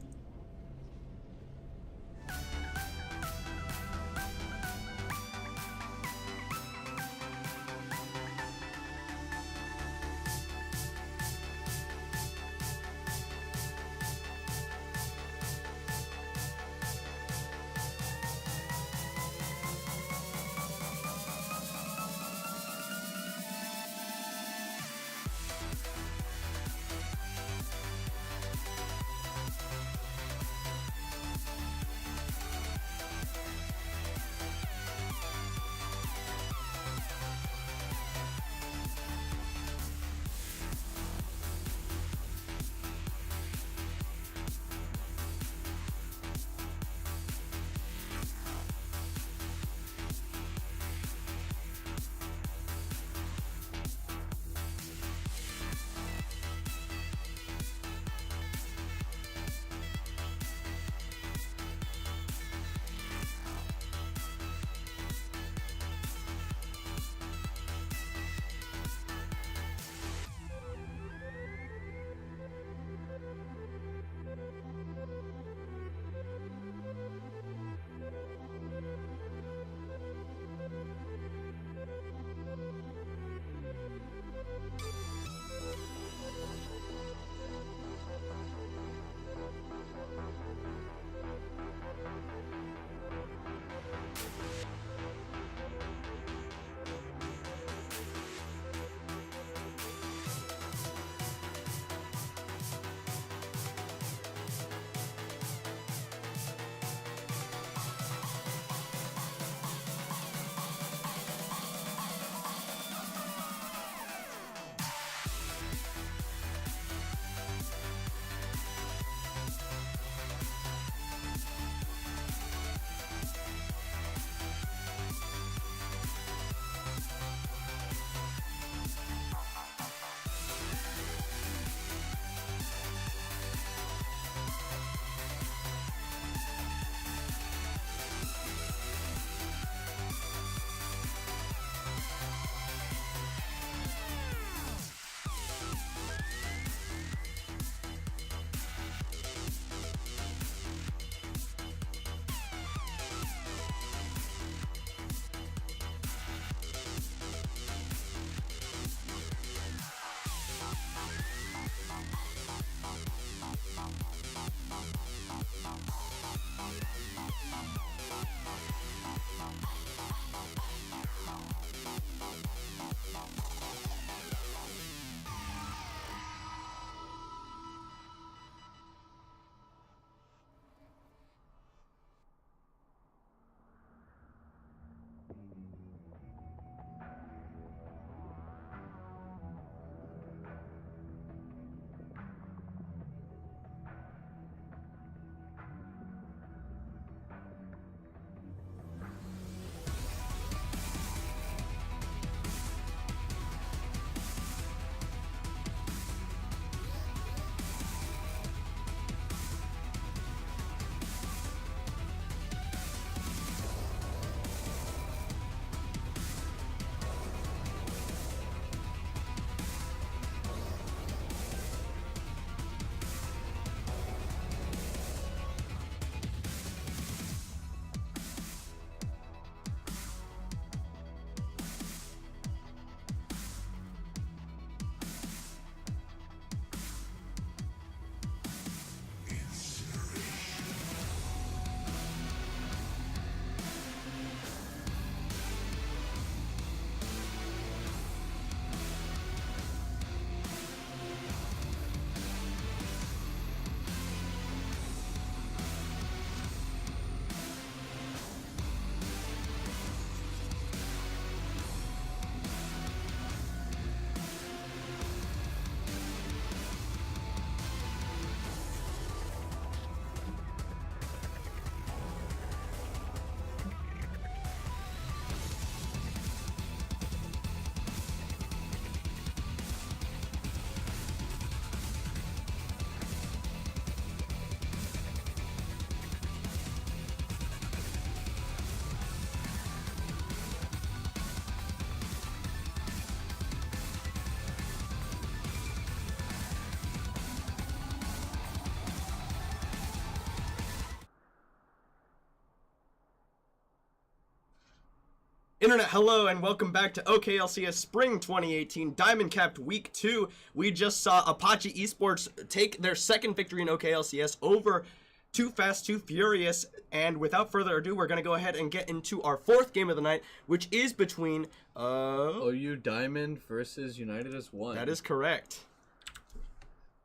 Internet, hello and welcome back to OKLCS Spring 2018 Diamond Capped Week 2. We just saw Apache Esports take their second victory in OKLCS over Too Fast, Too Furious. And without further ado, we're going to go ahead and get into our fourth game of the night, which is between... OU Diamond versus United as one. That is correct.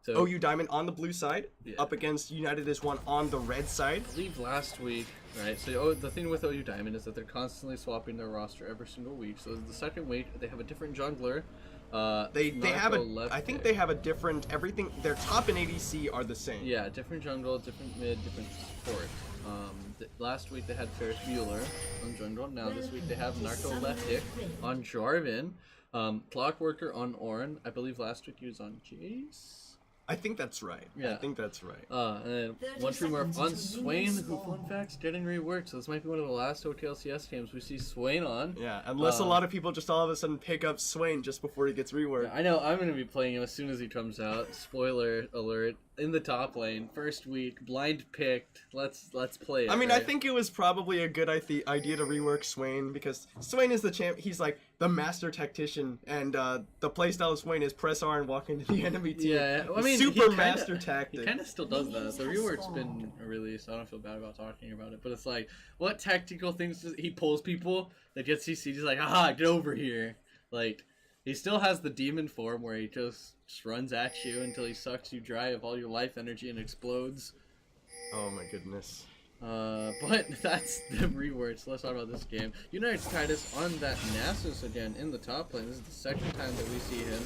So, OU Diamond on the blue side, up against United as one on the red side. I believe last week, right? So the thing with OU Diamond is that they're constantly swapping their roster every single week. So the second week they have a different jungler. They have a I think they have a different everything. Their top and ADC are the same. Yeah, different jungle, different mid, different support. Last week they had Ferris Bueller on jungle. Now this week they have Narco Leptic on Jarvan, Clockworker on Ornn. I believe last week he was on Jace. I think that's right. Yeah. I think that's right. And then one tree more on Swain, who fun facts getting reworked. So this might be one of the last OKLCS games we see Swain on. Yeah, unless a lot of people just all of a sudden pick up Swain just before he gets reworked. Yeah, I know I'm gonna be playing him as soon as he comes out. Spoiler alert! In the top lane, first week, blind picked. Let's play it. I mean, right? I think it was probably a good idea to rework Swain because Swain is the champ. He's like the master tactician, and the playstyle of Swain is press R and walk into the enemy team. Yeah, I mean, super master tactic. He kind of still does that. The rework's been released, so I don't feel bad about talking about it. But it's like, what tactical things he pulls people that gets CC'd? He's like, aha, get over here. Like, he still has the demon form where he just runs at you until he sucks you dry of all your life energy and explodes. Oh my goodness. But that's the rework, so let's talk about this game. United's Titus on that Nasus again in the top lane. This is the second time that we see him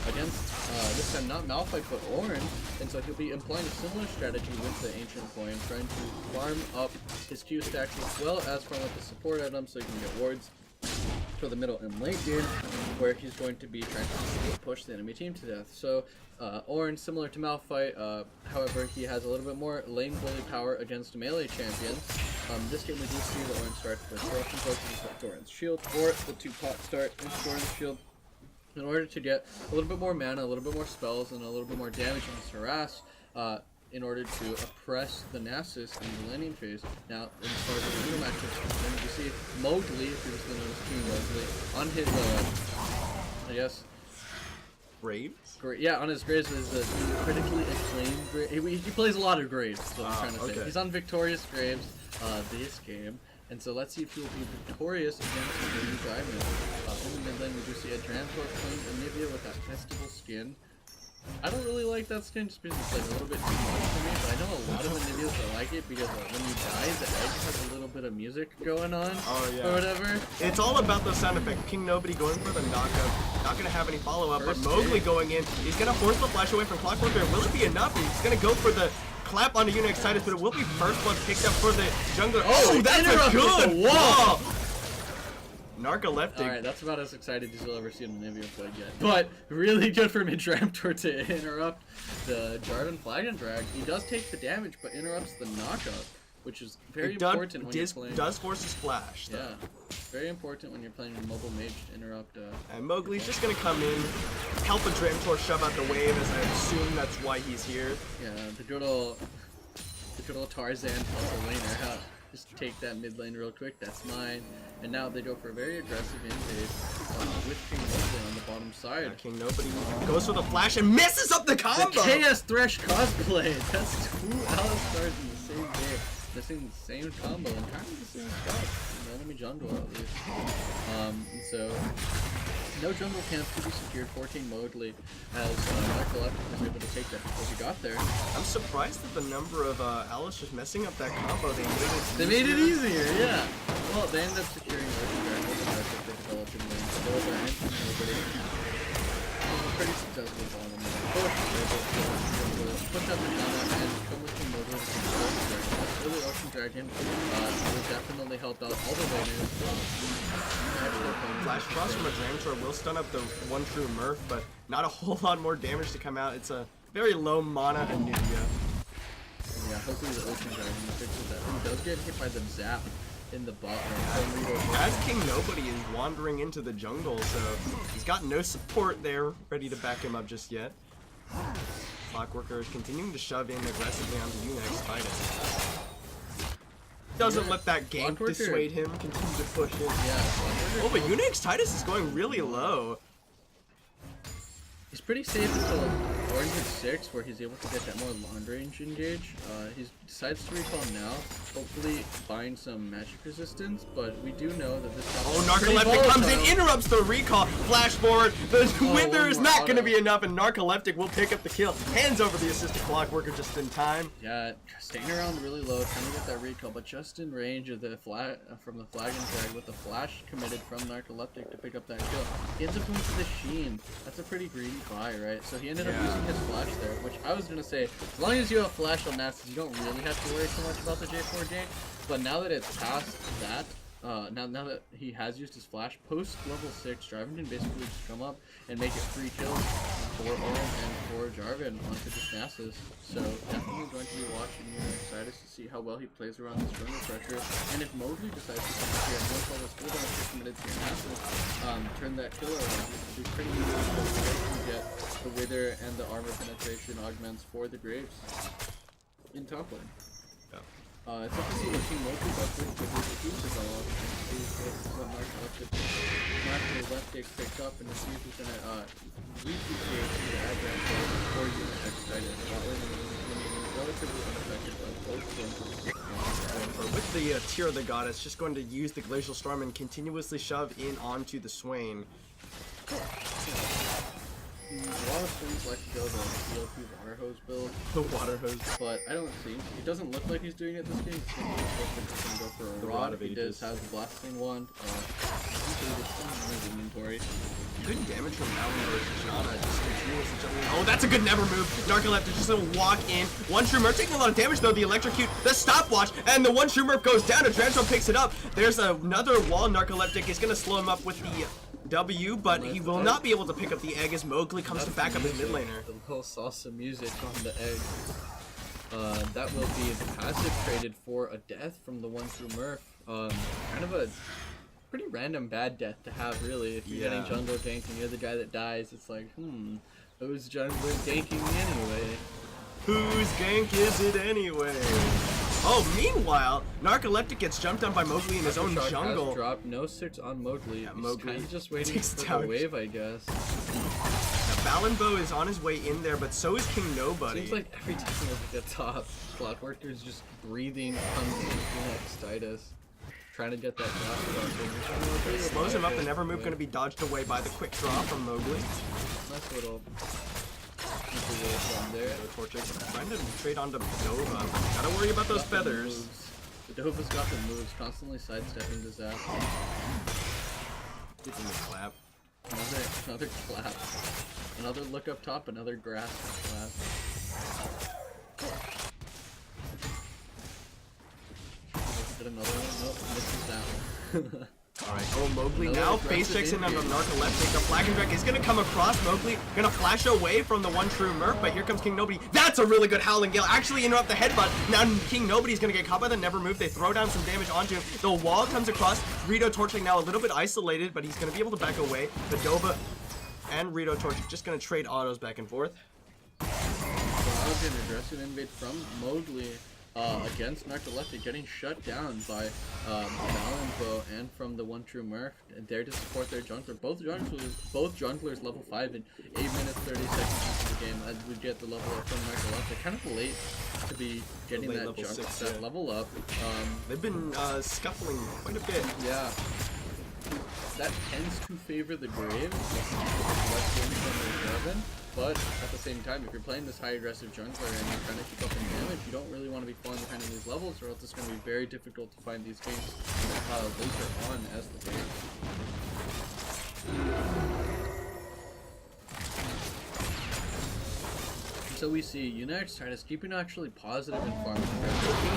against, this time not Malphite but Ornn, and so he'll be employing a similar strategy with the Ancient Coin, trying to farm up his Q stacks as well as farm up the support items so he can get wards for the middle and late game, where he's going to be trying to push the enemy team to death. So Ornn, similar to Malphite, however, he has a little bit more lane bully power against melee champions. This game we do see that Ornn starts with Corruption Focus with Doran's Shield, or the 2-pot start into Doran's Shield, in order to get a little bit more mana, a little bit more spells, and a little bit more damage on his harass, in order to oppress the Nasus in the laning phase. Now, as far as the real matchups concerned, you see Mowgli, previously known as King Mowgli, on his, I guess... Graves? Yeah, on his Graves is a critically acclaimed he plays a lot of Graves, is what I'm trying to say. Okay. He's on Victorious Graves this game, and so let's see if he'll be victorious against the new Diamond. In the mid lane, we do see a Drantor playing Anivia with that festival skin. I don't really like that skin just because it's like a little bit too much for me, but I know a lot of Anivias that like it because when you die, the egg has a little bit of music going on, or whatever. It's all about the sound effect. King Nobody going for the knockup, not going to have any follow-up, but Mowgli going in, he's going to force the flash away from Clockworker. Will it be enough? He's going to go for the clap onto Unix Titus, but it will be first blood picked up for the jungler. Oh, that's a good wall! Narcoleptic. Alright, that's about as excited as you'll ever see an Anivia played yet. But really good for Midramtor to interrupt the Jarvan Flag and Drag. He does take the damage, but interrupts the knockup, which is very important when you're playing. Does force his flash, though. Yeah, very important when you're playing a mobile mage to interrupt. And Mowgli's just gonna come in, help a Dramtor shove out the wave, as I assume that's why he's here. Yeah, the good old Tarzan tells the laner how just take that mid lane real quick. That's mine. And now they go for a very aggressive invade with King Nobody on the bottom side. King Nobody goes for the flash and messes up the combo! The KS Thresh cosplay! That's 2 Alistars in the same game. Missing the same combo and kind of the same spot. The enemy jungle at least. And so, no jungle camps to be secured. 14 Mowgli as Narcoleptic was able to take that before he got there. I'm surprised at the number of Alice just messing up that combo. They made it easier, yeah. Well, they ended up securing Legendary with the market they developed in lane. Silver and Nobody. It was a pretty successful bottom lane. Both were able to put that banana and come with King Mowgli to control the dragon. That's really Ocean Dragon. It will definitely help out all the laners. Flash cross from a Dramtor will stun up the one true Murph, but not a whole lot more damage to come out. It's a very low mana Anivia. Yeah, hopefully the Ocean Dragon fixes that. He does get hit by the zap in the bot lane. As King Nobody is wandering into the jungle, so he's got no support there ready to back him up just yet. Clockworker is continuing to shove in aggressively onto Unix Titus. doesn't let that gank Clockworker- dissuade him. Continue to push him. Yeah. Oh, but Unix Titus is going really low. He's pretty safe until orange at 6, where he's able to get that more long range engage. He decides to recall now, hopefully buying some magic resistance, but we do know that this top Oh, is pretty Narcoleptic comes in, volatile. interrupts the recall. Flash forward. The Wither one is more not auto. going to be enough, and Narcoleptic will pick up the kill. Hands over the assistant Clockworker just in time. Yeah, staying around really low, trying to get that recall, but just in range of the from the flag and drag with the flash committed from Narcoleptic to pick up that kill. He ends up going for the Sheen. That's a pretty greedy buy, right? So he ended up using his flash there, which I was gonna say, as long as you have flash on Nasus, you don't really have to worry too much about the J4 gank. But now that it's past that, now that he has used his flash, post level 6, Jarvan can basically just come up and make it 3 kills for Owen and for Jarvan onto this Nasus. So definitely going to be watching Titus to see how well he plays around this jungle pressure. And if Mowgli decides to come up here and once all this cooldown is committed to your Nasus, turn that killer around, it would be pretty easy to get the Wither and the armor penetration augments for the Graves in top lane. It's up to see what King Mowgli does with the huge develop and see what Narcoleptic picked up and see if he's gonna recreate the aggro for Unix Titus. That way relatively unaffected by both games. With the Tear of the Goddess, just going to use the Glacial Storm and continuously shove in onto the Swain. A lot of things like to go the DLP water hose build, The water hose. but I don't think it doesn't look like he's doing it this game. It's going to go for a The rod. Rod of He does Ages. have the blasting wand. Usually there's some in his inventory. Good damage from Mountain versus Janna. Just continuously jumping. Oh, that's a good never move. Narcoleptic just gonna walk in. One True Murph taking a lot of damage though. The electrocute, the stopwatch, and the one True Murph goes down. And Transform picks it up. There's another wall. Narcoleptic is gonna slow him up with the W, but he will not be able to pick up the egg as Mowgli comes to back up his mid laner. The little salsa music on the egg. That will be the passive traded for a death from the one True Murph. Kind of a pretty random bad death to have, really. If you're getting jungle ganked and you're the guy that dies, it's like, who's jungle ganking me anyway? Whose gank is it anyway? Oh, meanwhile, Narcoleptic gets jumped on by Mowgli in his own Shark jungle. has dropped no 6 on Mowgli. He's Mowgli kind of just waiting takes for down- the wave, I guess. Balanbo is on his way in there, but so is King Nobody. Seems like every time we look at top, Clockworker's just breathing Unix Titus, trying to get that drop. Slows him up, the never move gonna be dodged away by the quick draw from Mowgli. Nice little from there. Trying to trade onto Nova. Gotta worry about those feathers. Moves. The Dova's got the moves, constantly sidestepping disaster. Give him a clap. Another clap. Another look up top, another grass clap. Get another one. Nope, misses that one. Alright, oh, Mowgli Another now aggressive face checks in on the engage. Narcoleptic. The Flag and Drag is gonna come across. Mowgli gonna flash away from the one True Murph, but here comes King Nobody. That's a really good Howling Gale. Actually interrupt the headbutt. Now King Nobody's gonna get caught by the never move. They throw down some damage onto him. The wall comes across. Rito Torchic now a little bit isolated, but he's gonna be able to back away. The Dova and Rito Torchic just gonna trade autos back and forth. So that was an aggressive invade from Mowgli against Narcoleptic, getting shut down by Balanbo and from the one True Murph, there to support their jungler. Both junglers level 5 in 8 minutes 30 seconds into the game, as we get the level up from Narcoleptic. Kind of late to be getting Late that level junk, 6, that yeah. level up. They've been scuffling quite a bit. Yeah. That tends to favor the Graves, less damage on the Jarvan, but at the same time, if you're playing this high aggressive jungler and you're trying to keep up in damage, you don't really want to be falling behind in these levels, or else it's going to be very difficult to find these games later on as the game. So we see Unix Titus keeping actually positive in farming.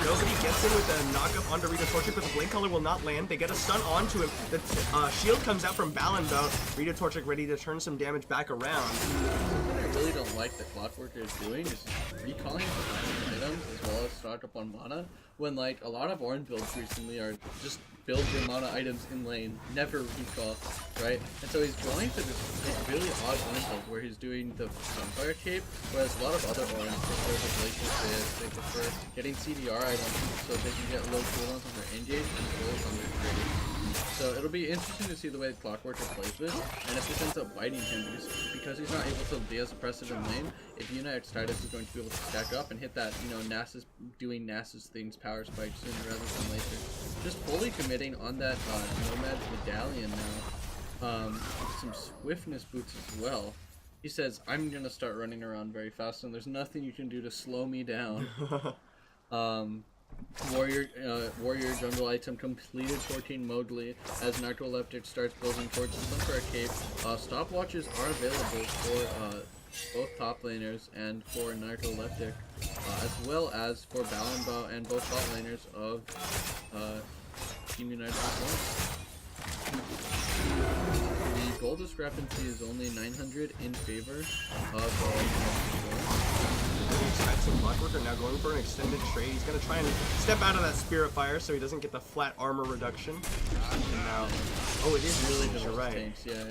Nobody gets in with a knock-up onto Rito Torchic, but the Blink Color will not land. They get a stun onto him. The shield comes out from Balanbo. Rito Torchic ready to turn some damage back around. Something I really don't like that Clockworker is doing is recalling the items as well as stock up on mana, when like a lot of orange builds recently are just build your mana items in lane, never recall, right? And so he's going for this really odd orange build where he's doing the Sunfire Cape, whereas a lot of other orange builds, like Glacial Fist, prefer getting CDR items so they can get low cooldowns on their engage as well as on their trade. So it'll be interesting to see the way Clockworker plays this, and if this ends up biting him because he's not able to be as oppressive in lane. If Unix Titus is going to be able to stack up and hit that, you know, Nasus doing Nasus things power spike sooner rather than later. Just fully committing on that Nomad Medallion now. Some swiftness boots as well. He says, I'm gonna start running around very fast and there's nothing you can do to slow me down. Warrior jungle item completed 14 Mowgli as Narcoleptic starts building towards the sun for a cape. Stopwatches are available for both top laners and for Narcoleptic, as well as for Balenbao and both top laners of Team United as The goal discrepancy is only 900 in favor of Some Clockworker now going for an extended trade. He's going to try and step out of that Spirit Fire so he doesn't get the flat armor reduction. And now, it is really just right. Tanks, yeah.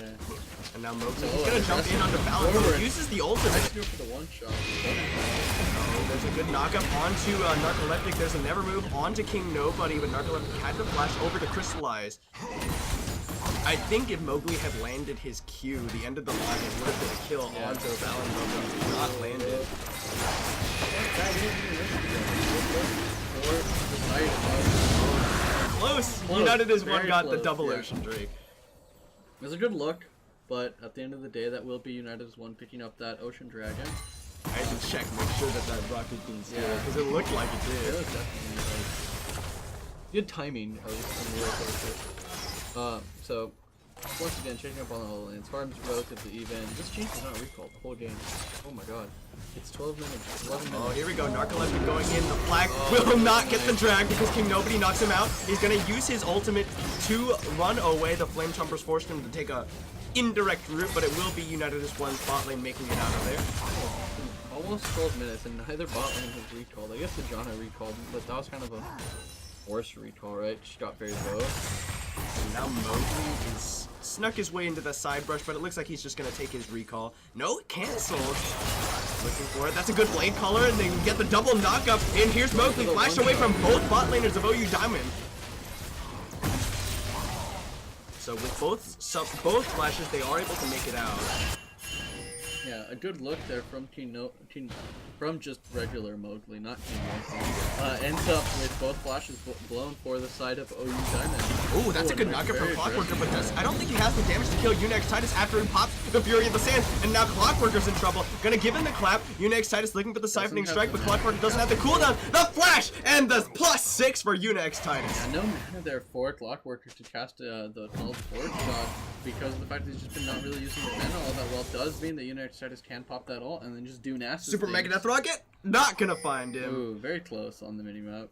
And now Mowgli, he's going to jump in onto Balance. He uses the ultimate. Let's go for the one shot. There's a good knockup onto Narcoleptic. There's a never move onto King Nobody, but Narcoleptic had to flash over to Crystallize. I think if Mowgli had landed his Q, the end of the line would have been a kill onto Balance, but he did not land it. Close! United as one got the double Ocean Drake. It was a good look, but at the end of the day, that will be United as one picking up that Ocean Dragon. I had to check, make sure that rocket didn't steal it, because it looked like it did. It was definitely good timing, at least in real close. So, once again, checking up on all the lanes. Farm's relatively even. This change is not recalled the whole game. Oh my god. It's 12 minutes, 11 minutes. Oh, here we go. Narcoleptic going in. The flag will not get the drag because King Nobody knocks him out. He's going to use his ultimate to run away. The Flame Chompers forced him to take a indirect route, but it will be United as one bot lane making it out of there. Almost 12 minutes, and neither bot lane has recalled. I guess the Janna recalled, but that was kind of a forced recall, right? She got very low. And now Mowgli is snuck his way into the side brush, but it looks like he's just going to take his recall. No, canceled. Looking for it. That's a good blade caller, and they get the double knockup. And here's Mowgli, flashed away from both bot laners of OU Diamond. So with both flashes, they are able to make it out. Yeah, a good look there from from just regular Mowgli, not King Mowgli. Ends up with both flashes blown for the side of OU Diamond. Oh, that's a good knockup from Clockworker, but I don't think he has the damage to kill Unix Titus after he pops the Fury of the Sands, and now Clockworker's in trouble. Gonna give him the clap. Unix Titus looking for the Siphoning Strike, but Clockworker doesn't have the cooldown. The flash and the +6 for Unix Titus. Yeah, no mana there for Clockworker to cast the Null's Forge shot because of the fact that he's just been not really using the mana all that well. Does mean that Unix Titus can pop that ult and then just do nasty Super Mega Death Rocket? Not gonna find him. Ooh, very close on the minimap.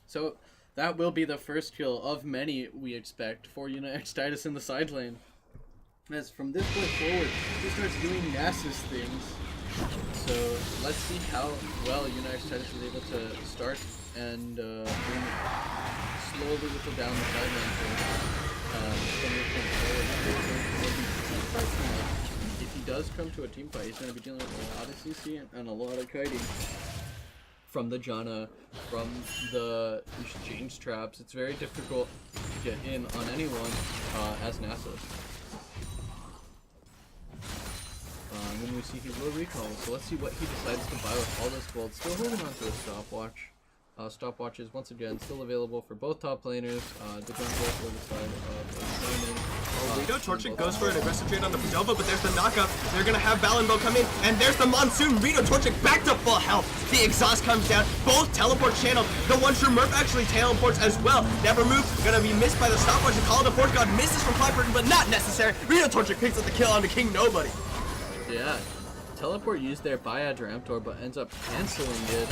So that will be the first kill of many, we expect, for Unix Titus in the side lane. As from this point forward, he starts doing Nasus things. So let's see how well Unix Titus is able to start and slowly whittle down the side lane from this point forward. If he does come to a team fight, he's going to be dealing with a lot of CC and a lot of kiting from the Janna, from the exchange traps. It's very difficult to get in on anyone as Nasus. And then we see he will recall, so let's see what he decides to buy with all this gold. Still holding on to a stopwatch. Stopwatches, once again, still available for both top laners. The jungle for the side of Rito Torchic goes for an aggressive trade on the Padova, but there's the knockup. They're going to have Balenbo come in, and there's the Monsoon. Rito Torchic back to full health. The exhaust comes down. Both teleport channeled. The one true Murph actually teleports as well. Never move. Going to be missed by the stopwatch. The Call of the Force God misses from Clockwork, but not necessary. Rito Torchic picks up the kill onto King Nobody. Yeah. Teleport used there by Adramtor, but ends up canceling it.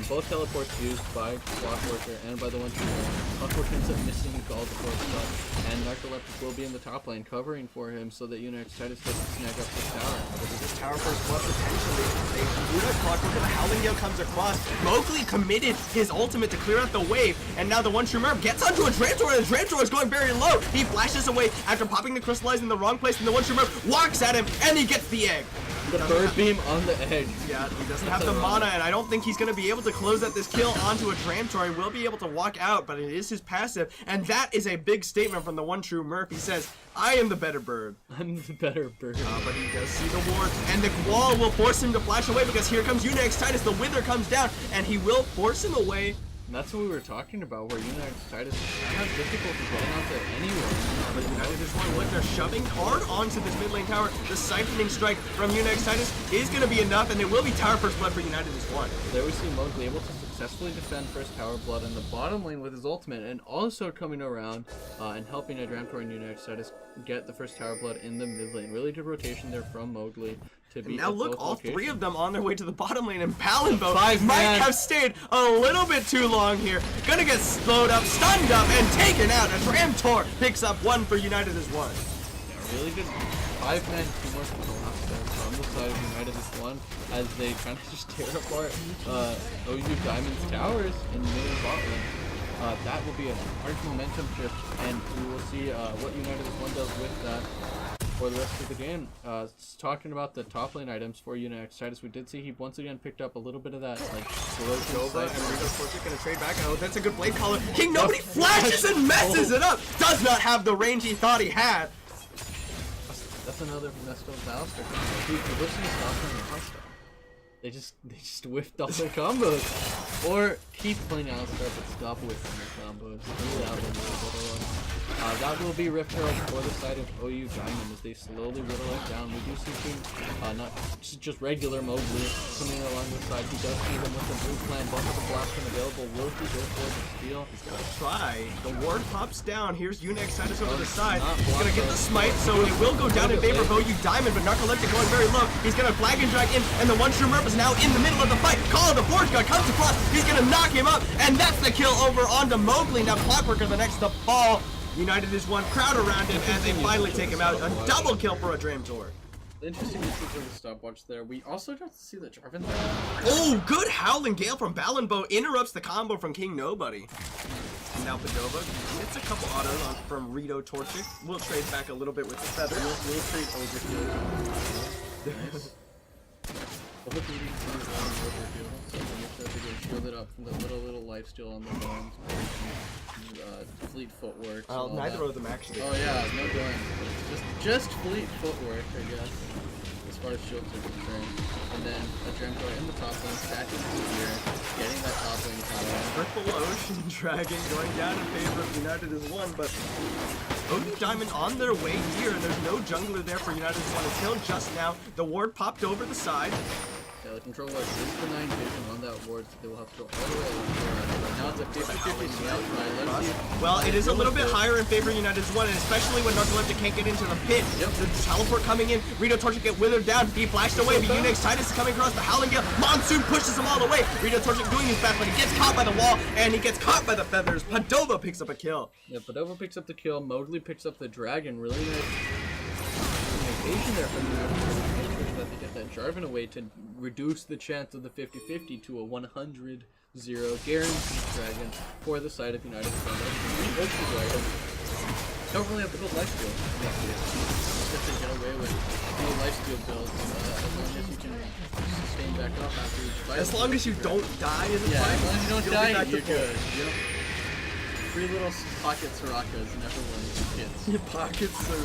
Both teleports used by Clockworker and by the one Clockworker ends up missing all the force stuff, and Narcoleptic will be in the top lane covering for him so that Unix Titus doesn't snag up this tower. This tower first blood potentially. They do the Clockworker, the Howling Gale comes across. Mowgli committed his ultimate to clear out the wave, and now the one true Merp gets onto a Adramtor, and Adramtor is going very low. He flashes away after popping the Crystallize in the wrong place, and the one true Merp walks at him, and he gets the egg. The bird beam on the edge. Yeah, he doesn't have That's the ironic. mana, and I don't think he's going to be able to close out this kill onto a Dramtor. He will be able to walk out, but it is his passive, and that is a big statement from the one true Murph. He says, I am the better bird. I'm the better bird. But he does see the ward, and the wall will force him to flash away because here comes Unix Titus. The Wither comes down, and he will force him away. And that's what we were talking about, where United Titus have difficulty getting out there anyway. But United is one look. They're shoving hard onto this mid lane tower. The siphoning strike from Unix Titus is going to be enough, and it will be tower first blood for United is one. There we see Mowgli able to successfully defend first tower blood in the bottom lane with his ultimate, and also coming around and helping Adramtor and United Titus get the first tower blood in the mid lane. Really good rotation there from Mowgli. And now look, all three of them on their way to the bottom lane, and Balinbo Five might man. have stayed a little bit too long here. Gonna get slowed up, stunned up, and taken out. A Dramtor picks up one for United as one. Yeah, really good 5-man teamwork collapse there from the side of United as one, as they kind of just tear apart OU Diamond's towers in mid and bot lane. That will be a large momentum shift, and we will see what United as one does with that for the rest of the game. Talking about the top lane items for Unix Titus, we did see he once again picked up a little bit of that, like, Nova and Rito Torchic gonna trade back. Oh, that's a good blade caller. King Nobody flashes and messes it up. Does not have the range he thought he had. That's another messed up Alistair. Dude, the listen to stop playing Alistair. They just whiffed all their combos. Or keep playing Alistair, but stop whiffing their combos. That will be Rift Herald for the side of OU Diamond as they slowly whittle it down. We do see King, not just regular Mowgli coming along the side. He does see them with the blue plan. Both of the blast available. Will he go for the steal? He's gonna try. The ward pops down. Here's Unix Titus over the side. not He's gonna get the blocked. smite, so it will go down in favor of OU Diamond, but Narcoleptic going very low. He's gonna flag and drag in, and the one true Murph is now in the middle of the fight. Call of the Forge God comes across. He's gonna knock him up, and that's the kill over onto Mowgli. Now Clockwork are the next to fall. United is one crowd around him, and they finally take him out. A double kill for a Dramtor. Interesting usage of the stopwatch there. We also got to see the Jarvan there. Oh, good Howling Gale from Balinbo interrupts the combo from King Nobody. Now Padova gets a couple autos on from Rito Torchic. We'll trade back a little bit with the feather. We'll trade overkill. Nice. Both of these are on overkill, so make sure to get shielded up from the little lifesteal on the bones. Fleet footwork. Well, and all neither that. of them actually. Oh yeah, no going. Just fleet footwork, I guess, as far as shields are concerned. And then a Dramtor in the top lane, stacking his gear, getting that top lane tower. Triple Ocean Dragon going down in favor of United as one, but OU Diamond on their way here. There's no jungler there for United as one until just now. The ward popped over the side. Yeah, the controller is denying vision on that ward, so they will have to go all the way over. Now it's a 50-50 scout try. Let's see. Well, it is a little bit higher in favor of United as one, and especially when Narcoleptic can't get into the pit. Yep. The teleport coming in. Rito Torchic get withered down. He flashed away, but Unix Titus is coming across the Howling Gale. Monsoon pushes him all the way. Rito Torchic doing his best, but he gets caught by the wall, and he gets caught by the feathers. Padova picks up a kill. Yeah, Padova picks up the kill. Mowgli picks up the dragon. Really nice evasion there from the that they get that Jarvan away to reduce the chance of the 50-50 to a 100-0 guaranteed dragon for the side of United Front. Don't really have the good lifesteal. Just to get away with no lifesteal builds as long as you can sustain back up after each fight. As long as you don't die in the Yeah, fight, as long as you don't you'll die, be back to you're full. good. Yep. Three little pocket Sorakas and everyone's hits. Your pockets are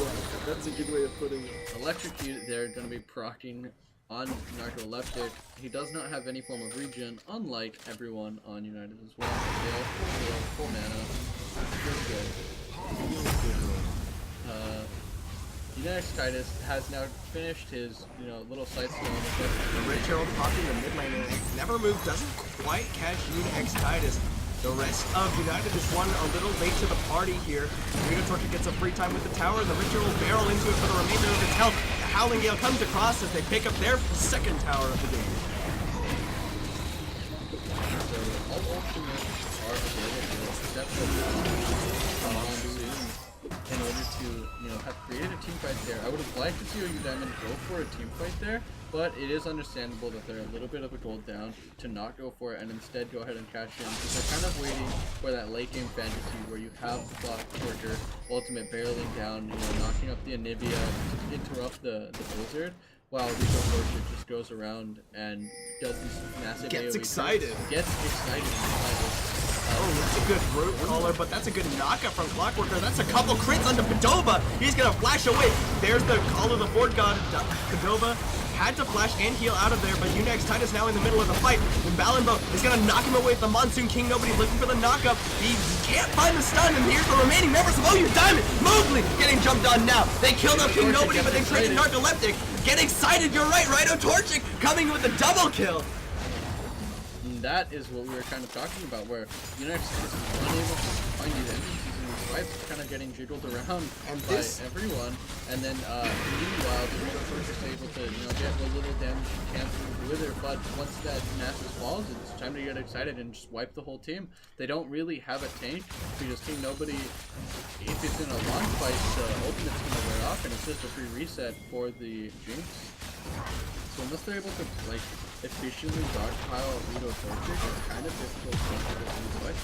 that's a good way of putting it. Electrocute, they're going to be proccing on Narcoleptic. He does not have any form of regen, unlike everyone on United as well. They all full mana. Good. Unix Titus has now finished his, little side skill on the ship. The Rich Herald popping the mid lane and never moves, doesn't quite catch Unix Titus. The rest of United is one a little late to the party here. Rito Torchic gets a free time with the tower, and the Ritual will barrel into it for the remainder of its health. The Howling Gale comes across as they pick up their second tower of the game. So all ultimates are available except for Monsoon in order to, have created a team fight there. I would have liked to see OU Diamond go for a team fight there, but it is understandable that they're a little bit of a gold down to not go for it and instead go ahead and cash in, because they're kind of waiting for that late game fantasy where you have the Clockworker ultimate barreling down, knocking up the Anivia to interrupt the Blizzard. while Rico Torchic just goes around and does these massive Gets AoE excited. creeps. Gets excited. Oh, that's a good root caller, but that's a good knockup from Clockworker. That's a couple crits onto Padova. He's gonna flash away. There's the Call of the Fort God. Padova had to flash and heal out of there, but Unex Titus now in the middle of the fight. And Balenbo is gonna knock him away with the Monsoon King. Nobody looking for the knockup. He can't find the stun, and here's the remaining members of OU Diamond. Mowgli getting jumped on now. They killed off King Nobody, but they traded Narcoleptic. Get excited, you're right, Rhino Torchic coming with a double kill. And that is what we were kind of talking about, where Unix is unable to find these entrances in these fights, kind of getting jiggled around by everyone. And then meanwhile, the Rhino Torchic is able to get a little damage he can through the Wither, but once that Nasus falls, it's time to get excited and just wipe the whole team. They don't really have a tank because King Nobody, if it's in a long fight, the ultimate's going to wear off, and it's just a free reset for the Jinx. So unless they're able to efficiently dodgepile Rito Torchic, it's kind of difficult to get these fights.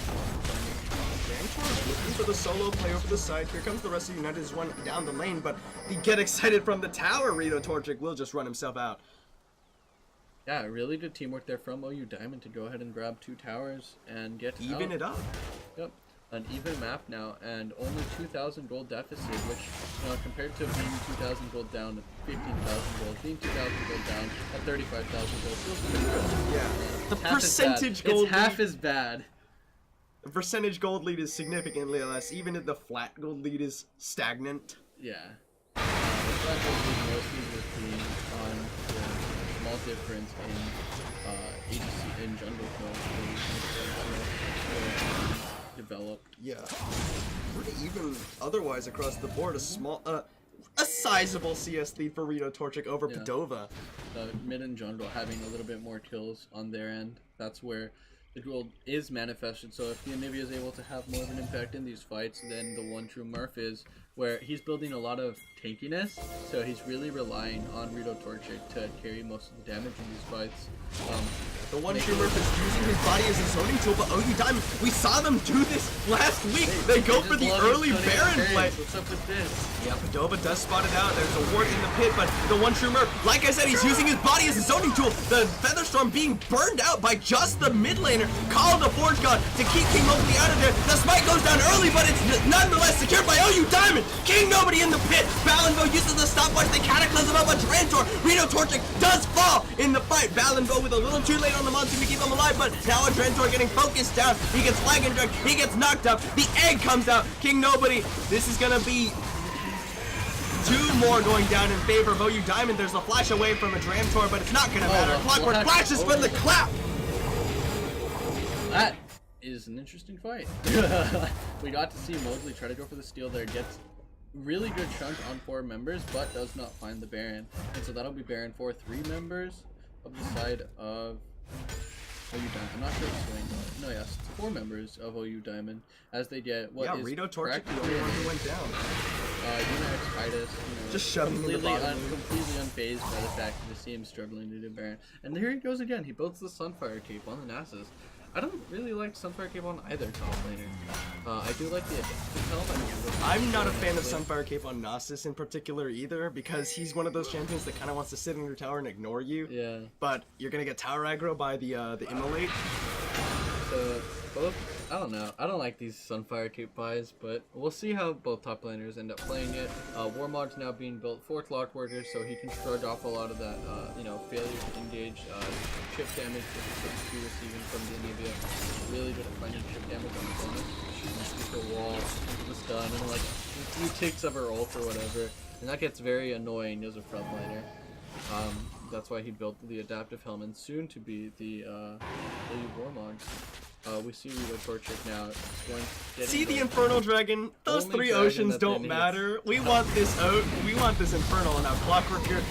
Gantor looking for the solo play over the side. Here comes the rest of United's one down the lane, but he get excited from the tower. Rito Torchic will just run himself out. Yeah, really good teamwork there from OU Diamond to go ahead and grab 2 towers and get Even it up. Yep. An even map now, and only 2,000 gold deficit, which, compared to being 2,000 gold down to 15,000 gold, being 2,000 gold down at 35,000 gold feels pretty good. Yeah. The It's half percentage as bad. gold It's half lead, as bad. the percentage gold lead is significantly less. Even if the flat gold lead is stagnant. Yeah. The flat gold lead mostly just being on the small difference in ADC in jungle developed. Yeah. Pretty even otherwise across the board. A sizable CS lead for Rito Torchic over Yeah. Padova. Mid and jungle having a little bit more kills on their end. That's where the gold is manifested. So if the Anivia is able to have more of an impact in these fights than the one true Murph is, where he's building a lot of tankiness, so he's really relying on Rito Torchic to carry most of the damage in these fights. The one true Murph is using his body as a zoning tool, but OU Diamond, we saw them do this last week. They go for the early Baron play. What's up with this? Yeah, Padova does spot it out. There's a ward in the pit, but the one true Murph, like I said, he's using his body as a zoning tool. The Featherstorm being burned out by just the mid laner. Call the Forge God to keep King Mowgli out of there. The smite goes down early, but it's nonetheless secured by OU Diamond. King Nobody in the pit. Balenbo uses the stopwatch. The Cataclysm of a Trantor. Rito Torchic does fall in the fight. Balenbo with a little too late on the Monsoon to keep him alive, but now a Trantor getting focused down. He gets flag and drag. He gets knocked up. The egg comes out. King Nobody. This is gonna be 2 more going down in favor of OU Diamond. There's a flash away from a Trantor, but it's not gonna matter. Clockwork flashes for the clap. That is an interesting fight. We got to see Mowgli try to go for the steal there, gets really good chunk on 4 members, but does not find the Baron. And so that'll be Baron for 3 members of the side of OU Diamond. I'm not sure it's swing, but no, yes, it's 4 members of OU Diamond as they get what is Rito Torchic, the practically only one who went down. Unix Titus, Just shoving him in the bottom lane. completely unfazed by the fact that to see him struggling to do Baron. And there he goes again. He builds the Sunfire Cape on the Nasus. I don't really like Sunfire Cape on either top laner. I do like the adaptive helm. I'm not a fan of Sunfire Cape on Nasus in particular either, because he's one of those champions that kind of wants to sit in your tower and ignore you. Yeah. But you're gonna get tower aggro by the Immolate. So both, I don't know. I don't like these Sunfire Cape buys, but we'll see how both top laners end up playing it. Warmog's now being built for Clockworker, so he can shrug off a lot of that, failure to engage chip damage that he's supposed to be receiving from the Anivia. Really good at finding chip damage on his opponent. Shooting through the wall, the stun, and like a few ticks of her ult or whatever, and that gets very annoying as a front laner. That's why he built the adaptive helm, and soon to be the Warmog. We see Rito Torchic now. See the Infernal Dragon? Those Only 3 dragon oceans that don't they matter. We want this we want this Infernal. Now Clockworker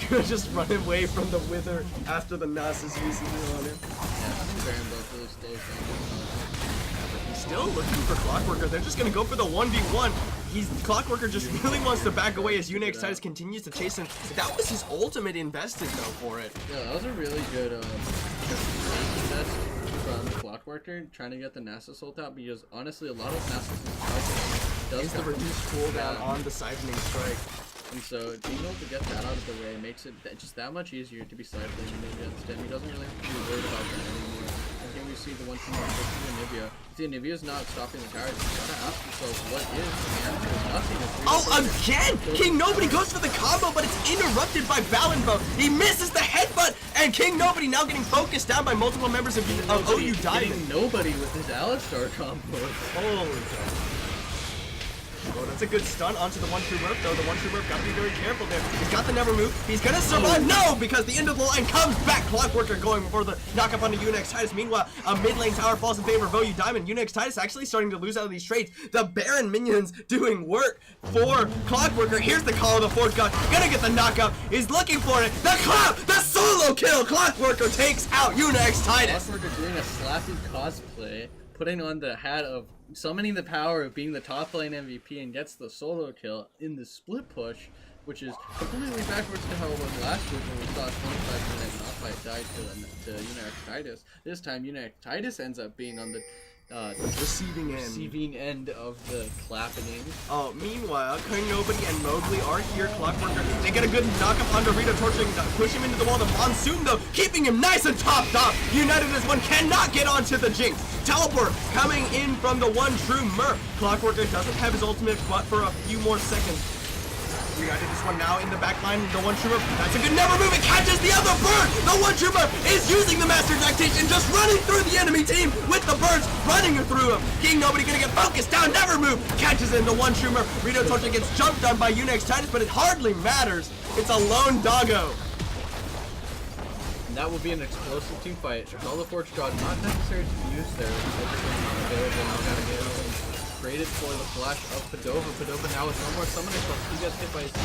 gonna just run away from the Wither after the Nasus uses it on him. Yeah, Baron both really slows down. He's still looking for Clockworker. They're just gonna go for the 1v1. Clockworker just really wants to back away as Unix Titus continues to chase him. That was his ultimate invested though for it. Yeah, that was a really good test from Clockworker trying to get the Nasus ult out, because honestly a lot of Nasus' does Use the reduced cooldown on the Siphoning Strike. And so being able to get that out of the way makes it just that much easier to be side playing against him. He doesn't really have to be worried about that anymore. And here we see the 1-2 push to Anivia. If the Anivia's not stopping the towers, you gotta ask yourself what is the answer. Nothing. Oh, again! King Nobody goes for the combo, but it's interrupted by Valenbo. He misses the headbutt, and King Nobody now getting focused down by multiple members of OU Diamond. Nobody with his Alistar combo. Holy cow. Oh, that's a good stun onto the 1-true Murph, though. The 1-true Murph gotta be very careful there. He's got the never move. He's gonna survive. No, because the end of the line comes back. Clockworker going for the knockup onto Unix Titus. Meanwhile, a mid lane tower falls in favor of OU Diamond. Unix Titus actually starting to lose out of these trades. The Baron minions doing work for Clockworker. Here's the call of the Forge God. Gonna get the knockup. He's looking for it. The clap! The solo kill! Clockworker takes out Unix Titus. Clockworker doing a Slappy cosplay, putting on the hat of summoning the power of being the top lane MVP, and gets the solo kill in the split push, which is completely backwards to how it was last week when we saw a 25-minute knockfight die to Unix Titus. This time Unix Titus ends up being on the receiving end of the clapping. Oh, meanwhile, King Nobody and Mowgli are here. Clockworker, they get a good knockup on Dorito, torching, push him into the wall. The Monsoon, though, keeping him nice and topped off. United as one cannot get onto the Jinx. Teleport coming in from the 1-true Murph. Clockworker doesn't have his ultimate, but for a few more seconds. United this one now in the back line. The 1-true Murph, that's a good never move. It catches the other bird. The 1-true Murph is using the Master Tactician, just running through the enemy team with the birds running through him. King Nobody gonna get focused down. Never move. Catches in the 1-true Murph. Rito Torcha gets jumped on by Unix Titus, but it hardly matters. It's a lone doggo. And that will be an explosive team fight. All the Forge God not necessary to be used there. Everything's available now. Gotta get it. Traded for the flash of Padova. Padova now with no more summoning spells. He gets hit by a CC,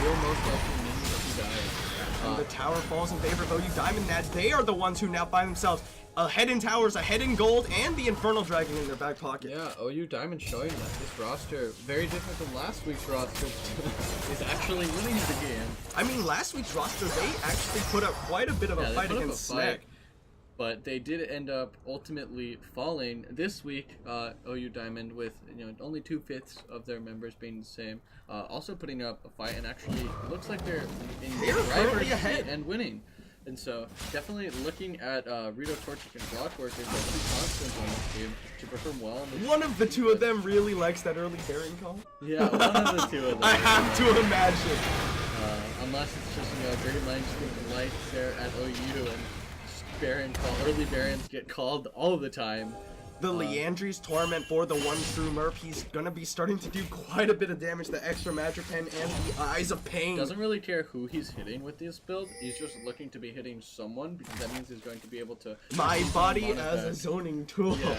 will most likely mean that he dies. And the tower falls in favor of OU Diamond. That they are the ones who now find themselves ahead in towers, ahead in gold, and the Infernal Dragon in their back pocket. Yeah, OU Diamond showing that this roster, very different from last week's roster, is actually winning the game. I mean, last week's roster, they actually put up quite a bit of a fight against Snack. But they did end up ultimately falling this week. OU Diamond with only 2/5 of their members being the same, also putting up a fight, and actually looks like they're in the driver's seat and winning. And so definitely looking at Rito Torchic and Clockworker as two constants on this team to perform well. One of the two of them really likes that early Baron call. Yeah, one of the two of them. I have to imagine. Unless it's just very lines being light there at OU and early Barons get called all the time. The Leandri's Torment for the 1-true Murph. He's gonna be starting to do quite a bit of damage. The extra Magic Pen and the Eyes of Pain. Doesn't really care who he's hitting with this build. He's just looking to be hitting someone because that means he's going to be able to. My body as a zoning tool. Yeah,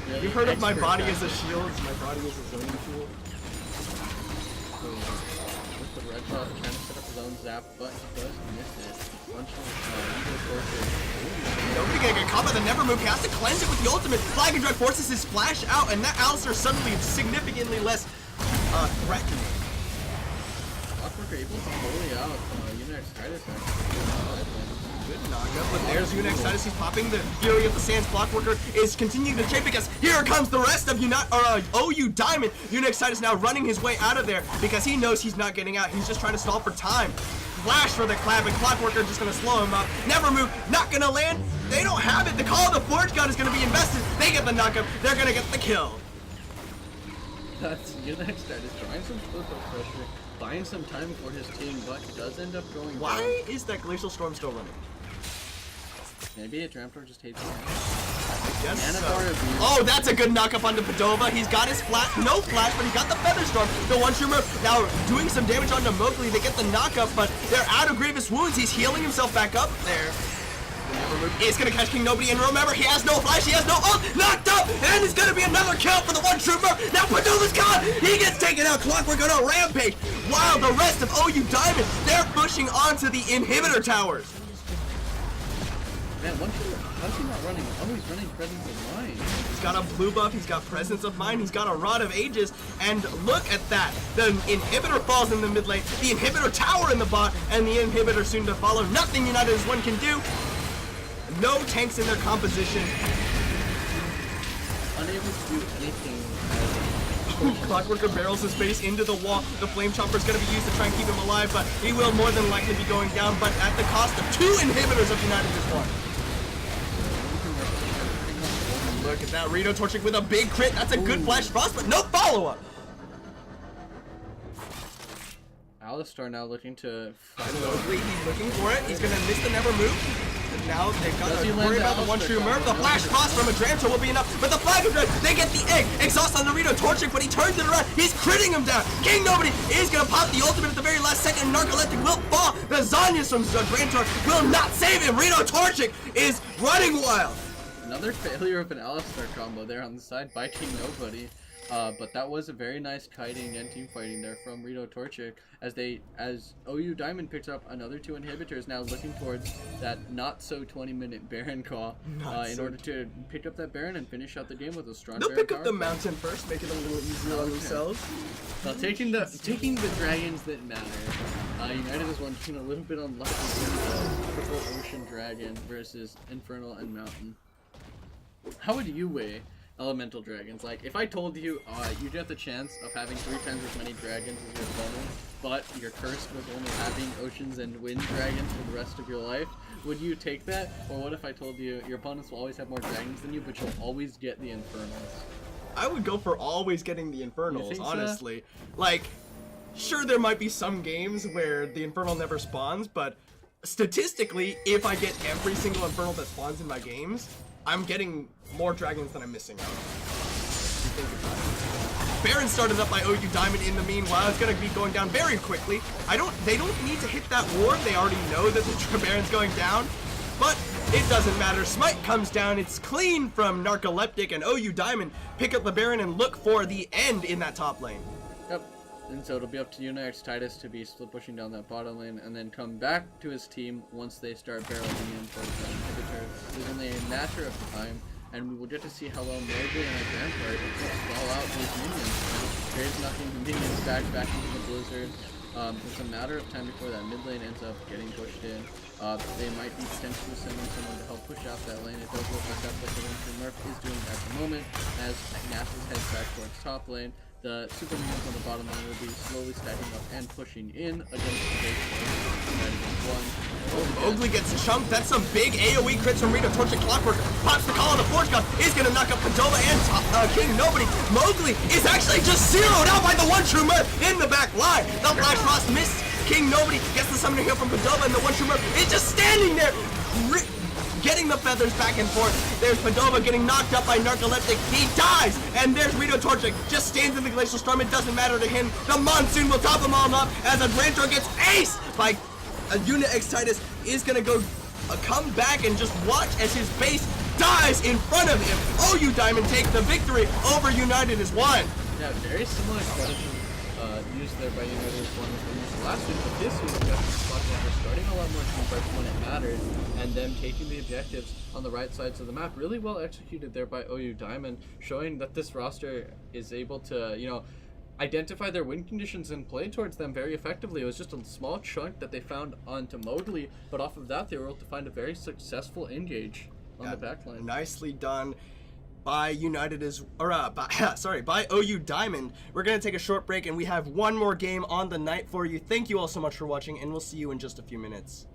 really you've heard of my body as a shield. My body as a zoning tool. With the red buff, trying to set up his own zap, but he does miss it. Nobody gonna get caught by the never move. He has to cleanse it with the ultimate. Flag and Drag forces his splash out, and that Alistar suddenly is significantly less threatening. Clockworker able to bully out Unix Titus actually. Good knockup, but there's Unix Titus. He's popping the Fury of the Sands. Clockworker is continuing to chase because here comes the rest of OU Diamond. Unix Titus now running his way out of there because he knows he's not getting out. He's just trying to stall for time. Flash for the clap, and Clockworker just gonna slow him up. Never move, not gonna land. They don't have it. The call of the Forge God is gonna be invested. They get the knockup. They're gonna get the kill. That's Unix Titus trying some split pressure, buying some time for his team, but does end up going down. Why is that Glacial Storm still running? Maybe a Tramtor just hates him. Oh, that's a good knockup onto Padova. He's got his no flash, but he got the Feather Storm. The 1-true Murph now doing some damage onto Mowgli. They get the knockup, but they're out of grievous wounds. He's healing himself back up there. It's gonna catch King Nobody, and remember, he has no flash, he has no ult. Knocked up, and it's gonna be another kill for the 1-true Murph. Now Padova's gone. He gets taken out. Clockwork on a rampage. While the rest of OU Diamond, they're pushing onto the inhibitor towers. Man, how's he not running? Oh, he's running Presence of Mind. He's got a blue buff, he's got Presence of Mind, he's got a Rod of Ages, and look at that. The inhibitor falls in the mid lane, the inhibitor tower in the bot, and the inhibitor soon to follow. Nothing United as one can do. No tanks in their composition. Unable to do anything. Clockworker barrels his face into the wall. The Flame Chopper is going to be used to try and keep him alive, but he will more than likely be going down, but at the cost of 2 inhibitors of United is one. Look at that, Rito torching with a big crit. That's a good Flash Frost, but no follow-up. Alistar now looking to Mowgli, he's looking for it. He's going to miss the never move. And now they've got Does he to land worry the about the one Alistar true Murph. The combo? Flash Frost from a Drantor will be enough, but the Flag of Dread, they get the egg. Exhaust on the Rito torching, but he turns it around. He's critting him down. King Nobody is going to pop the ultimate at the very last second, and Narcoleptic will fall. The Zanyas from Drantor will not save him. Rito torching is running wild. Another failure of an Alistar combo there on the side by King Nobody. But that was a very nice kiting and team fighting there from Rito Torchic as OU Diamond picks up another 2 inhibitors, now looking towards that not so 20-minute Baron call in order to pick up that Baron and finish out the game with a strong They'll Baron pick up power the play. mountain first, make it a little easier on themselves. Well, taking the dragons that matter. United is one a little bit unlucky with the triple ocean dragon versus Infernal and Mountain. How would you weigh elemental dragons? Like, if I told you you get the chance of having 3 times as many dragons as your opponent, but you're cursed with only having oceans and wind dragons for the rest of your life, would you take that? Or what if I told you your opponents will always have more dragons than you, but you'll always get the Infernals? I would go for always getting the You Infernals, think so? honestly. Like, sure, there might be some games where the Infernal never spawns, but statistically, if I get every single Infernal that spawns in my games, I'm getting more dragons than I'm missing out. If you think about it. Baron started up by OU Diamond in the meanwhile. It's going to be going down very quickly. They don't need to hit that ward. They already know that the Baron's going down. But it doesn't matter. Smite comes down. It's clean from Narcoleptic, and OU Diamond pick up the Baron and look for the end in that top lane. Yep. And so it'll be up to Unix Titus to be split pushing down that bottom lane and then come back to his team once they start barreling in for the inhibitor. It's only a matter of time, and we will get to see how well Mowgli and our Rampart can stall out these minions. There's nothing the minions back into the blizzard. It's a matter of time before that mid lane ends up getting pushed in. They might be potentially sending someone to help push out that lane. It does look like that's what the Murph is doing at the moment as Nasus heads back towards top lane. The super minions on the bottom line will be slowly stacking up and pushing in against the base lane. Mowgli gets chunked. That's some big AoE crits from Rito Torchic. Clockwork pops the call on the Forge God. Is going to knock up Padova and King Nobody. Mowgli is actually just zeroed out by the one true Murph in the back line. The Flash Frost missed. King Nobody gets the summoner heal from Padova, and the one true Murph is just standing there, getting the feathers back and forth. There's Padova getting knocked up by Narcoleptic. He dies, and there's Rito Torchic. Just stands in the Glacial Storm. It doesn't matter to him. The Monsoon will top them all up as a Drantor gets aced by a Unit X Titus. Is gonna go come back and just watch as his base dies in front of him. OU Diamond take the victory over United as one. Yeah, very similar strategy used there by United as one of the last week, but this week we got the spot where we're starting a lot more team fights when it mattered, and them taking the objectives on the right sides of the map. Really well executed there by OU Diamond, showing that this roster is able to, identify their win conditions and play towards them very effectively. It was just a small chunk that they found onto Mowgli, but off of that they were able to find a very successful engage on the backline. Nicely done by by OU Diamond. We're gonna take a short break, and we have one more game on the night for you. Thank you all so much for watching, and we'll see you in just a few minutes.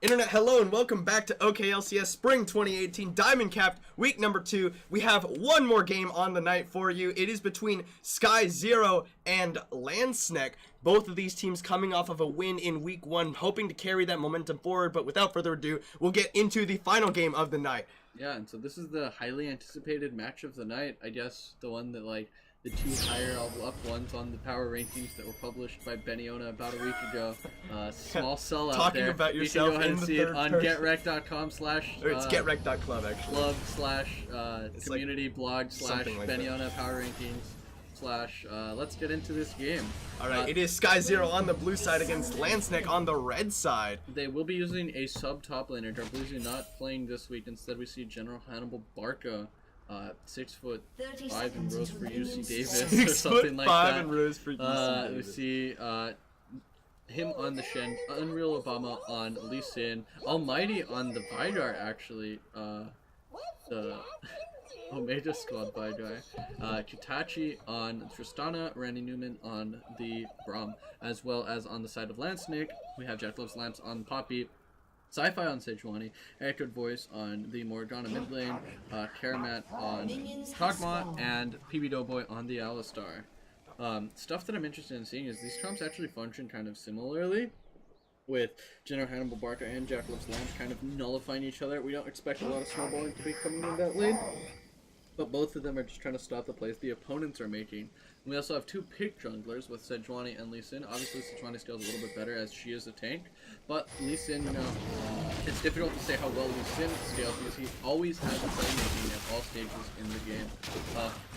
Internet, hello and welcome back to OKLCS Spring 2018 Diamond Capped Week number 2. We have one more game on the night for you. It is between Sky Zero and Landsneck. Both of these teams coming off of a win in Week 1, hoping to carry that momentum forward. But without further ado, we'll get into the final game of the night. Yeah, and so this is the highly anticipated match of the night. I guess the one that, like, the two higher up ones on the power rankings that were published by Beniona about a week ago. Small sell out Talking there. about yourself you can go ahead in and the see it third on person. getrec.com Or it's getrec.club actually. club slash It's community blog slash something like that. Beniona power rankings slash let's get into this game. Alright, it is Sky Zero on the blue side against Landsneck on the red side. They will be using a sub top laner. Darbluzzi not playing this week. Instead, we see General Hannibal Barca, 6'5" in rows for UC Davis or something like 6'5" that. in rows for UC We Davis. see him on the Shen, Unreal Obama on Lee Sin, Almighty on the Vidar actually, the Omega Squad Vidar, Kitachi on Tristana, Randy Newman on the Braum, as well as on the side of Landsnake, we have Jack Loves Lamps on Poppy, Sci-Fi on Sejuani, Echoed Voice on the Morgana mid lane, Karamat on Kog'Maw, and PB Doughboy on the Alistar. Stuff that I'm interested in seeing is these comps actually function kind of similarly, with General Hannibal Barca and Jack Loves Lamps kind of nullifying each other. We don't expect a lot of snowballing to be coming in that lane, but both of them are just trying to stop the plays the opponents are making. And we also have two pick junglers with Sejuani and Lee Sin. Obviously, Sejuani scales a little bit better as she is a tank, but Lee Sin, it's difficult to say how well Lee Sin scales because he always has a playmaking at all stages in the game.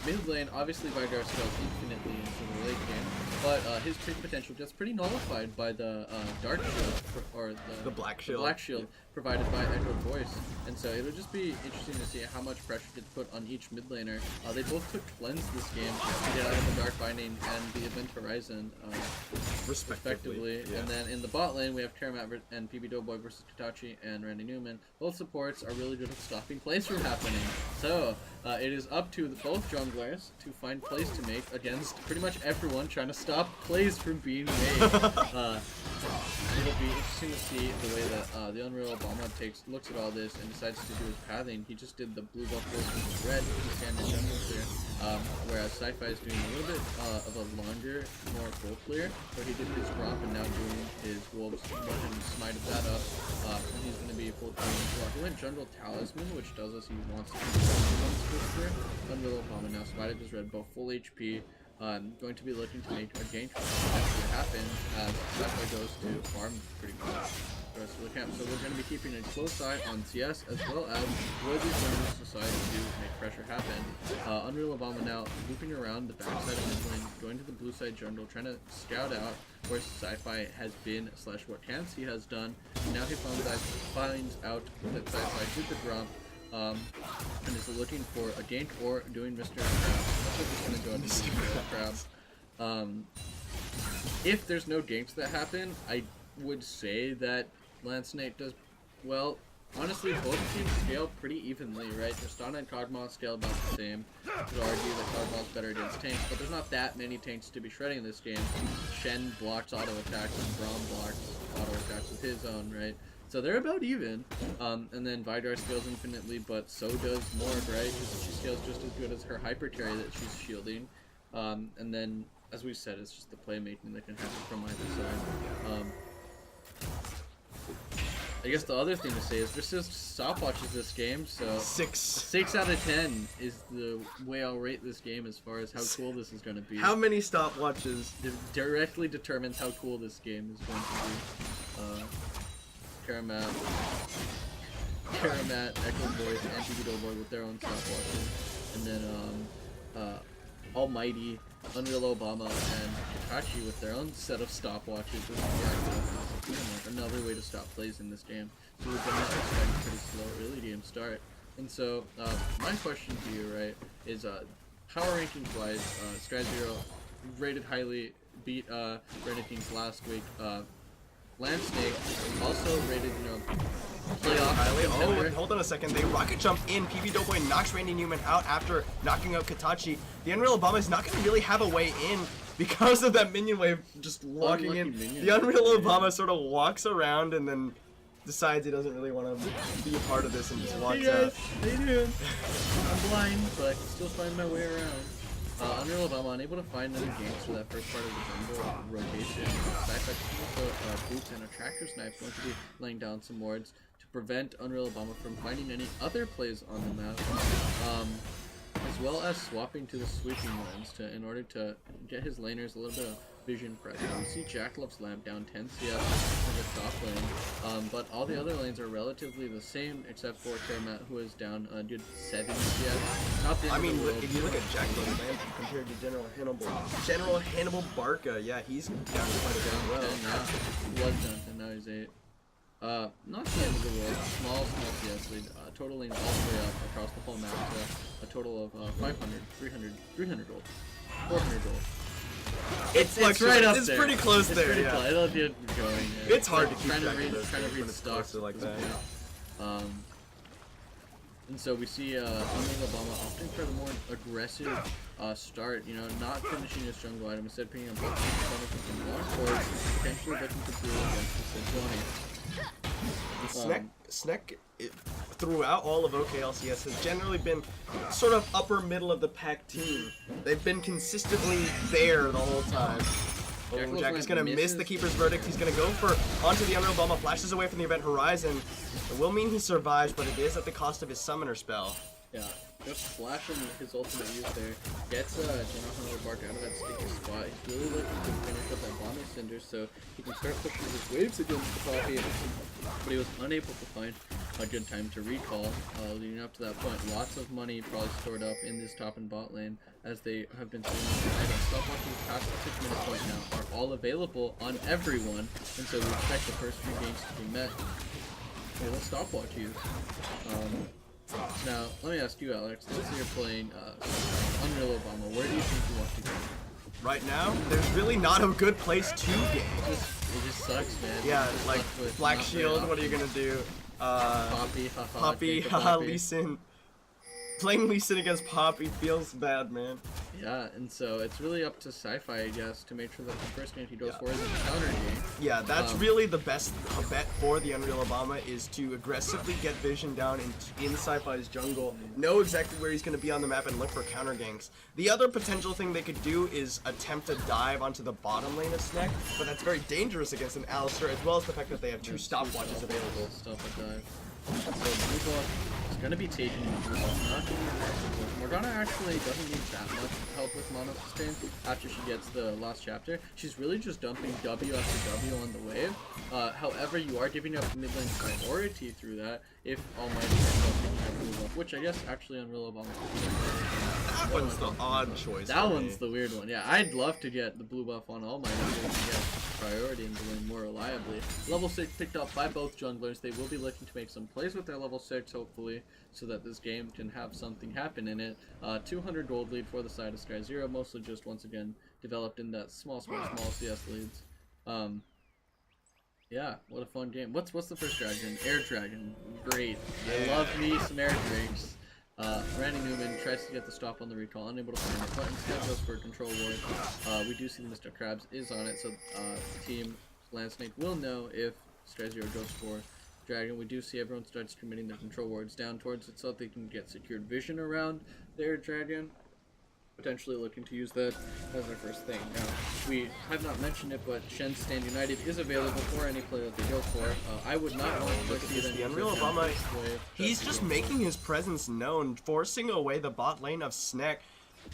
Mid lane, obviously Vidar scales infinitely into the late game, but his pick potential gets pretty nullified by the Dark Shield, or The Black Shield. The Black Shield provided by Echoed Voice. And so it'll just be interesting to see how much pressure gets put on each mid laner. They both took Cleanse this game to get out of the Dark Binding and the Event Horizon, respectively. Yeah. And then in the bot lane, we have Karamat and PB Doughboy versus Kitachi and Randy Newman. Both supports are really good at stopping plays from happening. So it is up to both junglers to find plays to make against pretty much everyone trying to stop plays from being made. It'll be interesting to see the way that the Unreal Obama looks at all this and decides to do his pathing. He just did the blue buff versus red Sand and jungle clear, whereas Sci-Fi is doing a little bit of a longer, more full clear, where he did his romp and now doing his wolves. Go ahead and smite that up, and he's going to be full clear as well. He went jungle Talisman, which tells us he wants to do full clear. Unreal Obama now smited his red buff, full HP. Going to be looking to make a gank actually happen as Sci-Fi goes to farm pretty much the rest of the camp. So we're going to be keeping a close eye on CS as well as what these runners decide to do to make pressure happen. Unreal Obama now looping around the backside of his lane, going to the blue side jungle, trying to scout out where Sci-Fi has been slash what Cans he has done. And now he finds out that Sci-Fi did the drop. And is looking for a gank or doing Mr. Crab. I'm just gonna go Mr. Crab. If there's no ganks that happen, I would say that Landsnake does well. Honestly, both teams scale pretty evenly, right? Tristana and Kog'Maw scale about the same. You could argue that Kog'Maw's better against tanks, but there's not that many tanks to be shredding in this game. Shen blocks auto attacks and Braum blocks auto attacks with his own, right? So they're about even, and then Vidar scales infinitely, but so does Morg, right? She scales just as good as her hyper carry that she's shielding. And then, as we said, it's just the playmaking that can happen from either side. I guess the other thing to say is there's just stopwatches this game, so 6 out of 10 is the way I'll rate this game as far as how cool this is going to be. How many stopwatches? It directly determines how cool this game is going to be. Karamat, Echo Voice, and PB Doughboy with their own stopwatches, and then Almighty, Unreal Obama, and Kitachi with their own set of stopwatches. Another way to stop plays in this game. So we're going to expect a pretty slow early game start. And so my question to you, right, is power rankings wise, Sky Zero rated highly, beat Rennie Kings last week. Landsnake also rated, playoff. Oh, wait, hold on a second. They rocket jump in. PB Doughboy knocks Randy Newman out after knocking out Kitachi. The Unreal Obama is not going to really have a way in because of that minion wave just walking in. The Unreal Obama sort of walks around and then decides he doesn't really want to be a part of this and just walks Hey guys, out. how you doing? I'm blind, but I can still find my way around. Unreal Obama unable to find any ganks for that first part of the jungle rotation. Sci-Fi boots and a tractor snipe going to be laying down some wards to prevent Unreal Obama from finding any other plays on the map, as well as swapping to the sweeping lanes in order to get his laners a little bit of vision pressure. You see Jackalop's lamp down 10 CS in the top lane, but all the other lanes are relatively the same except for Karamat, who is down a good 7 CS. Not the end I mean, of the world. if you look at Jackalop's lamp compared to General Hannibal Barca, yeah, he's down quite a bit as well. 10 now. He was down 10, now he's 8. Not the end of the world. Small CS lead, totaling all the way up across the whole map to a total of 500, 300 gold, 400 gold. It's right up It's there. pretty close It's there, pretty yeah. close. I don't get it going. It's hard to keep trying to track of read, those trying to things read when it's stocks closer like that. And so we see Unreal Obama opting for the more aggressive start, you know, not finishing his jungle item, instead picking up both from long or potentially looking to duel against the Sejuani. Snek, throughout all of OKLCS, has generally been sort of upper middle of the pack team. They've been consistently there the whole time. Oh, Jack is going to miss the Keeper's Verdict. He's going to go for onto the Unreal Obama, flashes away from the event horizon. It will mean he survives, but it is at the cost of his summoner spell. Yeah, just flashing his ultimate use there. Gets General Bark out of that sticky spot. He's really looking to finish up that Bomb Cinder so he can start pushing his waves against the Poppy. But he was unable to find a good time to recall. Leading up to that point, lots of money probably stored up in this top and bot lane as they have been seeing items. Stopwatches past the 6-minute point now are all available on everyone, and so we expect the first few games to be met. Okay, let's stopwatch use. Now, let me ask you, Alex, let's say you're playing Unreal Obama, where do you think you want to go? Right now, there's really not a good place to game. It just sucks, man. Yeah, Just like sucks with Black not Shield, very what are you often. gonna do? Poppy, haha. Poppy, take the haha, Poppy. Lee Sin. Playing Lee Sin against Poppy feels bad, man. Yeah, and so it's really up to Sci-Fi, I guess, to make sure that the first game he goes for is a counter game. Yeah, that's really the best bet for the Unreal Obama, is to aggressively get vision down in Sci-Fi's jungle, know exactly where he's going to be on the map, and look for counter ganks. The other potential thing they could do is attempt to dive onto the bottom lane of Snek, but that's very dangerous against an Alistar, as well as the fact that they have two stopwatches available. Stuff like that. So blue buff is going to be taken. Blue buff not being aggressive. Morgana actually doesn't need that much help with mono sustain after she gets the last chapter. She's really just dumping W after W on the wave. However, you are giving up mid lane priority through that if Almighty ends up picking up blue buff, which I guess actually Unreal Obama. That one's the odd choice. That for one's me. the weird one. Yeah, I'd love to get the blue buff on Almighty so we can get priority and doing more reliably. Level 6 picked up by both junglers. They will be looking to make some plays with their level 6, hopefully, so that this game can have something happen in it. 200 gold lead for the side of Sky Zero, mostly just once again developed in that small CS leads. Yeah, what a fun game. What's the first dragon? Air Dragon. Great. I love me some air drakes. Randy Newman tries to get the stop on the recall, unable to find it, but instead goes for a control ward. We do see the Mr. Krabs is on it, so Team Landsnake will know if Sky Zero goes for Dragon. We do see everyone starts committing their control wards down towards it so that they can get secured vision around their Dragon. Potentially looking to use that as their first thing. Now, we have not mentioned it, but Shen's Stand United is available for any play that they go for. I would not want to see them. The Unreal Obama, he's just making his presence known, forcing away the bot lane of Snek.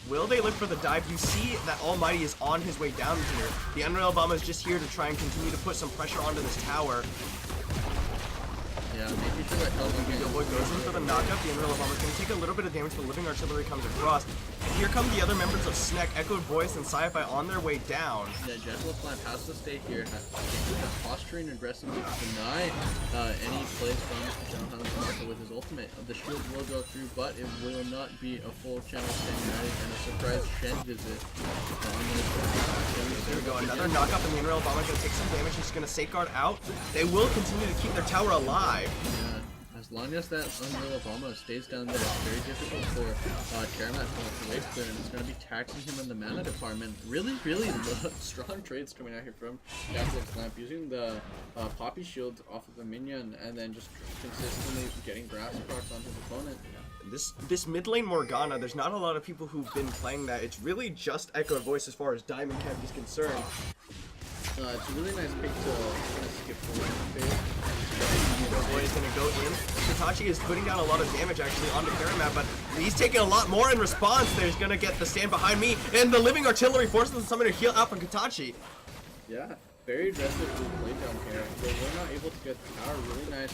Will they look for the dive? You see that Almighty is on his way down here. The Unreal Obama is just here to try and continue to put some pressure onto this tower. Yeah, maybe for that The boy goes in for the knockup. The Unreal Obama is going to take a little bit of damage, but Living Artillery comes across. And here come the other members of Snek, Echoed Voice and Sci-Fi on their way down. Yeah, Gentle Plant has to stay here, posturing aggressively to deny any plays from Jonathan Marco with his ultimate. The shield will go through, but it will not be a full channel Stand United and a surprise Shen visit. There we go, another knockup, and the Unreal Obama is going to take some damage. He's going to safeguard out. They will continue to keep their tower alive. Yeah, as long as that Unreal Obama stays down there, it's very difficult for Karamat to wait clear, and it's going to be taxing him in the mana department. Really, really strong trades coming out here from Jackalope's Lamp, using the Poppy Shield off of the minion, and then just consistently getting grass procs on his opponent. This mid lane Morgana, there's not a lot of people who've been playing that. It's really just Echo Voice as far as Diamond Camp is concerned. It's a really nice pick to kind of skip forward in the phase. Boy is going to go in. Katachi is putting down a lot of damage actually onto Karamat, but he's taking a lot more in response. There's going to get the stand behind me, and the Living Artillery forces the summoner to heal out from Katachi. Yeah, very aggressively played down here. So we're not able to get the tower. Really nice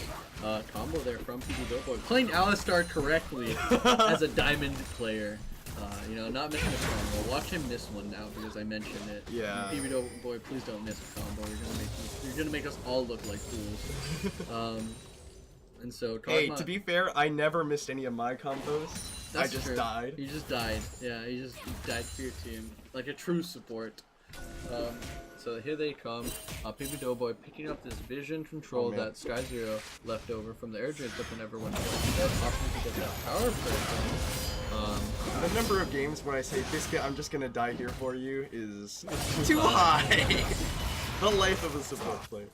combo there from PB Doughboy. Playing Alistar correctly as a diamond player. You know, not missing a combo. Watch him miss one now because I mentioned it. Yeah. PB Doughboy, please don't miss a combo. You're gonna make us all look like fools. And so hey, to be fair, I never missed any of my combos. I just true. died. You just died. Yeah, you died for your team. Like a true support. So here they come. PB Doughboy picking up this vision control that Sky Zero left over from the air drakes, but then everyone opting to get that power play. The number of games when I say, Biscuit, I'm just gonna die here for you is too high. The life of a support player.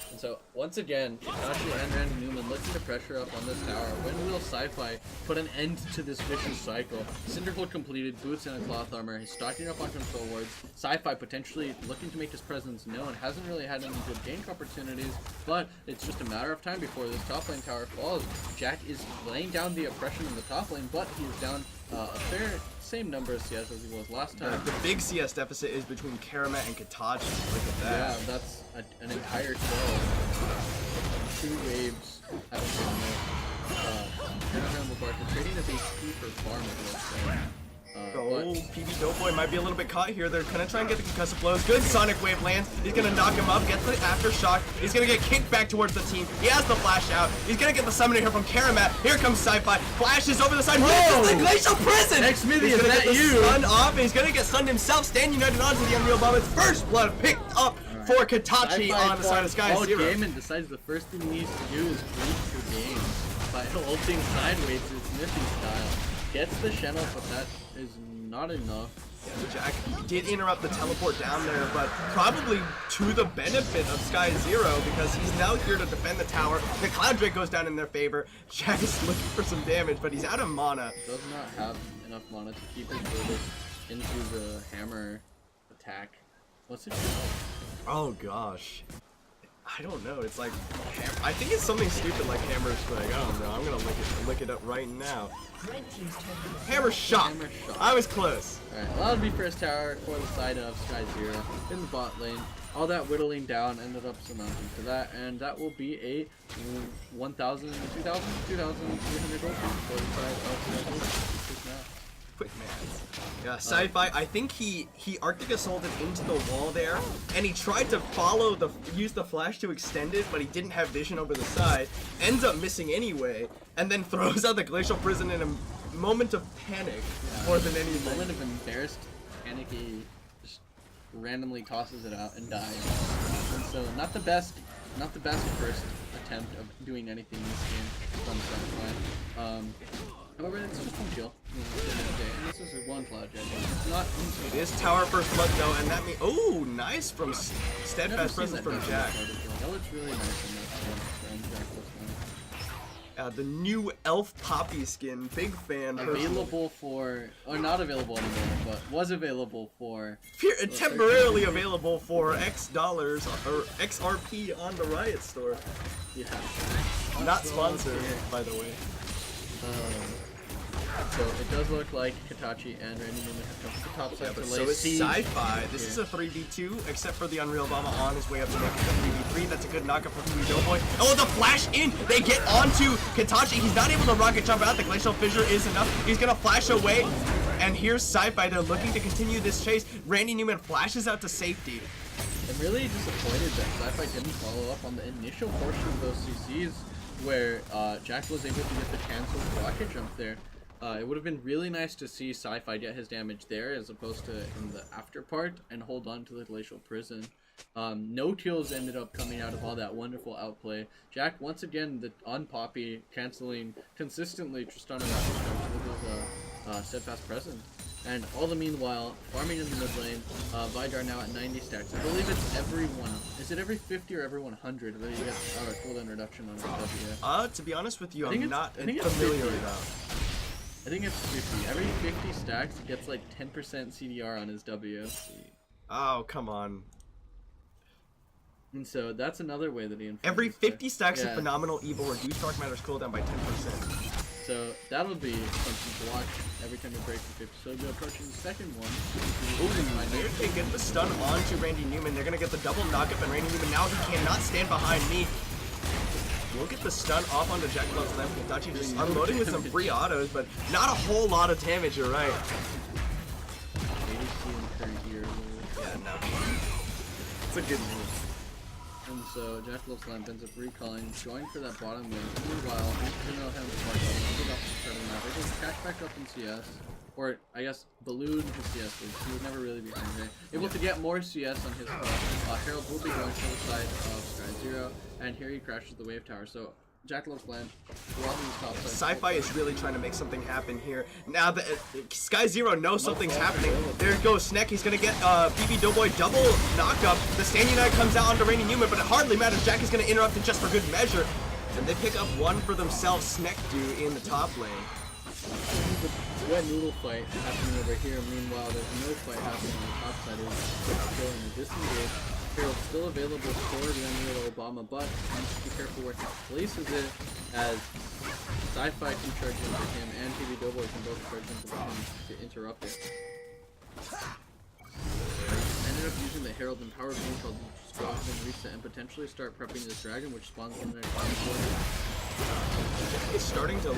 And so, once again, Katachi and Randy Newman looking to pressure up on this tower. When will Sci-Fi put an end to this vicious cycle? Cinderbolt completed, boots and a cloth armor. He's stocking up on control wards. Sci-Fi potentially looking to make his presence known. Hasn't really had any good gank opportunities, but it's just a matter of time before this top lane tower falls. Jack is laying down the oppression in the top lane, but he is down a fair same number of CS as he was last time. The big CS deficit is between Karamat and Katachi. Look at that. Yeah, that's an entire kill. 2 waves out of the trading his HP for farm it looks like. PB Doughboy might be a little bit caught here. They're gonna try and get the concussive blows. Good Sonic Wave lands. He's gonna knock him up, gets the aftershock. He's gonna get kicked back towards the team. He has the flash out. He's gonna get the summoner here from Karamat. Here comes Sci-Fi. Flashes over the side. Misses the Glacial Prison! X-Smithy, is that you? Stun off, and he's gonna get stunned himself. Stand United onto the Unreal Bomb. It's first blood picked up for Katachi on the side of Sky Zero. Game and decides the first thing he needs to do is breach your game by ulting sideways his Smithy style. Gets the Shenna, but that is not enough. Yeah, Jack did interrupt the teleport down there, but probably to the benefit of Sky Zero because he's now here to defend the tower. The Cloud Drake goes down in their favor. Jack is looking for some damage, but he's out of mana. Does not have enough mana to keep his builders into the hammer attack. What's it called? Oh gosh. I don't know. It's like, I think it's something stupid like Hammer Strike. I don't know. I'm gonna look it up right now. Hammer Shot. I was close. Alright, well, that would be first tower for the side of Sky Zero in the bot lane. All that whittling down ended up surmounting to that, and that will be a 1,000, 2,000, 2,300 gold for the side of Sky Zero. Quick man. Yeah, Sci-Fi, I think he Arctic Assaulted into the wall there, and he tried to use the flash to extend it, but he didn't have vision over the side, ends up missing anyway, and then throws out the Glacial Prison in a moment of panic more than anything. A moment of embarrassed panic, he just randomly tosses it out and dies. And so, not the best first attempt of doing anything in this game from Sci-Fi. However, it's just one kill. And this is a one Cloud Jet. It's not it is tower first blood though, and that means nice from Steadfast Presence from Jack. That looks really nice from Jack. The new Elf Poppy skin, big fan. Available for, or not available anymore, but was available for. Temporarily available for X dollars or XRP on the Riot store. Yeah. Not sponsored, by the way. So it does look like Katachi and Randy Newman have come to the top side to lay so it's siege. Sci-Fi. This is a 3v2, except for the Unreal Obama on his way up to make it a 3v3. That's a good knockup for PB Doughboy. Oh, the flash in! They get onto Katachi. He's not able to rocket jump out. The Glacial Fissure is enough. He's gonna flash away. And here's Sci-Fi. They're looking to continue this chase. Randy Newman flashes out to safety. I'm really disappointed that Sci-Fi didn't follow up on the initial portion of those CCs where Jack was able to get the canceled rocket jump there. It would have been really nice to see Sci-Fi get his damage there as opposed to in the after part and hold on to the Glacial Prison. No kills ended up coming out of all that wonderful outplay. Jack once again on Poppy canceling consistently Tristana with his steadfast presence. And all the meanwhile, farming in the mid lane, Vidar now at 90 stacks. I believe it's every one. Is it every 50 or every 100 that he gets a cooldown reduction on his W? To be honest with you, I think I'm not it's familiar 50. with that. I think it's 50. Every 50 stacks, he gets like 10% CDR on his W. Oh, come on. And so that's another way that he influences Every 50 stacks yeah. of Phenomenal Evil reduce Dark Matter's cooldown by 10%. So that'll be something to watch every time we break the 50. So we'll be approaching the second one. Ooh, here they get the stun onto Randy Newman. They're gonna get the double knockup, and Randy Newman now he cannot stand behind me. We'll get the stun off onto Jack Glove's lamp. Hitachi just unloading with some free autos, but not a whole lot of damage, you're right. Yeah, no. It's a good move. And so Jack Love's Lamp ends up recalling, going for that bottom lane. Meanwhile, Bruno has the park up, get off the starting map. They can catch back up in CS, or I guess balloon his CS lead. He would never really be hungry. Able to get more CS on his Herald will be going to the side of Sky Zero, and here he crashes the wave tower. So Jack Love's Lamp, walking his top side. Sci-Fi is really trying to make something happen here. Now that Sky Zero knows something's happening. There goes Sneck. He's gonna get BB Doughboy double knockup. The Stand Unite comes out onto Randy Newman, but it hardly matters. Jack is gonna interrupt it just for good measure. And they pick up one for themselves. Sneck do in the top lane. The red noodle fight happening over here. Meanwhile, there's no fight happening on the top side. It's still in the disengage. Herald still available for the Unreal Obama, but needs to be careful where he places it, as Sci-Fi can charge into him and TV Doughboy can both charge into him to interrupt it. Ended up using the Herald and Power Beam called just go off and reset and potentially start prepping this dragon, which spawns in the next He's starting to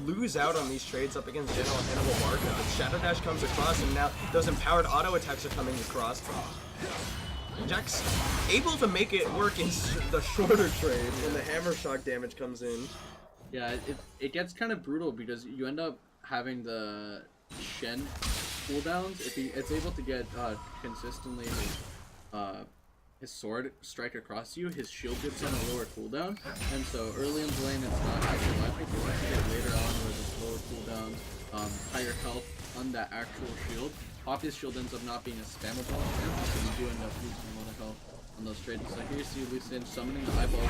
lose out on these trades up against General Hannibal Barca. But Shadow Dash comes across, and now those empowered auto attacks are coming across. Jack's able to make it work in the shorter trades when the hammer shock damage comes in. Yeah, it gets kind of brutal because you end up having the Shen cooldowns. If it's able to get consistently his sword strike across you, his shield gets on a lower cooldown, and so early in the lane it's not actually likely to get later on where there's lower cooldowns, higher health on that actual shield. Poppy's shield ends up not being as spammable, so you do end up losing a lot of health on those trades. So here you see Lucien summoning the eyeball.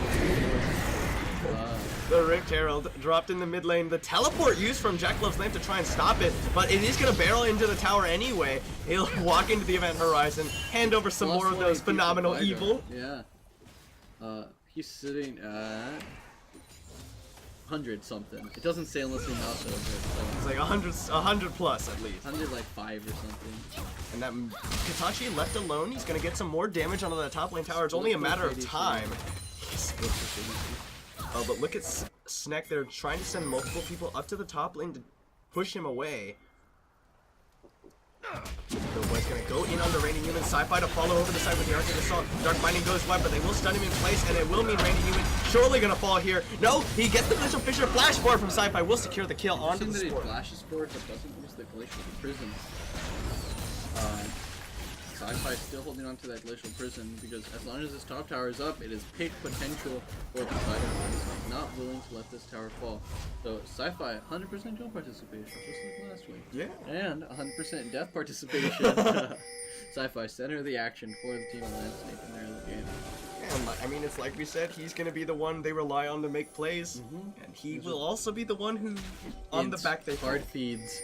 The Rift Herald dropped in the mid lane. The teleport used from Jack Love's Lamp to try and stop it, but it is going to barrel into the tower anyway. He'll walk into the event horizon, hand over some more of those Phenomenal Evil. Yeah. He's sitting at 100 something. It doesn't say unless we mouse over it. So. It's like 100 plus at least. 100 like 5 or something. And that Hitachi left alone, he's gonna get some more damage onto that top lane tower. It's only a matter of time. Oh, but look at Sneck. They're trying to send multiple people up to the top lane to push him away. The boy's gonna go in under Randy Newman. Sci-Fi to follow over the side with the Arctic Assault. Dark Binding goes wide, but they will stun him in place, and it will mean Randy Newman surely gonna fall here. No, he gets the Glacial Fissure. Flash forward from Sci-Fi will secure the kill onto the that he sport. flashes forward but doesn't use the Glacial Prison. Sci-Fi still holding on to that Glacial Prison because as long as this top tower is up, it is pick potential for the fighter. He's not willing to let this tower fall. So Sci-Fi 100% kill participation, just like last week. Yeah. And 100% death participation. Sci-Fi center of the action for the team of Landscape in the early game. And I mean, it's like we said, he's gonna be the one they rely on to make plays, and he will also be the one who, on the back, they hard feeds.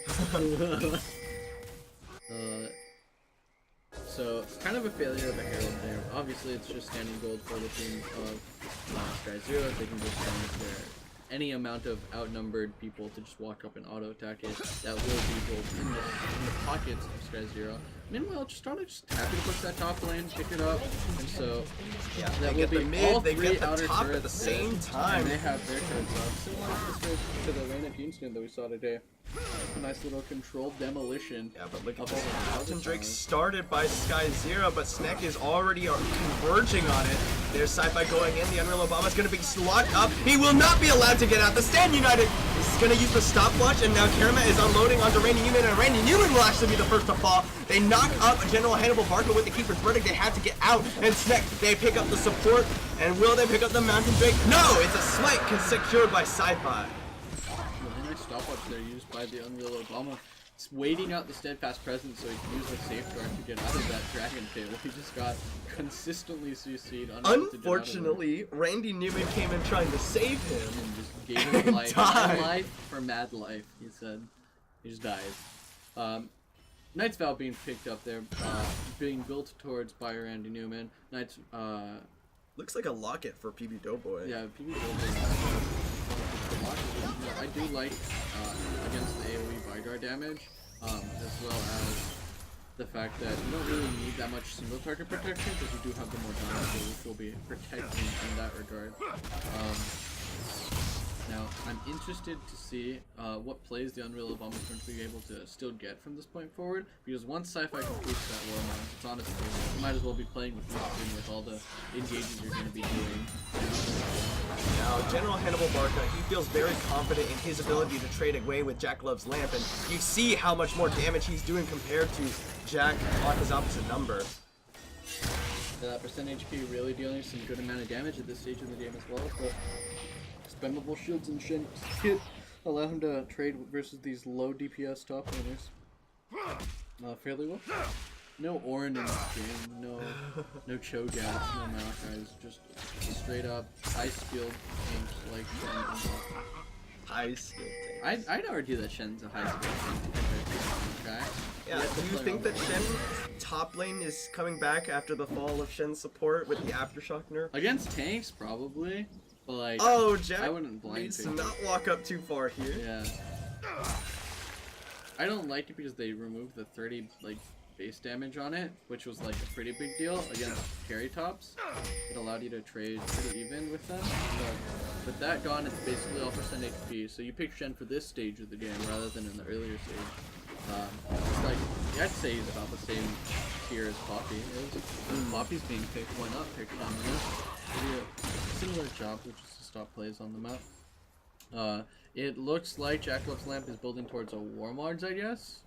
So, kind of a failure of a Herald there. Obviously, it's just standing gold for the team of Sky Zero. They can just send any amount of outnumbered people to just walk up and auto attack it. That will be gold in the pockets of Sky Zero. Meanwhile, just happy to push that top lane, pick it up, and so yeah, that they will get be the mid, all they three get the outer top turrets at the same time. And they have their turrets up. So long as this goes to the lane 2019 stand that we saw today. A nice little controlled demolition. Yeah, but look at of this. all the Mountain Drake towers. started by Sky Zero, but Snek is already converging on it. There's Sci-Fi going in. The Unreal Obama's going to be locked up. He will not be allowed to get out. The Stand United is going to use the stopwatch, and now Karamat is unloading onto Randy Newman, and Randy Newman will actually be the first to fall. They knock up General Hannibal Barker with the Keeper's Verdict. They have to get out, and Snek, they pick up the support, and will they pick up the Mountain Drake? No! It's a smite secured by Sci-Fi. Really nice stopwatch there used by the Unreal Obama. It's waiting out the steadfast presence so he can use the safeguard to get out of that dragon pit where he just got consistently CC'd. Unfortunately, Randy Newman came in trying to save him. And just gave him life. Died. Life for mad life, he said. He just dies. Knight's Vow being picked up there, being built towards by Randy Newman. Knight's, Looks like a locket for PB Doughboy. yeah, people I do like against the AoE Vygar damage, as well as the fact that you don't really need that much single target protection because you do have the more damage, which will be protecting in that regard. Now, I'm interested to see what plays the Unreal Obama is going to be able to still get from this point forward, because once Sci-Fi completes that War Mines, it's honestly, you might as well be playing with Lucian with all the engages you're going to be doing. Now, General Hannibal Barca, he feels very confident in his ability to trade away with Jack Love's Lamp, and you see how much more damage he's doing compared to Jack on his opposite number. That percent HP really dealing some good amount of damage at this stage of the game as well, but expendable shields and Shen kit allow him to trade versus these low DPS top laners fairly well. No Orin in this game, no Cho'Gath, no Malachis, just straight up high skilled tanks like Shen and Malphite. High skill tank. I'd argue that Shen's a high skilled tank. Okay? Yeah, do you think that Shen top lane is coming back after the fall of Shen's support with the Aftershock nerf? Against tanks, probably. But like, Oh, Jack I wouldn't blind needs to pick not walk up too far here. Yeah. I don't like it because they removed the 30 like base damage on it, which was like a pretty big deal against carry tops. It allowed you to trade pretty even with them. But with that gone, it's basically all percent HP. So you pick Shen for this stage of the game rather than in the earlier stage. It's like, I'd say he's about the same tier as Poppy is. When Poppy's being picked, why not pick Shen? Do a similar job, which is to stop plays on the map. It looks like Jack Love's Lamp is building towards a Warmogs, I guess.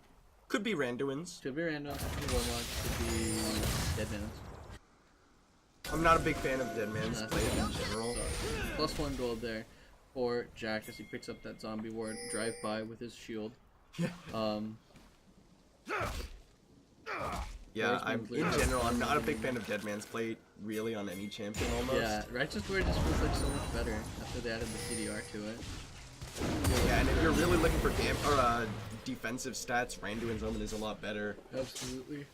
Could be Randuin's. Could be random, could be Warmogs, could be Deadman's. I'm not a big fan of Deadman's play in general. So, +1 gold there for Jack as he picks up that zombie ward, drive by with his shield. Yeah, in general, I'm not a big fan of Deadman's play really on any champion almost. Yeah, Righteous Ward just feels like so much better after they added the CDR to it. Yeah, and if you're really looking for defensive stats, Randuin's Omen is a lot better. Absolutely.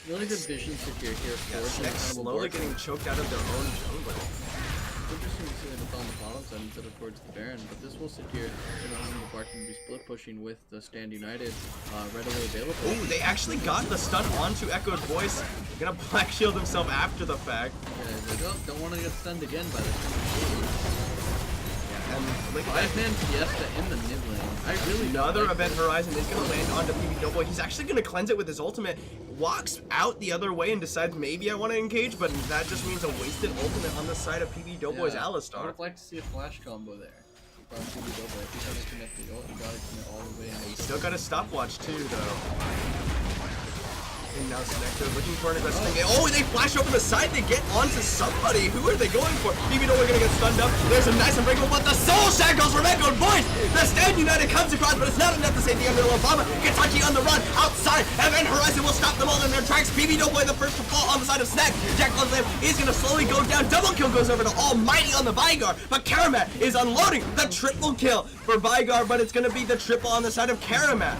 Really good vision secure here Yeah, for Snek slowly getting choked out of their own jungler. It's interesting to see that it's on the bottom side instead of towards the Baron, but this will secure the Bark and be split pushing with the Stand United readily available. Oh, they actually got the stun onto Echoed Voice. They're gonna Black Shield himself after the fact. Yeah, they don't want to get stunned again by this. And like 5-man Fiesta in the mid lane. I really Another like Event Horizon is going to land onto PB Doughboy. He's actually going to cleanse it with his ultimate. Walks out the other way and decides maybe I want to engage, but that just means a wasted ultimate on the side of PB Doughboy's I Alistar. would like to see a flash combo there. From PB Doughboy. If he's going to connect the ult, you gotta commit all the way. He's still got a stopwatch too, though. And now Snectar looking for an aggressive thing. Oh, they flash over the side. They get onto somebody. Who are they going for? PB Doughboy going to get stunned up. There's a nice unbreakable, but the soul shackles from Echoed Voice. The Stand United comes across, but it's not enough to save the Unreal Obama. Kentucky on the run outside. Event Horizon will stop them all in their tracks. PB Doughboy the first to fall on the side of Snek. Jack Love's Lamp is going to slowly go down. Double kill goes over to Almighty on the Vygar, but Karamat is unloading the triple kill for Vygar, but it's going to be the triple on the side of Karamat.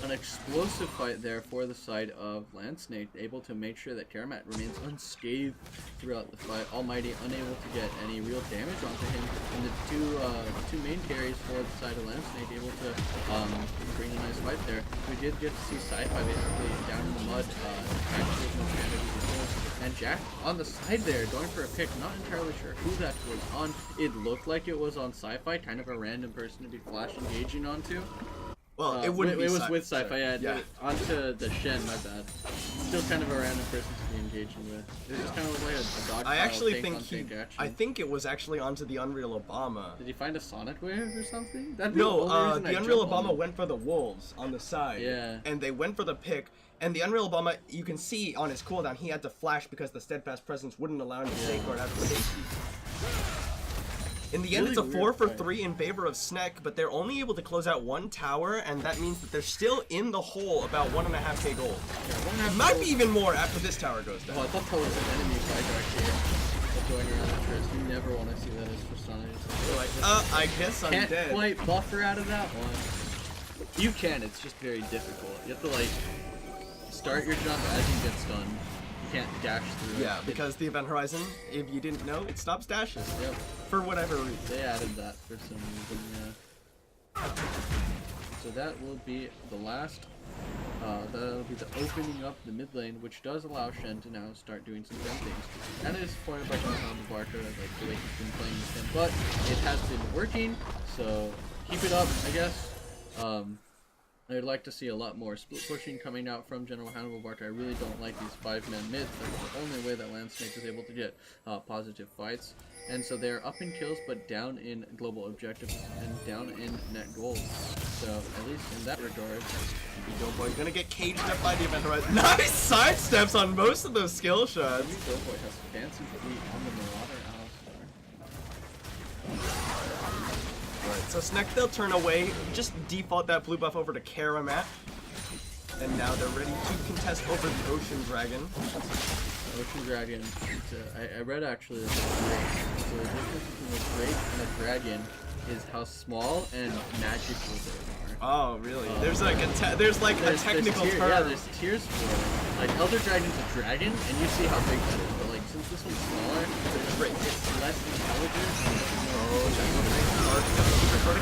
An explosive fight there for the side of Landsnake, able to make sure that Karamat remains unscathed throughout the fight. Almighty unable to get any real damage onto him, and the two main carries for the side of Landsnake able to bring a nice fight there. We did get to see Sci-Fi basically down in the mud, actually as much damage as he could, And Jack on the side there, going for a pick. Not entirely sure who that was on. It looked like it was on Sci-Fi, kind of a random person to be flash engaging onto. Well, it wouldn't be It was Sci- with Sci-Fi, sorry. yeah. Onto the Shen, my bad. Still kind of a random person to be engaging with. It just kind of looked like a dog I actually tank think on he. tank action. I think it was actually onto the Unreal Obama. Did he find a Sonic wave or something? That'd be the No, only reason the I'd Unreal jump on Obama him. went for the wolves on the side. Yeah. And they went for the pick. And the Unreal Obama, you can see on his cooldown, he had to flash because the steadfast presence wouldn't allow him to safeguard out of safety. In the end, Really it's a weird 4 for fight. 3 in favor of Snek, but they're only able to close out one tower, and that means that they're still in the hole about 1.5k gold. Yeah, It might be even more after this tower goes down. Oh, I thought that was an enemy fighter here. That's going around the chest. You never want to see that as for Sonic. They're like, I guess I'm Can't dead. quite buffer out of that one. You can, it's just very difficult. You have to like start your jump as you get stunned. You can't dash through Yeah, it. because the event horizon, if you didn't know, it stops dashes. Yep. For whatever reason. They added that for some reason, yeah. So that will be the last, that'll be the opening up the mid lane, which does allow Shen to now start doing some dumb things. And it is pointed by Jonathan Barker, like the way he's been playing with him, but it has been working, so keep it up, I guess. I'd like to see a lot more split pushing coming out from General Hannibal Barker. I really don't like these 5-man mids. That's the only way that Landsnake is able to get positive fights. And so they're up in kills, but down in global objectives and down in net gold. So at least in that regard, Doughboy gonna get caged up by the event horizon. Nice side steps on most of those skill shots. Doughboy has fancy feet on the Marauder Alistar. Right, so Snek, they'll turn away, just default that blue buff over to Karamat. And now they're ready to contest over the Ocean Dragon. Ocean Dragon. I read actually this is great. So the difference between a drake and a dragon is how small and magical they are. Oh, really? There's like a technical term. Yeah, there's tiers for it. Like Elder Dragon's a dragon, and you see how big that is. But like since this one's smaller, it's less intelligent.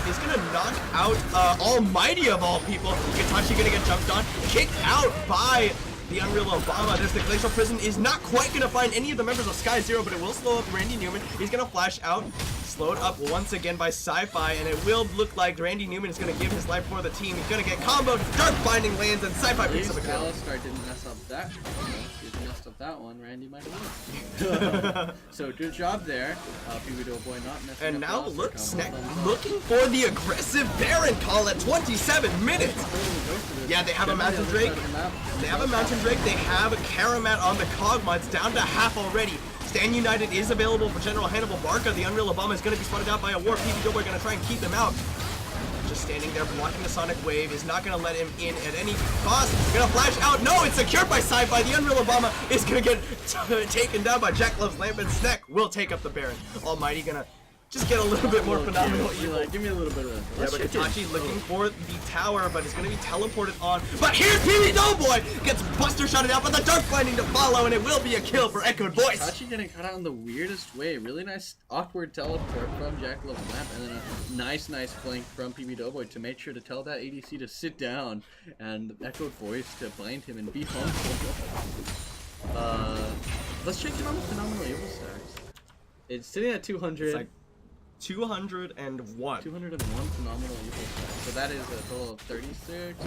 He's gonna knock out Almighty of all people. Itachi gonna get jumped on, kicked out by the Unreal Obama. There's the Glacial Prison is not quite gonna find any of the members of Sky Zero, but it will slow up Randy Newman. He's gonna flash out, slowed up once again by Sci-Fi, and it will look like Randy Newman is gonna give his life for the team. He's gonna get comboed, Dark Binding lands, and Sci-Fi picks up a kill. Alistar didn't mess up that. If he messed up that one, Randy might have won. So good job there. PB Doughboy not messing And up now the Alistar look, combo. Snek looking for the aggressive Baron call at 27 minutes. Yeah, they have a Mountain Drake. They have a Mountain Drake. They have a Karamat on the Kog'Maw. It's down to half already. Stand United is available for General Hannibal Barca. The Unreal Obama is going to be spotted out by a War. PB Doughboy going to try and keep him out. Just standing there blocking the Sonic Wave, is not going to let him in at any cost. Going to flash out. No, it's secured by Sci-Fi. The Unreal Obama is going to get taken down by Jack Love's Lamp, and Snek will take up the Baron. Almighty going to just get a little bit more phenomenal evil. Give me a little bit of Yeah, that. but Itachi looking for the tower, but it's going to be teleported on. But here's PB Doughboy! Gets buster shotted out, but the Dark Blinding to follow, and it will be a kill for Echoed Voice. Itachi getting cut out in the weirdest way. Really nice awkward teleport from Jack Love's Lamp, and then a nice flank from PB Doughboy to make sure to tell that ADC to sit down, and Echoed Voice to bind him and be humble. Let's check in on the phenomenal evil stacks. It's sitting at 200. It's like 201. 201 phenomenal evil stacks. So that is a total of 36.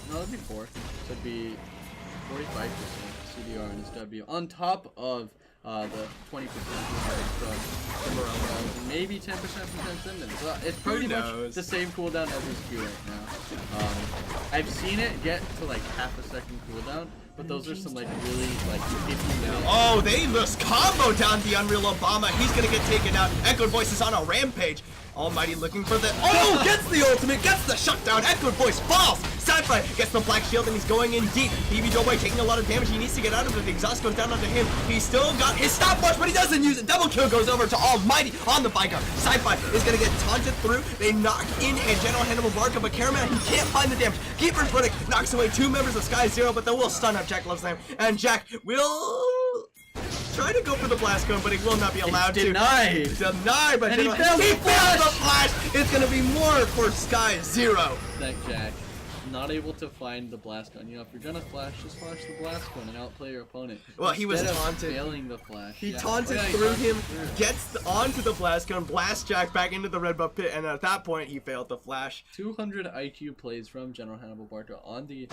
No, that'd be 4. So it'd be 45% CDR and SW on top of the 20% from Morello, maybe 10% from Transcendence. So it's pretty much the same cooldown as his Q right now. I've seen it get to like half a second cooldown, but those are some like really like 50 minutes. Oh, they just combo down the Unreal Obama. He's gonna get taken out. Echoed Voice is on a rampage. Almighty looking for the... Oh, gets the ultimate, gets the shutdown. Echoed Voice falls. Sci-Fi gets the Black Shield, and he's going in deep. PB Doughboy taking a lot of damage. He needs to get out of it. The exhaust goes down onto him. He's still got his stopwatch, but he doesn't use it. Double kill goes over to Almighty on the Vicar. Sci-Fi is going to get taunted through. They knock in a General Hannibal Barca, but Karamat, he can't find the damage. Keeper's Verdict knocks away 2 members of Sky Zero, but they will stun up Jack Love's Lamb. And Jack will... try to go for the blast cone, but he will not be allowed to. Denied, but and he failed the flash. It's gonna be more for Sky Zero. Thank Jack. not able to find the blast gun. You know, if you're gonna flash, just flash the blast gun and outplay your opponent. Well, he was Instead of taunted. failing the flash. He Yeah. taunted Oh, yeah, he through taunted him, through. gets onto the blast gun, blast Jack back into the red buff pit, and at that point he failed the flash. 200 IQ plays from General Hannibal Barca on the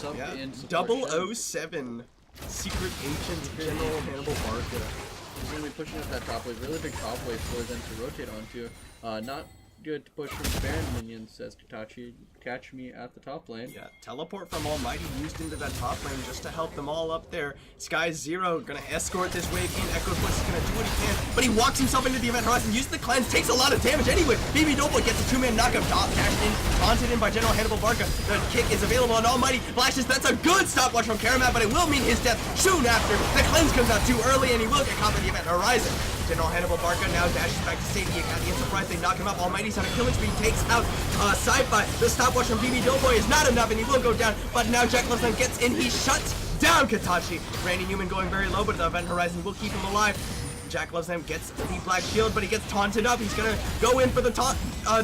sub Yeah, in support Shen. 007 Secret Agent General Hannibal Barca. He's going to be pushing up that top wave, really big top wave for them to rotate onto. Not good to push from the Baron minions, says Katachi. Catch me at the top lane. Yeah, teleport from Almighty used into that top lane just to help them all up there. Sky Zero gonna escort this wave in. Echo's Voice is gonna do what he can, but he walks himself into the event horizon, uses the cleanse, takes a lot of damage anyway. BB Doughboy gets a two-man knockout, dashed in, taunted in by General Hannibal Barca. The kick is available on Almighty. Flashes, that's a good stopwatch from Karamat, but it will mean his death soon after. The cleanse comes out too early, and he will get caught by the event horizon. General Hannibal Barca now dashes back to safety. Again, surprise, they knock him up. Almighty's on a killing spree, takes out Sci-Fi. The stopwatch from BB Doughboy is not enough, and he will go down. But now Jack Levson gets in. He shuts down Katachi. Randy Newman going very low, but the event horizon will keep him alive. Jack Levson gets the black shield, but he gets taunted up. He's gonna go in for the taunt,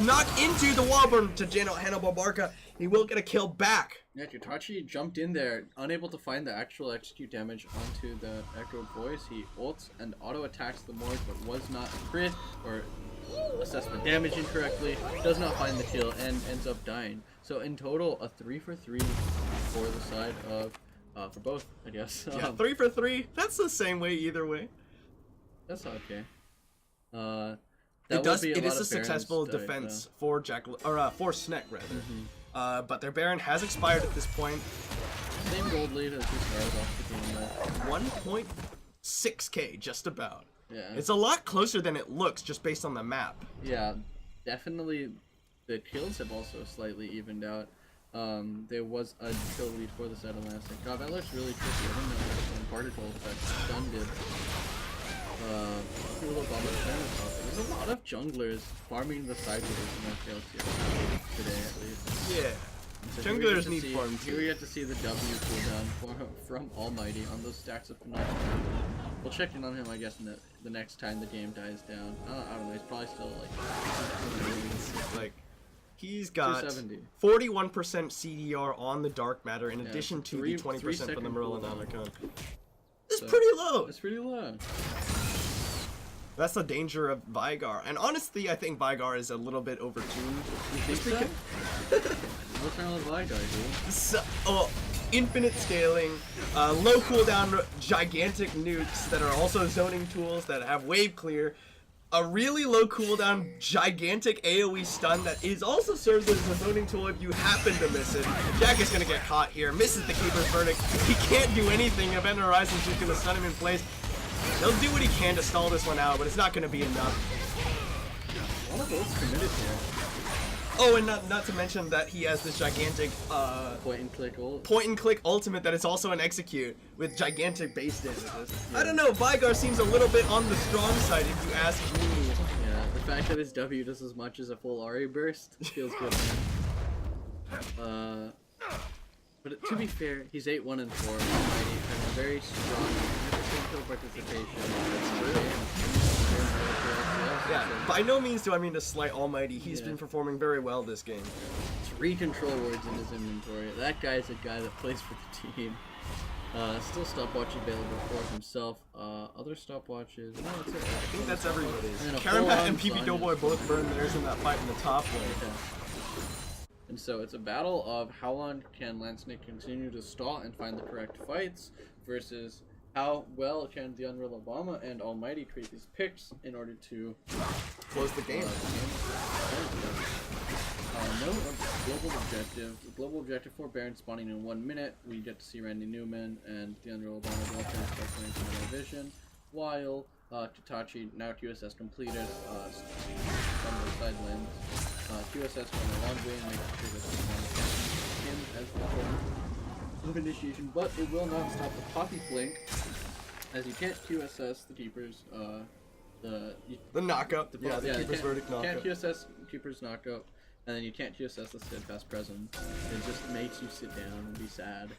knock into the wall burn to General Hannibal Barca. He will get a kill back. Yeah, Katachi jumped in there, unable to find the actual execute damage onto the Echoed Voice. He ults and auto attacks the Morgue, but was not crit or assessed the damage incorrectly, does not find the kill, and ends up dying. So in total, a 3 for 3 for the side of, for both, I guess. Yeah, 3 for 3. That's the same way either way. That's okay. It is a successful defense for for Snek rather. But their Baron has expired at this point. Same gold lead as we started off the game though. 1.6k, just about. Yeah. It's a lot closer than it looks just based on the map. Yeah, definitely. The kills have also slightly evened out. There was a kill lead for the side of Elastic. God, that looks really tricky. I don't know if particle effect stunned it. There's a lot of junglers farming the side waves in OKLCS today, at least. Yeah. So Junglers need farm Here we get to see the W cooldown from Almighty on those stacks of Phenomena. We'll check in on him, I guess, in the next time the game dies down. I don't know, he's probably still like he's got 270. 41% CDR on the Dark Matter in addition to the 20% from the Merlinomicon. It's pretty low. It's pretty low. That's the danger of Vigar. And honestly, I think Vigar is a little bit overtuned. You think so? What's wrong with Vigar, dude? So, infinite scaling, low cooldown, gigantic nukes that are also zoning tools that have wave clear, a really low cooldown, gigantic AoE stun that is also serves as a zoning tool if you happen to miss it. Jack is gonna get caught here, misses the Keeper's Verdict. He can't do anything. Event Horizon's just gonna stun him in place. He'll do what he can to stall this one out, but it's not gonna be enough. One of those committed here. Oh, and not to mention that he has this gigantic point and click ultimate that is also an execute with gigantic base damages. Yeah. I don't know, Vigar seems a little bit on the strong side if you ask me. Yeah, the fact that his W does as much as a full Ari burst feels good, man. But to be fair, he's 8-1 and 4. Almighty having a very strong kill participation. That's true. Yeah, by no means do I mean to slight Almighty. He's been performing very well this game. 3 control words in his inventory. That guy's a guy that plays for the team. Still stopwatch available for himself. Other stopwatches. No, that's it. I think that's everybody's. And Karamat and PP Doughboy both burned theirs in that fight in the top lane. Okay. And so it's a battle of how long can Landsnake continue to stall and find the correct fights versus how well can the Unreal Obama and Almighty create these picks in order to close the game. No global objective. The global objective for Baron spawning in 1 minute. We get to see Randy Newman and the Unreal Obama both transferring to my vision, while Katachi, now QSS completed, from the side lanes. QSS going a long way and making sure that him as the point of initiation, but it will not stop the Poppy flank, as you can't QSS the Keepers, the knockup. The Keeper's Verdict knockup. You can't QSS Keeper's knockup, and then you can't QSS the Steadfast Presence. It just makes you sit down and be sad.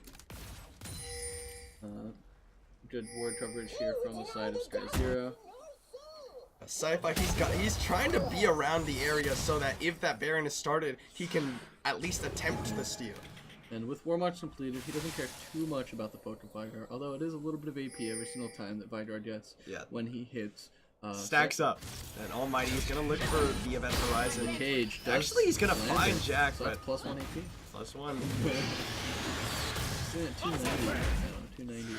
Good ward coverage here from the side of Sky Zero. Sci-Fi, he's trying to be around the area so that if that Baron is started, he can at least attempt the steal. And with Warmarch completed, he doesn't care too much about the poke of Vigard, although it is a little bit of AP every single time that Vigard gets when he hits. Stacks up, and Almighty is gonna look for the Event Horizon. The cage. Actually, he's gonna find Jack, so but plus 1 AP. plus 1. He's at 290 right now. 290.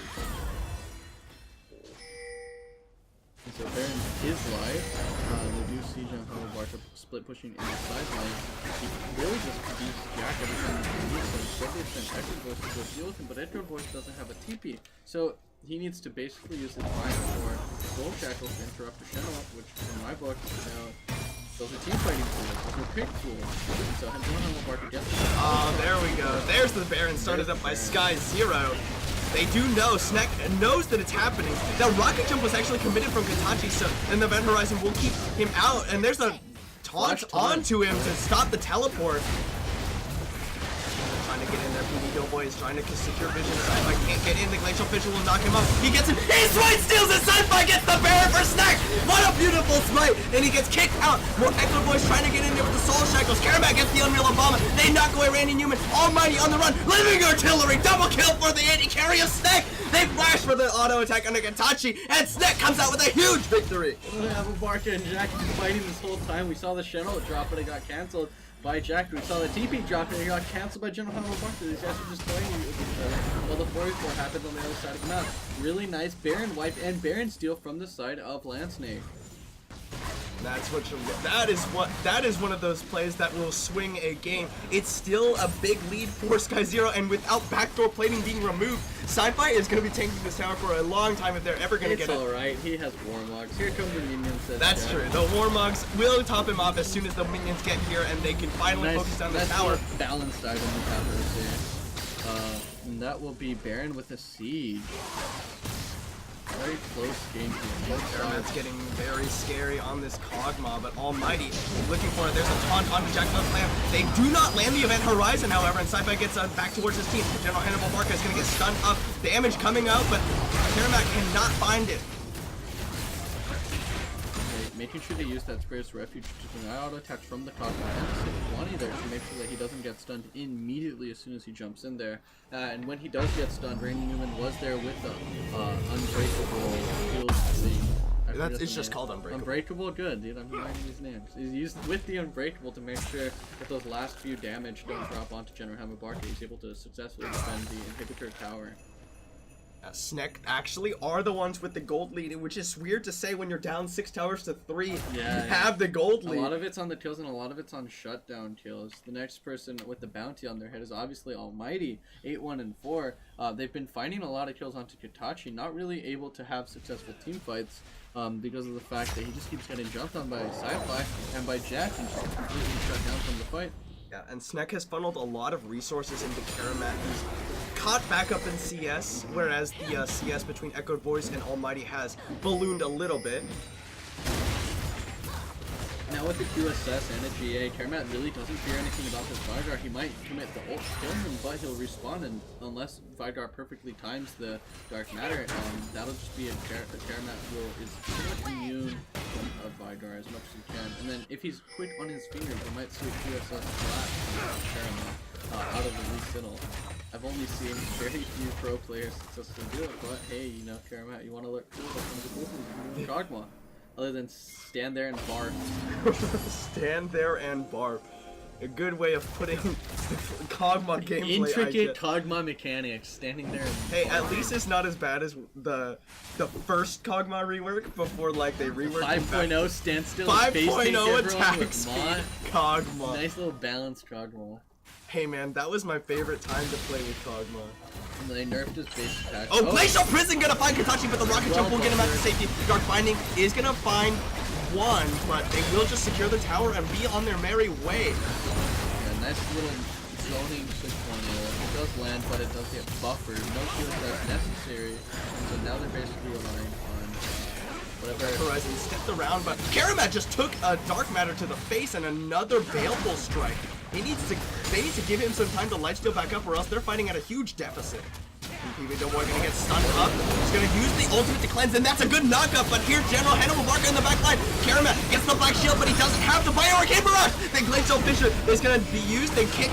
And so Baron is live. We do see John Barker split pushing in the sideline. He really just beats Jack every time he needs him. So they send Echo Voice to go deal with him, but Echo Voice doesn't have a TP. So he needs to basically use his Vine or Gold Shackles to interrupt the Channel, which in my book, those are team fighting tools. Those are pick tools. And so John Barker gets it. Oh, there we go. There's the Baron started up by Sky Zero. They do know, Snek knows that it's happening. That rocket jump was actually committed from Katachi, so then the Event Horizon will keep him out, and there's a taunt onto him to stop the teleport. Trying to get in there, PD Doughboy is trying to secure vision. Sci-Fi can't get in, the Glacial Fissure will knock him off. He gets him, he smite steals it, Sci-Fi gets the Baron for Snek! What a beautiful smite! And he gets kicked out. More Echo Boys trying to get in there with the Soul Shackles. Karamat gets the Unreal Obama. They knock away Randy Newman. Almighty on the run. Living Artillery. Double kill for the anti-carry of Snek. They flash for the auto attack under Katachi. And Snek comes out with a huge victory. Barker and Jack have been fighting this whole time. We saw the Channel drop, but it got cancelled by Jack. We saw the TP drop, and it got cancelled by General Hannibal Barker. These guys are just playing with each other while the 44 happens on the other side of the map. Really nice Baron wipe and Baron steal from the side of Landsnake. That's what that is one of those plays that will swing a game. It's still a big lead for Sky Zero, and without backdoor plating being removed, Sci-Fi is going to be tanking this tower for a long time if they're ever going to get it. It's alright, he has Warmogs. Here come the minions. That's true. The Warmogs will top him off as soon as the minions get here, and they can finally focus on the tower. Balanced item we have right there. And that will be Baron with a siege. Very close game here. Karamat's getting very scary on this Kog'Maw, but Almighty looking for it. There's a taunt on Jack Left Lamb. They do not land the Event Horizon, however, and Sci-Fi gets back towards his team. General Hannibal Barca is going to get stunned up. Damage coming out, but Karamat cannot find it. Making sure to use that Spirit's Refuge to deny auto attacks from the Kog'Maw and save Wani there to make sure that he doesn't get stunned immediately as soon as he jumps in there. And when he does get stunned, Randy Newman was there with the Unbreakable shield thing. It's just called Unbreakable. Unbreakable, good, dude. I'm learning these names. He's used with the Unbreakable to make sure that those last few damage don't drop onto General Hamabarka. He's able to successfully defend the Inhibitor Tower. Snek actually are the ones with the gold lead, which is weird to say when you're down 6 towers to 3. Yeah, you have the gold lead. A lot of it's on the kills and a lot of it's on shutdown kills. The next person with the bounty on their head is obviously Almighty, 8-1 and 4. They've been finding a lot of kills onto Katachi, not really able to have successful team fights because of the fact that he just keeps getting jumped on by Sci-Fi and by Jack and just completely shut down from the fight. Yeah, and Snek has funneled a lot of resources into Karamat. He's caught back up in CS, whereas the CS between Echoed Voice and Almighty has ballooned a little bit. Now with the QSS and a GA, Karamat really doesn't fear anything about this Vigor. He might commit the ult to kill him, but he'll respawn, and unless Vigor perfectly times the Dark Matter, that'll just be a Karamat is pretty much immune from a Vigor as much as he can. And then if he's quick on his fingers, he might see a QSS flat Karamat out of the Lucidal. I've only seen very few pro players successfully do it, but hey, you know, Karamat, you want to look cool, Kog'Maw. Other than stand there and barf. Stand there and barf. A good way of putting Kog'Maw gameplay. Intricate Kog'Maw mechanics, standing there and hey, at least it's not as bad as the first Kog'Maw rework before like they reworked 5.0 standstill 5.0 attack speed Kog'Maw. Nice little balanced Kog'Maw. Hey man, that was my favorite time to play with Kog'Maw. And they nerfed his base attack. Oh, Glacial Prison gonna find Katachi, but the rocket jump will get him out to safety. Dark Binding is gonna find one, but they will just secure the tower and be on their merry way. Yeah, nice little zoning 6-1 roll. It does land, but it does get buffered. No shield that's necessary. So now they're basically relying on whatever. Horizon stepped around, but Karamat just took a Dark Matter to the face and another Baleful Strike. They need to give him some time to lifesteal back up, or else they're fighting at a huge deficit. PV Doughboy gonna get stunned up. He's gonna use the ultimate to cleanse, and that's a good knockup. But here, General Hannibal Barca in the back line. Karamat gets the Black Shield, but he doesn't have the Bio Arcane Barrage. Then Glacial Fissure is going to be used. Then kick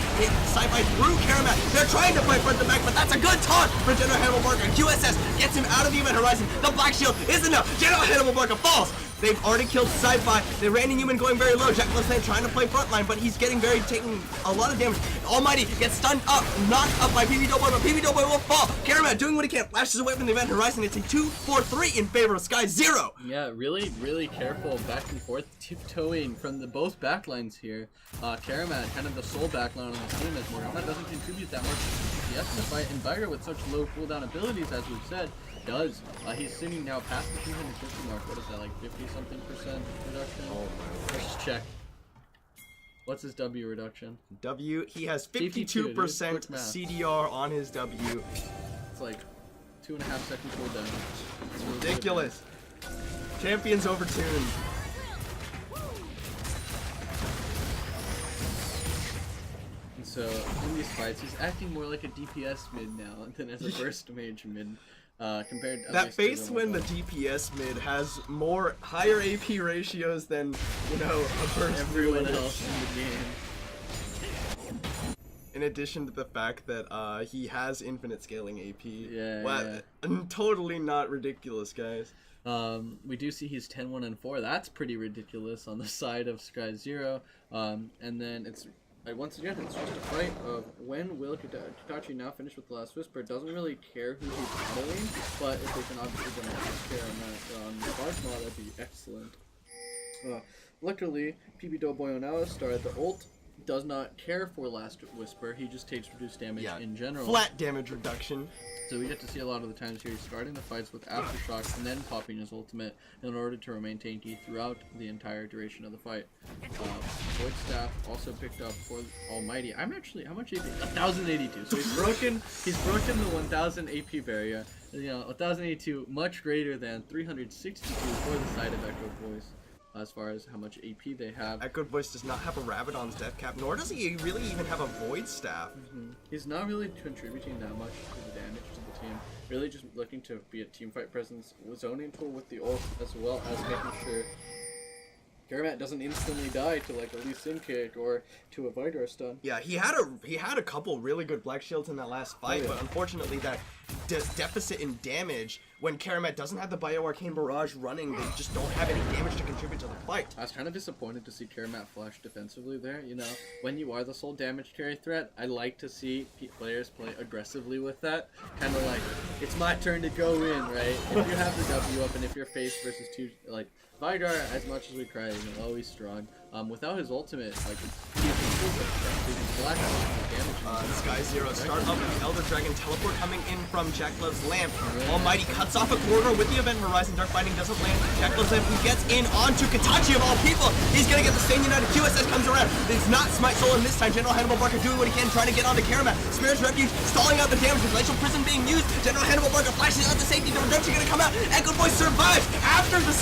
Sci-Fi through Karamat. They're trying to fight front to back, but that's a good taunt for General Hannibal Barker. QSS gets him out of the event horizon. The Black Shield is enough. General Hannibal Barker falls. They've already killed Sci-Fi. They ran in human going very low. Jack Lefland trying to play frontline, but he's taking a lot of damage. Almighty gets stunned up, knocked up by PB Doughboy, but PB Doughboy won't fall. Karamat doing what he can, flashes away from the event horizon. It's a 2-4-3 in favor of Sky Zero. Yeah, really careful back and forth, tiptoeing from the both backlines here. Karamat, kind of the sole backline on the team, as Morgana doesn't contribute that much to the fight, and Viger with such low cooldown abilities, as we've said, does. He's sitting now past the 250 mark. What is that, like 50-something% reduction? Oh my. Let's just check. What's his W reduction? W, he has 52, 52% CDR on his W. It's like 2.5 seconds cooldown. It's really Ridiculous. Champions overtuned. And so in these fights, he's acting more like a DPS mid now than as a burst mage mid. Compared to that face when the DPS mid has higher AP ratios than, you know, a burst everyone mid. else in the game. In addition to the fact that he has infinite scaling AP. Yeah, wow, yeah. Totally not ridiculous, guys. We do see he's 10-1-4. That's pretty ridiculous on the side of Sky Zero. And then it's once again, it's just a fight of when will Kakashi now finish with the last Whisper. Doesn't really care who he's battling, but if they can obviously get a care on the Bark mod, that'd be excellent. Luckily, PB Doughboy on Alistar, the ult does not care for last Whisper. He just takes reduced damage in general. Flat damage reduction. So we get to see a lot of the times here he's starting the fights with Aftershocks and then popping his ultimate in order to remain tanky throughout the entire duration of the fight. Void Staff also picked up for Almighty. I'm actually, how much AP? 1,082. So he's broken the 1,000 AP barrier. You know, 1,082 much greater than 362 for the side of Echo Voice. As far as how much AP they have. Echo Voice does not have a Rabadon's death cap, nor does he really even have a Void Staff. He's not really contributing that much to the damage to the team. Really just looking to be a teamfight presence, zoning tool with the ult, as well as making sure Karamat doesn't instantly die to like a Lee Sin kick or to a Vidar stun. Yeah, he had a couple really good Black Shields in that last fight, but unfortunately that deficit in damage, when Karamat doesn't have the Bio Arcane Barrage running, they just don't have any damage to contribute to the fight. I was kind of disappointed to see Karamat flash defensively there. You know, when you are the sole damage carry threat, I like to see players play aggressively with that. Kind of like, it's my turn to go in, right? If you have the W up and if you're face versus two, like, Vidar, as much as we cry, you know, always strong. Without his ultimate, like, Sky Zero start up with the Elder Dragon teleport coming in from Jack Love's Lamp. Almighty cuts off a corner with the Event Horizon. Dark Binding doesn't land. Jack Love's Lamp, who gets in onto Katachi of all people. He's gonna get the same United. QSS comes around. It's not Smite Soul in this time. General Hannibal Barker doing what he can, trying to get onto Karamat. Spirit's Refuge stalling out the damage with Glacial Prison being used. General Hannibal Barker flashes out the safety. The redemption gonna come out. Echo Voice survives after the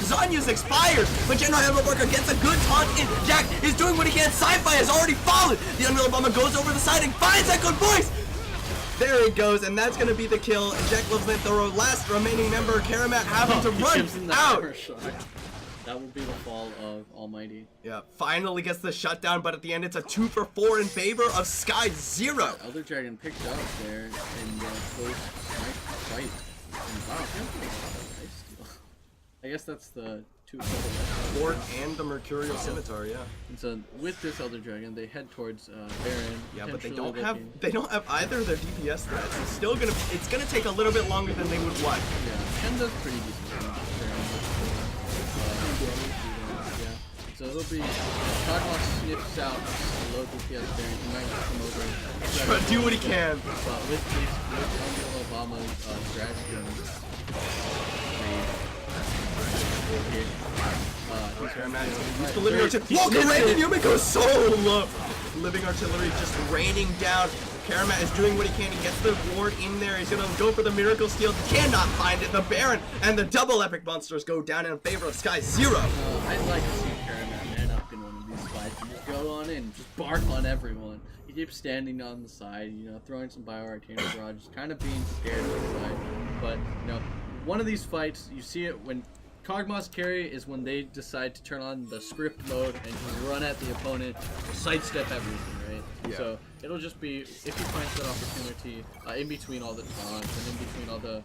Zanya's expires, but General Hannibal Barker gets a good taunt in. Jack is doing what he can. Sci-Fi has already fallen. The Unreal Bomber goes over the side and finds Echo Voice. There it goes, and that's gonna be the kill. Jack loves the last remaining member, Karamat, having to run out. That will be the fall of Almighty. Yeah, finally gets the shutdown, but at the end it's a 2-for-4 in favor of Sky Zero. Elder Dragon picked up there in the post-Smite fight. And wow, nice steal. I guess that's the two Lord and the Mercurial Scimitar, yeah. And so with this Elder Dragon, they head towards Baron. Yeah, but they don't have either of their DPS threats. It's gonna take a little bit longer than they would want. Yeah, Ken does pretty decent damage. So it'll be Cogmox sniffs out a low DPS Baron. He might come over. Try to do what he can. But with Obama's strategy, Use the living artillery. Whoa, Random Yumiko so low. Living artillery just raining down. Karamat is doing what he can. He gets the ward in there. He's gonna go for the Miracle Steel. Cannot find it. The Baron and the double epic monsters go down in favor of Sky Zero. I'd like to see Karamat man up in one of these fights and just go on in, just bark on everyone. He keeps standing on the side, you know, throwing some Bio Arcane Barrage, just kind of being scared on the side. But, you know, one of these fights, you see it when Kog'Maw's carry is when they decide to turn on the script mode and just run at the opponent, sidestep everything, right? Yeah. So it'll just be, if he finds that opportunity, in between all the taunts and in between all the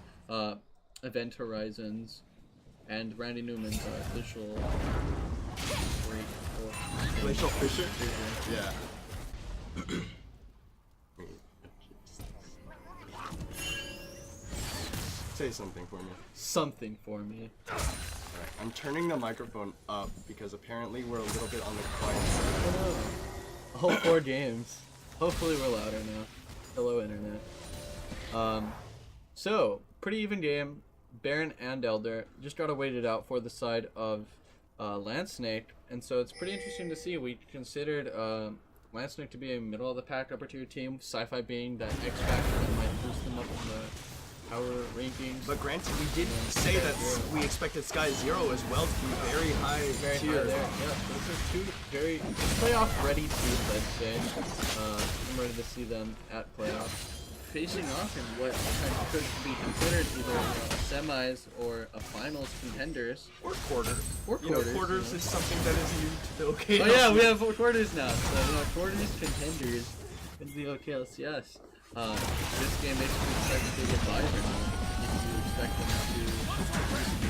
event horizons, and Randy Newman's official Glacial Fisher? Yeah. Say something for me. Something for me. Alright, I'm turning the microphone up because apparently we're a little bit on the quiet side. All 4 games. Hopefully we're louder now. Hello, internet. So, pretty even game. Baron and Elder. Just gotta wait it out for the side of Land Snake. And so it's pretty interesting to see. We considered Land Snake to be a middle of the pack upper tier team. Sci-Fi being that X factor that might boost them up in the power rankings. But granted, we did say that we expected Sky Zero as well to be very high tier. There. Yeah, those are 2 very playoff ready teams, I'd say. I'm ready to see them at playoffs facing off in what kind of could be considered either a semis or a finals contenders. Or quarters. Or You know, quarters is something that is new to the OKLCS. Oh yeah, we have quarters now. So quarters contenders in the OKLCS. This game makes me expect to get by or not. If you expect them to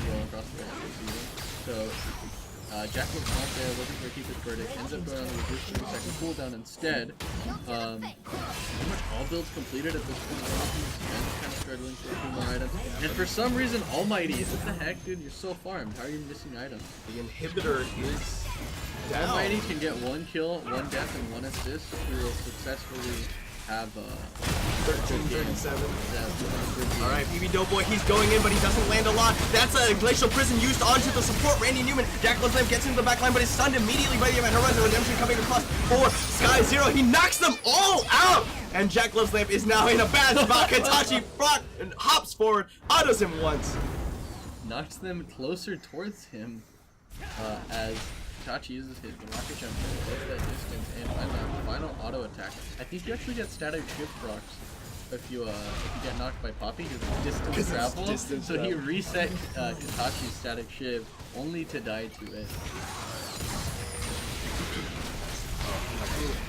go across the rest of the season. So Jack looks not there looking for a keeper's verdict, ends up going on the reduced 3-second cooldown instead. Pretty much all builds completed at this point. And kind of struggling for a few more items. And for some reason, Almighty, what the heck, dude? You're so farmed. How are you missing items? The inhibitor is down. Almighty can get 1 kill, 1 death, and 1 assist. He will successfully have 13-37. Yeah, Alright, PB Doughboy, he's going in, but he doesn't land a lot. That's a Glacial Prison used onto the support. Randy Newman, Jack Lamb gets into the backline, but is stunned immediately by the event horizon. Redemption coming across for Sky Zero. He knocks them all out! And Jack Love's Lamp is now in a bad spot. Katachi front and hops forward, autos him once. knocks them closer towards him as Tachi uses his rocket jump to close that distance and find that final auto attack. I think you actually get static shift procs if you get knocked by Poppy because it's distance travel. So he reset Katachi's static shiv only to die to it.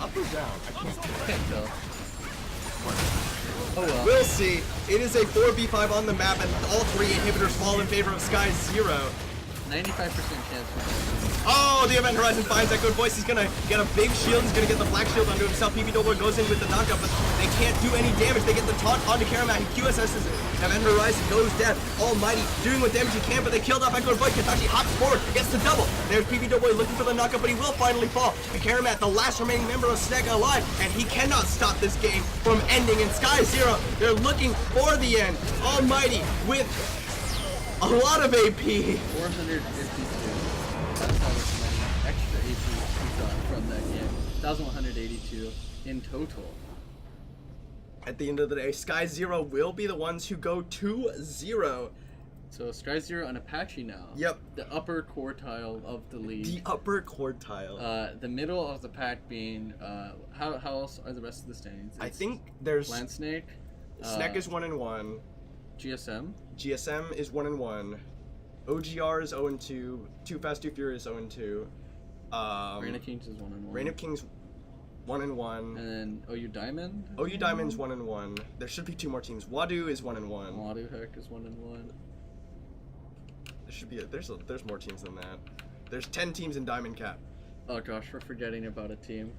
Up or down? I can't tell. Oh well. We'll see. It is a 4v5 on the map, and all 3 inhibitors fall in favor of Sky Zero. 95% chance. Oh, the event horizon finds that good voice. He's gonna get a big shield. He's gonna get the black shield onto himself. PB Doughboy goes in with the knockup, but they can't do any damage. They get the taunt onto Karamat. He QSS's it. Event horizon goes down. Almighty doing what damage he can, but they killed off that good voice. Katachi hops forward, gets the double. There's PB Doughboy looking for the knockup, but he will finally fall. And Karamat, the last remaining member of Snag alive, and he cannot stop this game from ending. In Sky Zero, they're looking for the end. Almighty with a lot of AP. 452. That's how much money extra AP we got from that game. 1,182 in total. At the end of the day, Sky Zero will be the ones who go 2-0. So Sky Zero and Apache now. Yep. The upper quartile of the league. The upper quartile. The middle of the pack being how else are the rest of the standings? I think there's Land Snake. Snack is 1-1. GSM. GSM is 1-1. OGR is 0-2. Too Fast Too Furious 0-2. Reign of Kings is 1-1. Reign of Kings 1-1. And then OU Diamond. OU Diamond's 1-1. There should be 2 more teams. Wadu is 1-1. Wadu Heck is 1-1. There should be there's more teams than that. There's 10 teams in Diamond Cap. Oh gosh, we're forgetting about a team.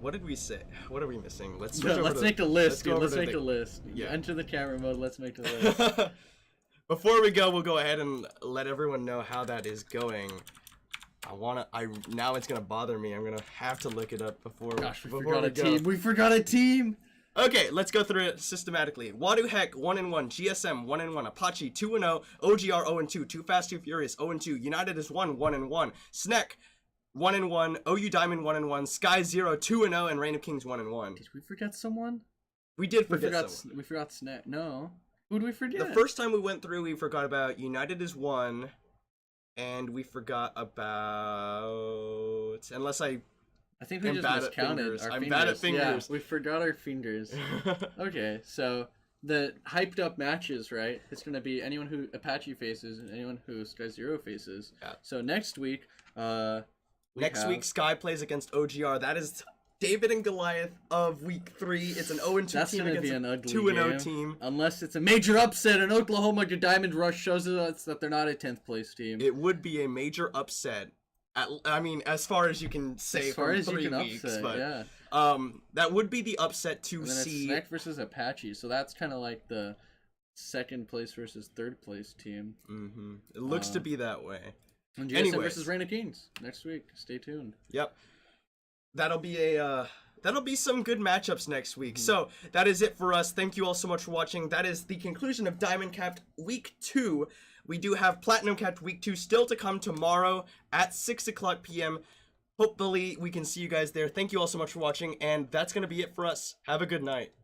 What did we say? What are we missing? Let's make a list, dude. Let's make a list. Yeah. Enter the camera mode. Let's make a list. Before we go, we'll go ahead and let everyone know how that is going. Now it's gonna bother me. I'm gonna have to look it up before. Gosh, we before forgot we a go. team. We forgot a team. Okay, let's go through it systematically. Wadu Heck 1-1, GSM 1-1, Apache 2-0, OGR 0-2, Too Fast Too Furious 0-2, United is 1-1, Snek 1-1, OU Diamond 1-1, Sky Zero 2-0, and Reign of Kings 1-1. Did we forget someone? We did forget someone. We forgot Snack. No. Who did we forget? The first time we went through, we forgot about United is 1, and we forgot about... Unless I think we just miscounted our fingers. I'm bad at fingers. Yeah, we forgot our fingers. Okay, so the hyped up matches, right? It's gonna be anyone who Apache faces and anyone who Sky Zero faces. Yeah. So next week, Next week, Sky plays against OGR. That is David and Goliath of week 3. It's an 0-2 that's team gonna against be an a ugly 2-0 game. team. Unless it's a major upset and Oklahoma Diamond Rush shows us that they're not a 10th place team. It would be a major upset. I mean, as far as you can say As far from as you 3 can weeks, upset, but yeah. that would be the upset to And then it's see. Snack versus Apache, so that's kind of like the 2nd place versus 3rd place team. It looks to be that way. And GSM Anyways. versus Reign of Kings next week. Stay tuned. Yep. That'll be some good matchups next week. So that is it for us. Thank you all so much for watching. That is the conclusion of Diamond Capped Week 2. We do have Platinum Capped Week 2 still to come tomorrow at 6 o'clock p.m. Hopefully we can see you guys there. Thank you all so much for watching, and that's going to be it for us. Have a good night.